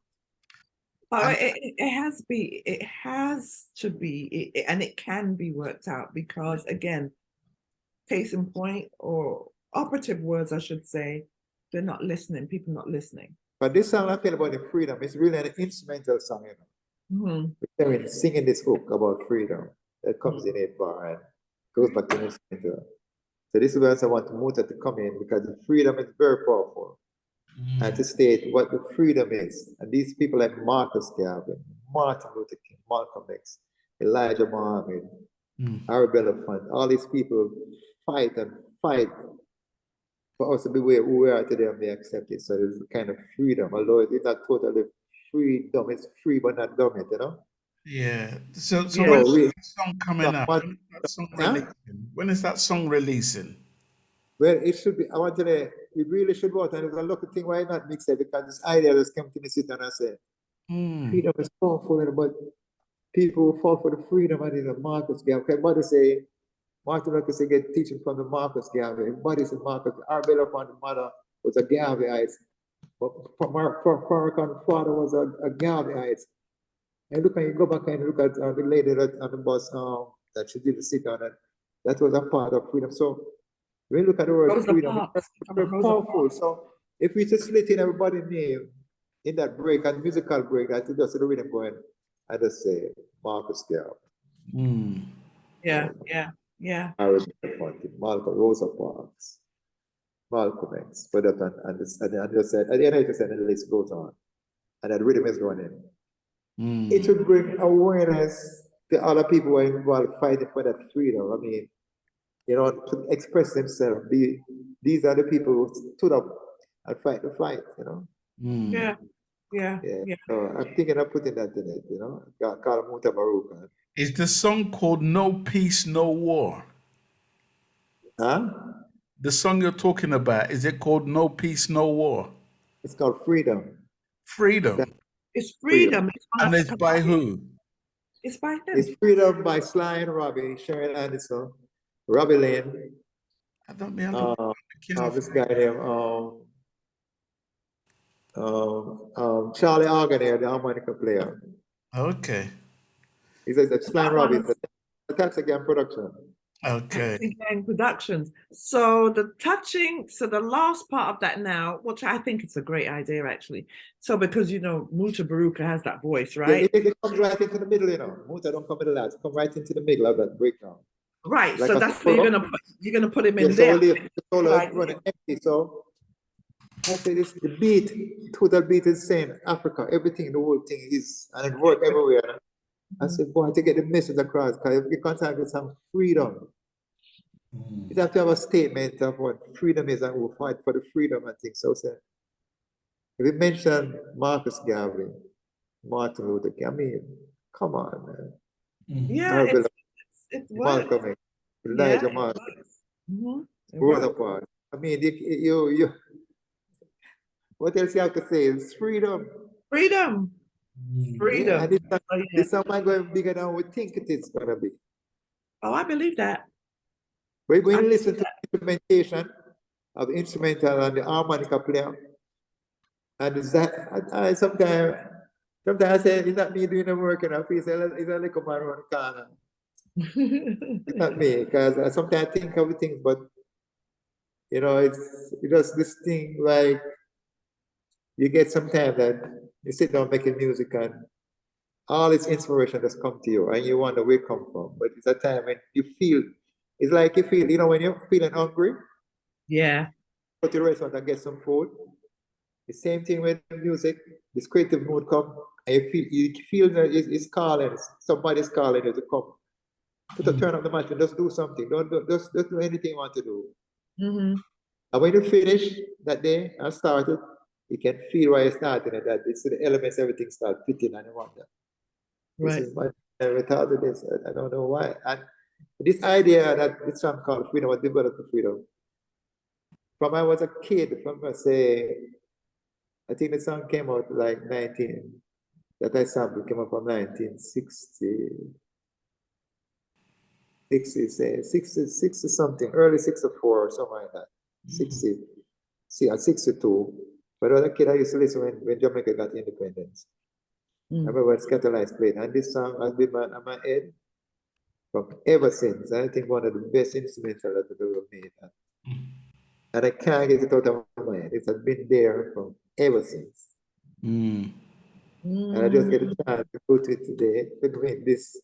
Oh, it has to be, and it can be worked out because, again, case in point, or operative words, I should say, they're not listening. People not listening. But this song I feel about the freedom, it's really an instrumental song, you know. They're singing this hook about freedom that comes in a bar and goes back to the instrumental. So this is where I want Muta to come in because the freedom is very powerful. And to state what the freedom is. And these people like Marcus Garvey, Martin Luther King, Malcolm X, Elijah Muhammad, Arabella Belafonte, all these people fight and fight for us to be where we are today and be accepted. So there's a kind of freedom, although it's not totally freedom, it's free but not dumb it, you know? Yeah. So Yeah. when is So that song coming out? When is that song releasing? When is that song releasing? Well, it should be, I want to say, it really should work. And it's a lucky thing why not mix it, because this idea just came to me sit down and say, freedom is powerful, but people who fall for the freedom and the Marcus Garvey. Everybody say, Martin Luther King get teaching from the Marcus Garvey. Everybody said Marcus, our Belafonte mother was a Garveyite. But Farrakhan's father was a Garveyite. And look, and you go back and look at the lady that on the bus that she did sit down, and that was a part of freedom. So when you look at the word freedom, it's very powerful. So if we just split in everybody name in that break, and musical break, I just the rhythm going, I just say Marcus Garvey. Yeah. Aaron Belafonte, Malcolm, Rosa Parks, Malcolm X, but that and just said at the end I just said the list goes on. And that rhythm is going in. It would bring awareness to other people who are involved fighting for that freedom. I mean, you know, to express themselves. These are the people who stood up and fight the fight, you know. Yeah. So I'm thinking of putting that in it, you know. Call Muta Baruka. Is the song called No Peace, No War? Huh? The song you're talking about, is it called No Peace, No War? It's called Freedom. Freedom. It's freedom. And it's by who? It's by him. It's Freedom by Sly and Robbie, Sharon Anderson, Robbie Lane. I don't know. This guy named Charlie Arganier, the harmonica player. Okay. He's a Sly and Robbie, the Tax Again production. Okay. Gang Productions. So the last part of that now, which I think it's a great idea actually. So because you know Muta Baruka has that voice, right? Yeah, it comes right into the middle, you know. Muta don't come in the last, come right into the middle of that breakdown. Right. Like so that's where you're gonna put him in so there. the solo is running empty. So I say this the beat, total beat is saying Africa, everything, the whole thing is, and it work everywhere. I said, boy, to get the message across, because you can't have some freedom. You have to have a statement of what freedom is and we'll fight for the freedom and things. So say, if you mention Marcus Garvey, Martin Luther King, I mean, come on, man. Yeah, it's Malcolm X, Elijah Muhammad, Rosa Parks. I mean, you what else you have to say? It's freedom. Freedom. Yeah, and this song might go bigger than we think it is gonna be. Oh, I believe that. We're going to listen to the implementation of the instrumental and the harmonica player. And is that sometimes I say it's not me doing the work, and I feel it's a little man around the corner. It's not me, because sometimes I think of things, but you know, it's just this thing like you get some time that you sit down making music and all this inspiration just come to you and you wonder where it come from. But it's a time when you feel, it's like you feel, you know, when you're feeling hungry. Yeah. Go to the restaurant and get some food. The same thing with music. This creative mood come and you feel that it's calling. Somebody's calling you to come. Turn up the mic and just do something. Don't do anything you want to do. And when you finish that day and started, you can feel why you started it. That it's the elements, everything start fitting and you wonder. Right. This is my never thought of this. I don't know why. And this idea that this song called Freedom was developed for freedom. From I was a kid, from I say, I think the song came out like 19, that I sampled came out from 1960. 60 something, early 64 or something like that. 60. at 62. But as a kid, I used to listen when Jamaica got independence. I remember when Scatterlights played, and this song has been on my head from ever since. I think one of the best instrumental that I've ever made. And I can't get it out of my head. It has been there from ever since. And I just get a chance to go to it today to make this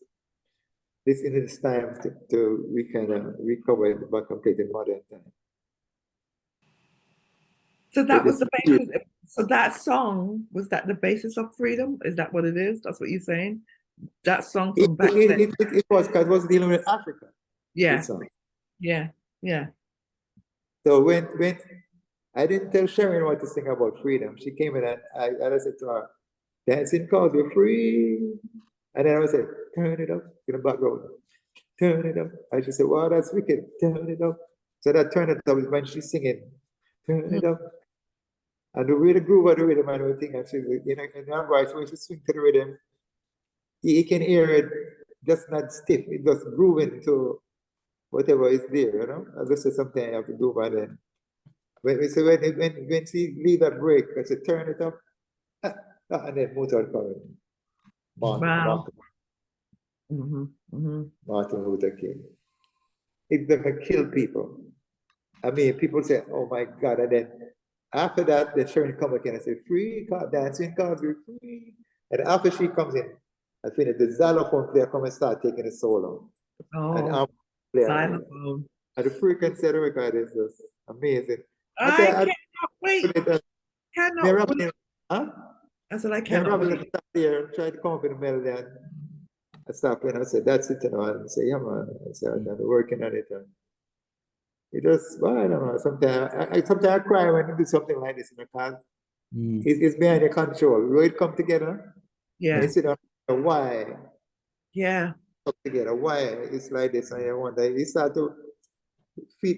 in this time to we kind of recover it back and play it in modern time. So that was the basis. So that song, was that the basis of freedom? Is that what it is? That's what you're saying? That song from back then? It was, because it was dealing with Africa. Yeah. This song. Yeah. Yeah. So when I didn't tell Sharon what to sing about freedom, she came in and I said to her, dancing cause you're free. And then I said, turn it up in the background. Turn it up. And she said, wow, that's wicked. Turn it up. So that turn it up is when she's singing, turn it up. And the way the groove of the rhythm and everything, and she, you know, in her voice, when she swing to the rhythm, you can hear it just not stiff, it just grooving to whatever is there, you know. As I said, something I have to do by then. When she leave that break, I said, turn it up, and then move out for it. Wow. Martin Luther King. It's gonna kill people. I mean, people say, oh my God, and then after that, then Sharon come again and say, free, dancing cause we're free. And after she comes in, I finish the xylophone player come and start taking the solo. And I'm xylophone. And the frequency of the record is just amazing. I cannot wait. Cannot wait. Huh? I said, I cannot wait. There, try to come up with a melody and I stop and I said, that's it, you know, and say, yeah, man. I said, I'm working on it. And it just, well, I don't know. Sometimes I cry when you do something like this because it's behind your control. When it come together, yeah. And you sit down, why? Yeah. Come together, why? It's like this, and you wonder. You start to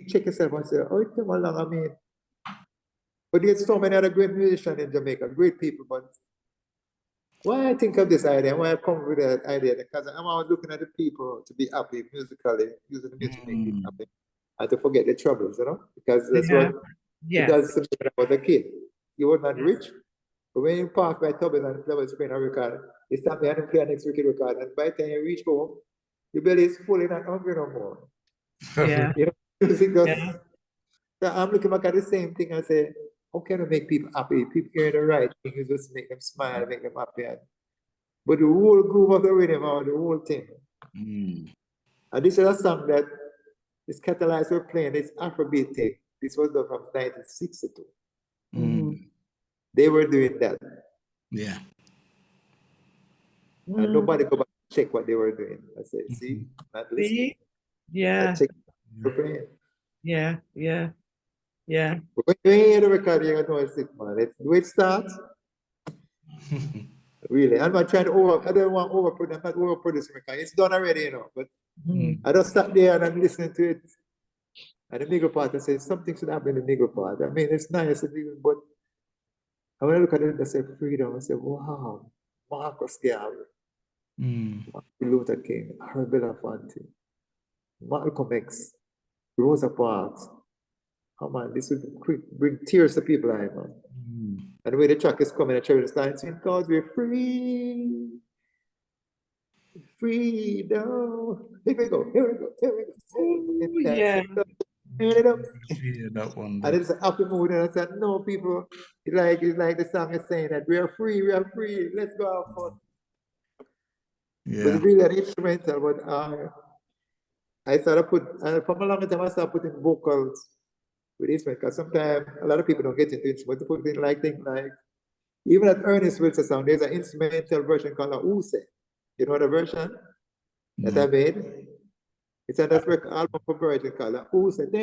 check yourself and say, oh, it came along. I mean, but there's so many other great musicians in Jamaica, great people. But why I think of this idea? Why I come with that idea? Because I'm always looking at the people to be happy musically, using the music to make people happy. And to forget the troubles, you know, because that's what it does to me when I was a kid. You were not rich, but when you pass by Tubbs and Flowers playing a record, you stop there and play a next wicked record, and by the time you reach home, your belly is full and not hungry no more. Yeah. You know, music just, so I'm looking back at the same thing and say, how can I make people happy? People hear the right thing, you just make them smile, make them happy. But the whole groove of the rhythm or the whole thing. And this is a song that this Catalysts were playing, this Afrobeat thing. This was done from 1962. They were doing that. Yeah. And nobody go back and check what they were doing. I said, see, not listening. Yeah. I check what they were playing. Yeah, yeah, yeah. But when you hear the record, you're going to know it's it, man. It's the way it starts. Really. I'm not trying to I don't want to overproduce, I'm not overproducing record. It's done already, you know. But I just sat there and I'm listening to it. And the middle part, I said, something should happen in the middle part. I mean, it's nice, but when I look at it, I say, freedom. I say, wow, Marcus Garvey, Martin Luther King, Harry Belafonte, Malcolm X, Rosa Parks. Oh man, this would bring tears to people, I know. And the way the track is coming, the children start saying, because we're free. Freedom. Here we go. Ooh, yeah. Turn it up. Yeah, that one. And it's a happy mood, and I said, no, people, it's like the song is saying that we are free, let's go have fun. Yeah. But it's really an instrumental, but I started from a long time I started putting vocals with instrument, because sometimes a lot of people don't get into instruments to put in like things like, even at Ernest Wilson song, there's an instrumental version called a Use. You know the version that I made? It's an album for Virgin called a Use. It's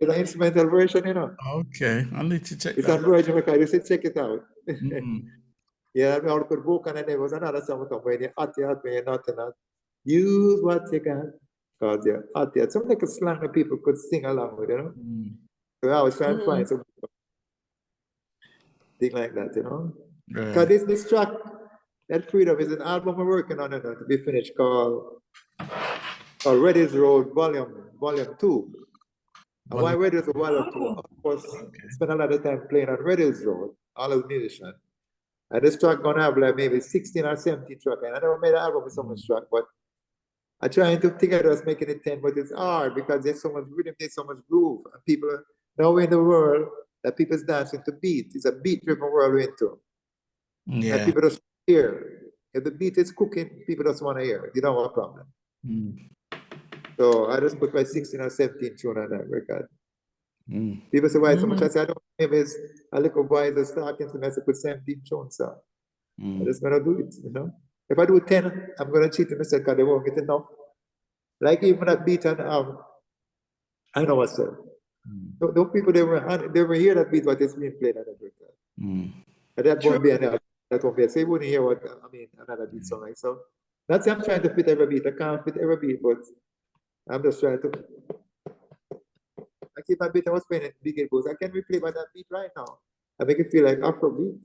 an instrumental version, you know. Okay, I need to check it's that. It's on Virgin record. You should check it out. Yeah, I would put vocal, and there was another song when you're hot, when you're not enough. Use what you got, because you're hot. Something like a slang that people could sing along with, you know. So I was trying to find something like that, you know. Because this track, that Freedom, is an album we're working on, to be finished, called Reddy's Road, volume 2. And why Reddy's Volume 2? Of course, spend a lot of time playing on Reddy's Road, all of the musicians. And this track gonna have like maybe 16 or 17 track. And I never made an album with so much track, but I trying to together us making it 10, but it's hard because there's so much rhythm, there's so much groove. And people now in the world that people's dancing to beat. It's a beat-driven world we're into. Yeah. And people just hear. If the beat is cooking, people just want to hear. You don't have a problem. So I just put my 16 or 17 tune on that record. People say, why so much? I say, I don't know if it's a little boy that's talking to me, I say, put 17 tunes on. I'm just going to do it, you know. If I do 10, I'm going to cheat myself because they won't get enough. Like even that beat on, I know myself. Those people, they were hear that beat, what is being played on that record. And that won't be an that won't be, so you wouldn't hear what, I mean, another beat song like so. That's I'm trying to fit every beat. I can't fit every beat, but I'm just trying to. I keep my beat. I was playing it big it goes. I can replay by that beat right now. I make it feel like Afrobeat.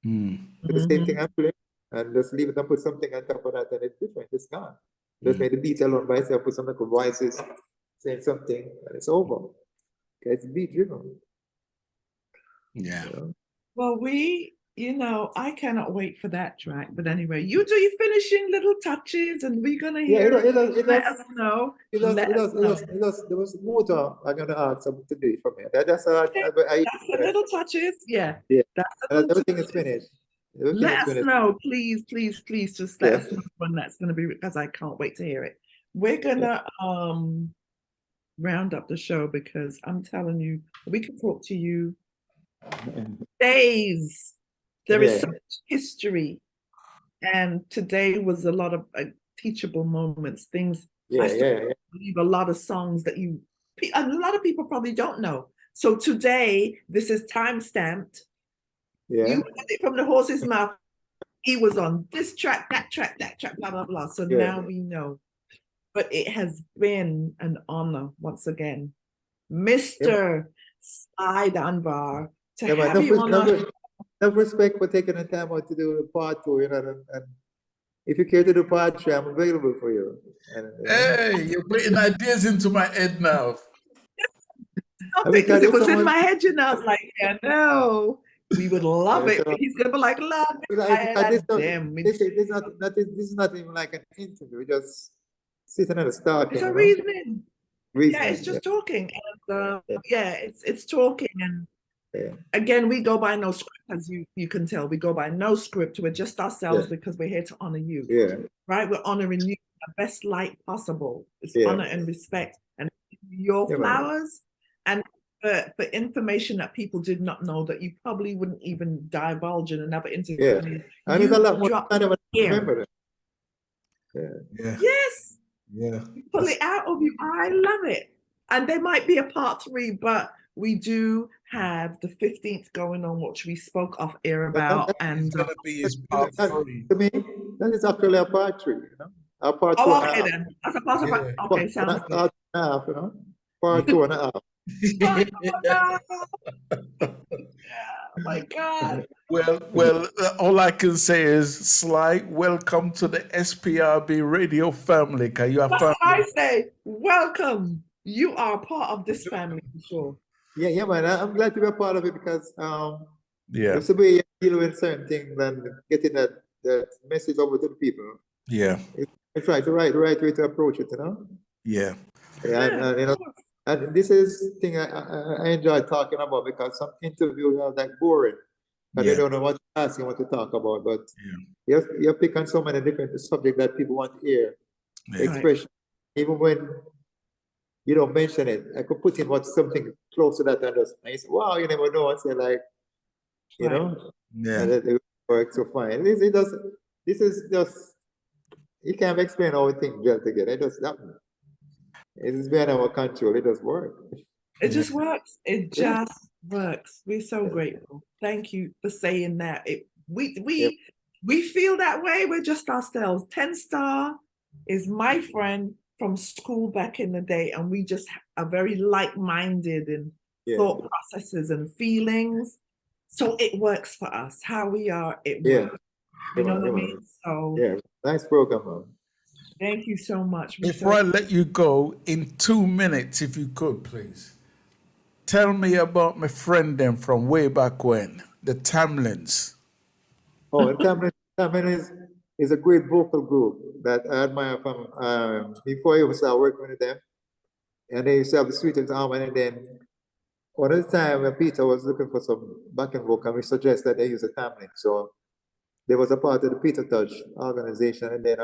The same thing I'm playing, and just leave it and put something on top of that, and it's different. It's gone. Just make the beat alone by itself. Put some little voices saying something, and it's over. Okay, it's beat driven. Yeah. You know? Well, I cannot wait for that track. But anyway, you do your finishing little touches, and we're gonna hear it. Let us know. There was more I'm gonna add something to do for me. That's the little touches. Yeah. That's everything is finished. Let us know, please. Just let us know when that's gonna be, because I can't wait to hear it. We're gonna round up the show because I'm telling you, we can talk to you days. There is so much history, and today was a lot of teachable moments. Things I believe a lot of songs that a lot of people probably don't know. So today, this is time stamped. You heard it from the horse's mouth. He was on this track, that track, blah blah blah. So now we know. But it has been an honor once again, Mr. Sly Dunbar, to have you on our show. Enough respect for taking the time out to do part 2, you know, and if you care to do part 3, I'm available for you. Hey, you're putting ideas into my head now. Because it was in my head, you know, I was like, no, we would love it. He's gonna be like, love it. This is not even like an interview. We just sitting at a start. It's a reasoning. Yeah, it's just talking. And it's talking. And again, we go by no script, as you can tell. We go by no script. We're just ourselves because we're here to honor you. Right? We're honoring you in the best light possible. It's honor and respect. And your flowers and for information that people did not know that you probably wouldn't even divulge in another interview. And there's a lot more kind of remember it. Yes. You pull it out of you. I love it. And there might be a part 3, but we do have the 15th going on, which we spoke off air about. And gonna be his part 3. To me, that is actually a part 3, you know. A part 2. Okay, then. That's a part of okay, sounds good. Part 2.5, you know. Part 2.5. Oh my God. Well, all I can say is, Sly, welcome to the SPRB radio family. You are family. I say, welcome. You are part of this family for sure. Yeah, man. I'm glad to be a part of it because there's a way you deal with certain things and getting that message over to the people. Yeah. It's right, the right way to approach it, you know? Yeah. And you know, and this is the thing I enjoy talking about because some interviews are like boring. And they don't know what to ask and what to talk about. But you pick on so many different subjects that people want to hear. Expression. Even when you don't mention it, I could put in something close to that and you say, wow, you never know. I say like, you know, and it works so fine. This is just, you can't explain how things gel together. It just happens. It is beyond our control. It does work. It just works. It just works. We're so grateful. Thank you for saying that. We feel that way. We're just ourselves. 10 Star is my friend from school back in the day, and we just are very like-minded in thought processes and feelings. So it works for us. How we are, it works. You know what I mean? So nice program, man. Thank you so much. Before I let you go, in 2 minutes, if you could, please, tell me about my friend them from way back when, the Tamlins. Oh, and Tamlin is a great vocal group that I admire from before I even started working with them. And they used to have the sweetest harmony. And then one of the time when Peter was looking for some backing vocal, we suggested that they use a Tamlin. So there was a part of the Peter Touch organization, and then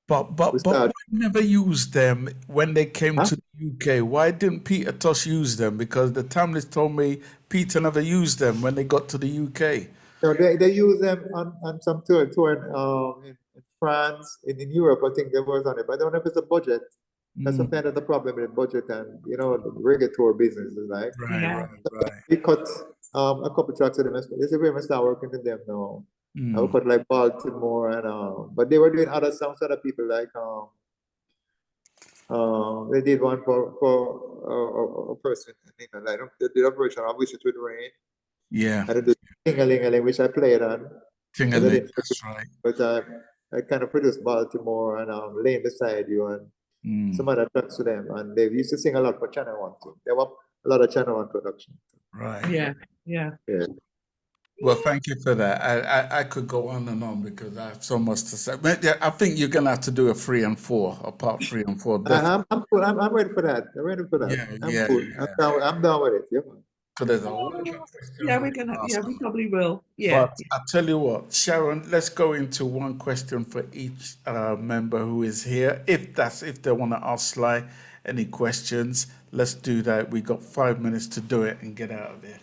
But why never used them when they came to the UK? Why didn't Peter Tosh use them? Because the Tamlins told me Peter never used them when they got to the UK. No, they use them on some tour in France, in Europe. I think they was on it, but I don't know if it's a budget. That's sometimes that's the problem with budget and the reggae tour business is like. Right. We cut a couple tracks of them. This is where we start working with them now. I would cut like Baltimore and but they were doing other songs, other people like they did one for a person in England, like they did a version of Wish It Would Rain. Yeah. And they did Ting-a-ling-a-ling, which I played on. Ting-a-ling, that's right. But I kind of produced Baltimore and Laying Beside You and some other tracks to them. And they used to sing a lot for Channel 1 too. There were a lot of Channel 1 production. Right. Yeah. Well, thank you for that. I could go on and on because I have so much to say. But yeah, I think you're gonna have to do a 3 and 4, a part 3 and 4. I'm cool. I'm ready for that. I'm ready for that. Yeah, cool. yeah. I'm down with it. Yeah. So there's a whole Yeah, we're gonna. Yeah, we probably will. Yeah. But I tell you what, Sharon, let's go into one question for each member who is here. If they want to ask Sly any questions, let's do that. We got 5 minutes to do it and get out of there.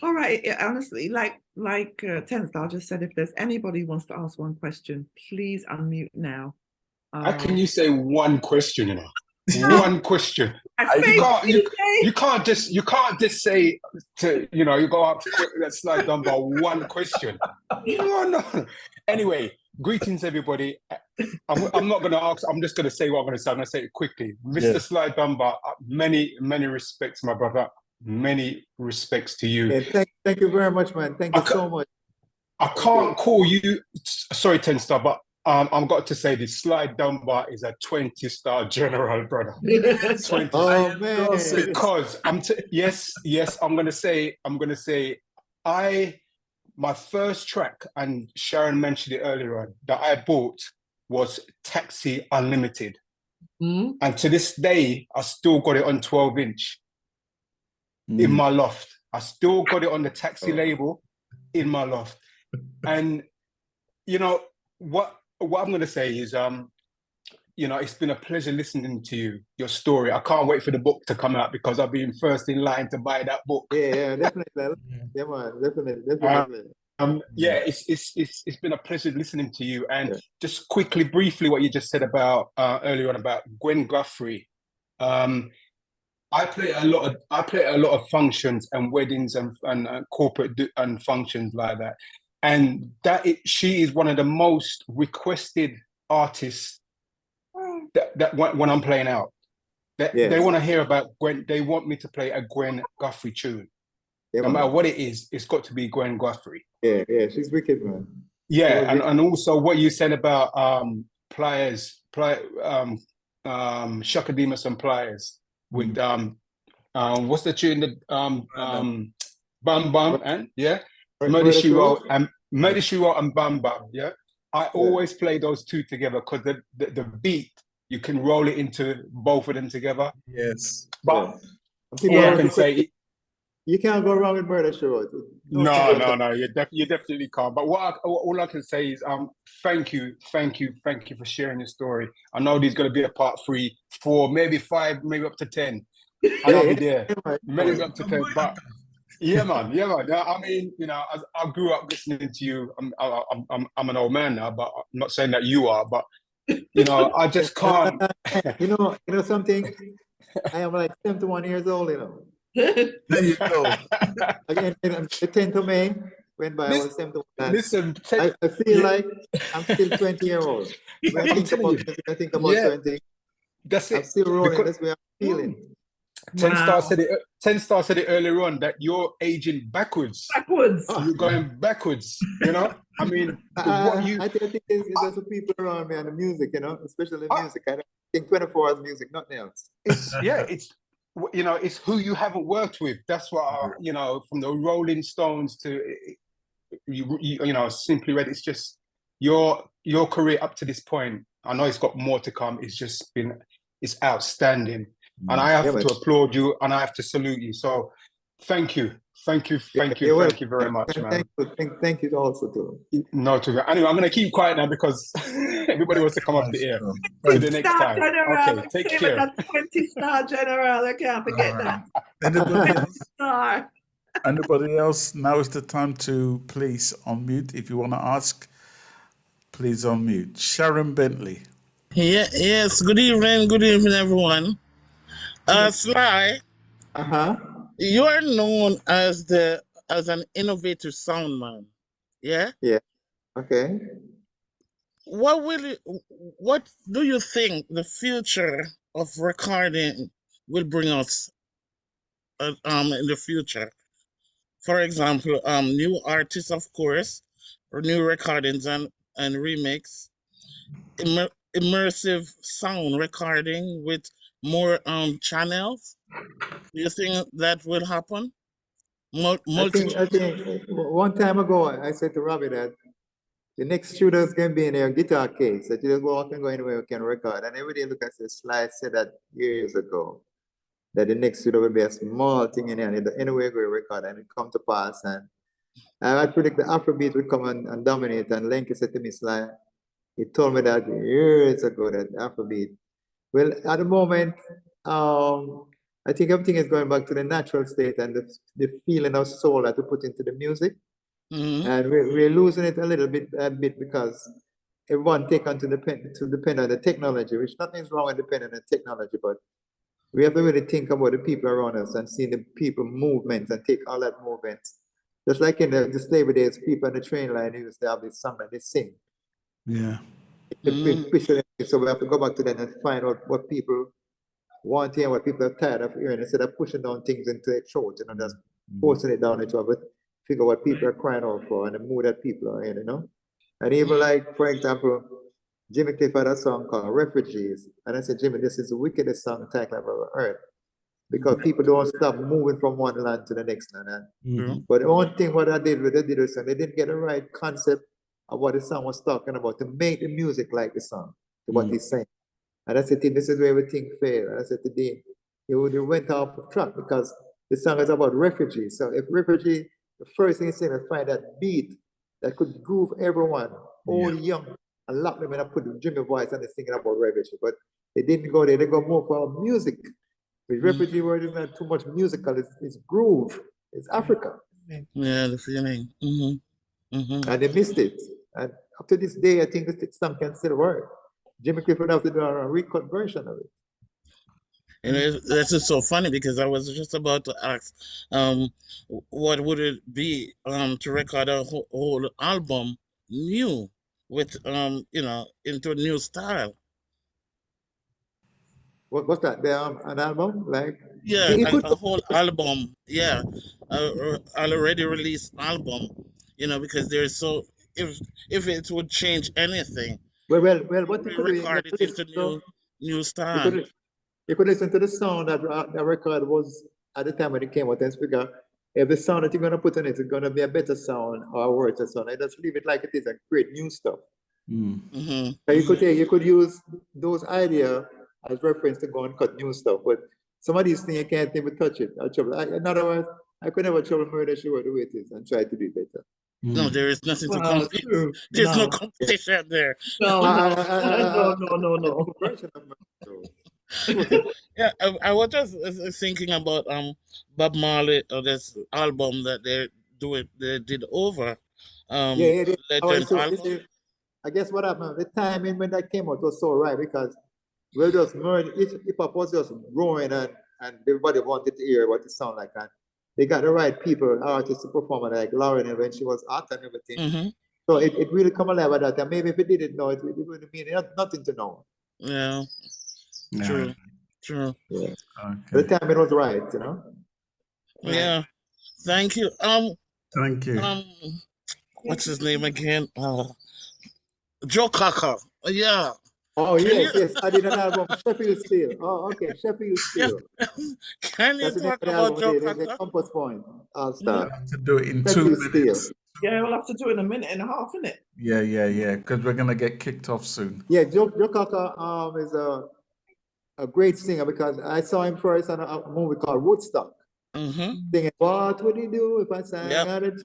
All right. Yeah, honestly, like Ten Star just said, if there's anybody who wants to ask one question, please unmute now. How can you say one question? One question. You can't just say to you go up to Sly Dunbar one question. No. Anyway, greetings everybody. I'm not going to ask. I'm just going to say what I'm going to say. I'm going to say it quickly. Mr. Sly Dunbar, many respects, my brother. Many respects to you. Yeah, thank you very much, man. Thank you so much. I can't call you. Sorry, 10-star, but I've got to say this. Sly Dunbar is a 20-star general, brother. 20. Oh man! Because I'm gonna say, my first track, and Sharon mentioned it earlier on, that I bought was Taxi Unlimited, and to this day, I still got it on 12-inch in my loft. I still got it on the Taxi label in my loft, and what I'm going to say is, it's been a pleasure listening to your story. I can't wait for the book to come out because I've been first in line to buy that book. Yeah, definitely. Yeah, man, definitely. It's been a pleasure listening to you. And just quickly, briefly, what you just said about earlier on about Gwen Guthrie. I play a lot of functions and weddings and corporate and functions like that. And she is one of the most requested artists that when I'm playing out. They want to hear about Gwen. They want me to play a Gwen Guthrie tune. No matter what it is, it's got to be Gwen Guthrie. Yeah, she's wicked, man. Yeah, and also what you said about Shaka Demus and Pliers with what's the tune that Bam Bam and Murder She Wrote and Bam Bam. Yeah, I always play those two together because the beat, you can roll it into both of them together. Yes, but I can say you can't go wrong with Murder She Wrote. No, you definitely can't. But all I can say is thank you for sharing your story. I know there's going to be a part 3, 4, maybe 5, maybe up to 10. And I'll be there. Maybe up to 10, but yeah, man. I mean, I grew up listening to you. I'm an old man now, but I'm not saying that you are. But I just can't. You know something. I am like 71 years old. There you go. Again, the 10th of May went by. I was 71. Listen, I feel like I'm still 20-year-old. When I think about 20. That's it. I'm still rolling. That's where I'm feeling. Ten Star Wow. said it. 10 Star said it earlier on that you're aging backwards. Backwards. You're going backwards. You know. I mean, what you? I think there's some people around me and the music, you know, especially the music. I don't think 24 hours music, nothing else. It's it's who you haven't worked with. That's what from the Rolling Stones to Simply Red. It's just your career up to this point. I know it's got more to come. It's outstanding, and I have to applaud you and I have to salute you. So, thank you very much, man. Thank you also too. No, to anyway, I'm gonna keep quiet now because everybody wants to come up the air. To the next time. General, Okay, take care. 20-star general. I can't forget that. Anybody else? Star. Anybody else? Now is the time to please unmute. If you want to ask, please unmute. Sharon Bentley. Yeah, yes. Good evening, everyone. Sly. You are known as an innovative sound man. Yeah. Yeah. Okay. What do you think the future of recording will bring us? In the future, for example, new artists, of course, or new recordings and remix, immersive sound recording with more channels. Do you think that will happen? I think one time ago I said to Robbie that the next shooters can be in a guitar case that you just walk and go anywhere you can record. And every day look at the slide said that years ago that the next shooter will be a small thing in there and anywhere you go record and it come to pass. And I predict the Afrobeat will come and dominate. And Lenky said to me, Sly, he told me that years ago that Afrobeat. Well, at the moment, I think everything is going back to the natural state and the feeling of soul that we put into the music. And we're losing it a little bit because everyone take on to depend on the technology, which nothing's wrong with depending on the technology, but we have to really think about the people around us and see the people movements and take all that movement. Just like in the slavery days, people on the train line used to have this song that they sing. Yeah. So we have to go back to that and find out what people want to hear, what people are tired of hearing, instead of pushing down things into their throat, just forcing it down into it, figure what people are crying out for and the mood that people are in, And even like, for example, Jimmy Cliff had a song called Refugees. And I said, Jimmy, this is the wickedest song title I've ever heard. Because people don't stop moving from one land to the next land. But the one thing what I did with the song, they didn't get the right concept of what the song was talking about to make the music like the song, to what he's saying. And I said, this is where everything failed. And I said to Dean, you went off track because the song is about refugees. So if refugee, the first thing he's saying is find that beat that could groove everyone, old, young, and lock them in and put the Jimmy voice and they're singing about refugee. But they didn't go there, they go more for music. The refugee word is not too much musical, it's groove, it's Africa. Yeah, the feeling. And they missed it. And up to this day, I think the song can still work. Jimmy Cliff would have to do a recut version of it. And this is so funny because I was just about to ask, what would it be to record a whole album new with into a new style? What's that? An album? Like a whole album, already released album, because there's so if it would change anything. Well, what you could record it into new style. You could listen to the sound that record was at the time when it came out and figure if the sound that you're gonna put in it is gonna be a better sound or a worse sound. I just leave it like it is and create new stuff. So you could use those ideas as reference to go and cut new stuff, but some of these things you can't even touch it. In other words, I could never trouble Murder She Wrote the way it is and try to do it better. No, there is nothing to compete. There's no competition there. No. Yeah, I was just thinking about Bob Marley or this album that they did over. Legend album. I guess what happened, the timing when that came out was so right because we just merged, hip hop was just growing and everybody wanted to hear what it sounded like. And they got the right people, artists to perform like Lauren when she was hot and everything. So it really come alive at that time. Maybe if it didn't know, it wouldn't mean nothing to know. Yeah, true. True. Yeah. Okay. The time it was right, you know. Yeah. Thank you. Thank you. What's his name again? Joe Cocker. Yeah. Oh Can you yes. I did an album, Sheffield Steel. Oh, okay, Sheffield Steel. can you That's the name talk of the about album. Joe The Cocker? Compass Point All I Star. have to do it in 2 Sheffield Steel. minutes. Yeah, we'll have to do it in a minute and a half, innit? Yeah. Because we're gonna get kicked off soon. Yeah, Joe Cocker is a great singer because I saw him first on a movie called Woodstock. Singing, what would he do if I sang out it?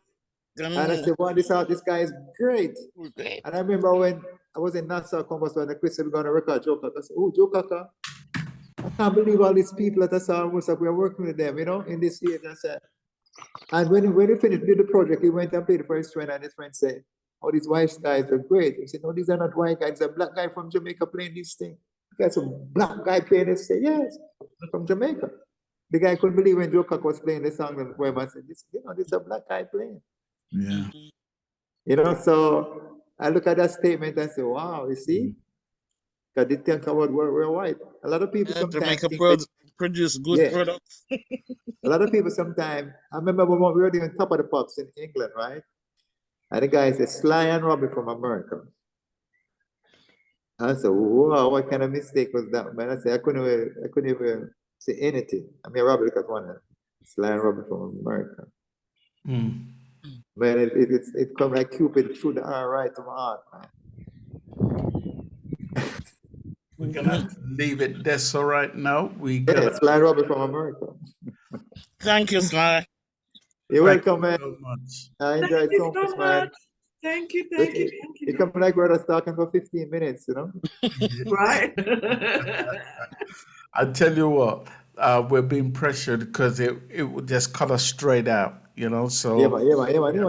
And I said, wow, this guy is great. And I remember when I was in Nassau, Compass, when the Christian were going to record Joe Cocker. I said, oh, Joe Cocker, I can't believe all these people that I saw in Woodstock, we are working with them, you know, in this age. I said, and when he finished did the project, he went and played for his friend, and his friend said, oh, these white guys are great. He said, no, these are not white guys, it's a black guy from Jamaica playing this thing. There's a black guy playing this thing. Yes, from Jamaica. The guy couldn't believe when Joe Cocker was playing the song and I said, this is a black guy playing. Yeah. You know, so I look at that statement and say, wow, you see? Because they think about we're white. A lot of people sometimes Jamaica think produce good products. A lot of people sometimes, I remember when we were doing Top of the Pops in England, right? And the guy said, Sly and Robbie from America. I said, wow, what kind of mistake was that, man? I said, I couldn't even say anything. I mean, Robbie got one, Sly and Robbie from America. Man, it come like Cupid through the eye right to my heart, man. We're gonna have to leave it there. So right now we got Sly Robbie from America. Thank you, Sly. You're welcome, man. So much. I enjoyed so much, man. Thank you. It come like we're just talking for 15 minutes, you know? Right. I tell you what, we're being pressured because it would just cut us straight out, you know. So yeah,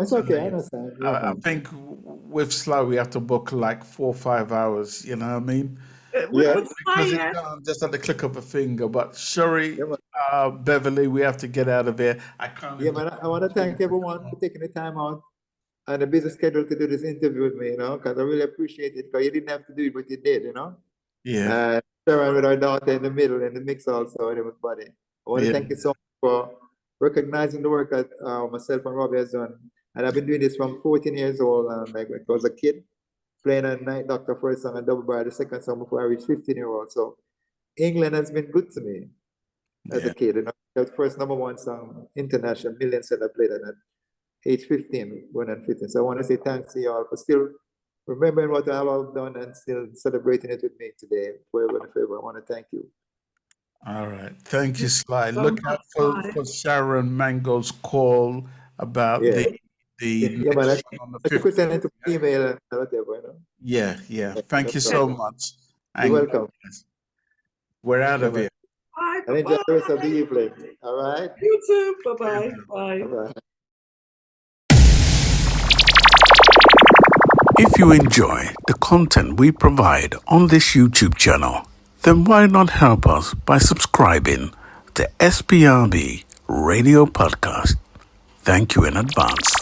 it's okay. I understand. I think with Sly we have to book like 4 or 5 hours. You know what I mean? Because it's done just at the click of a finger. But Sherry, Beverly, we have to get out of here. I can't. Yeah, man. I want to thank everyone for taking the time out and a busy schedule to do this interview with me, you know, because I really appreciate it. Because you didn't have to do it, but you did, you know. Yeah. Sharon with our daughter in the middle, in the mix also, and everybody. I want to thank you so much for recognizing the work that myself and Robbie has done. And I've been doing this from 14 years old, and like when I was a kid, playing a night doctor first song and double bar the second song before I reached 15-year-old. So England has been good to me as a kid. You know, the first #1 song, international, millions that I played at age 15, when I'm 15. So I want to say thanks to you all for still remembering what I have done and still celebrating it with me today, forever and forever. I want to thank you. All right. Thank you, Sly. Look out for Sharon Mango's call about the next man, one on the 15th. I could send it to email and whatever, you know. Yeah. Thank you so much. You're welcome. We're out of here. Bye. And enjoy the rest of the evening. All right? You too. Bye-bye. Bye. Bye. If you enjoy the content we provide on this YouTube channel, then why not help us by subscribing to SPRB Radio Podcast? Thank you in advance.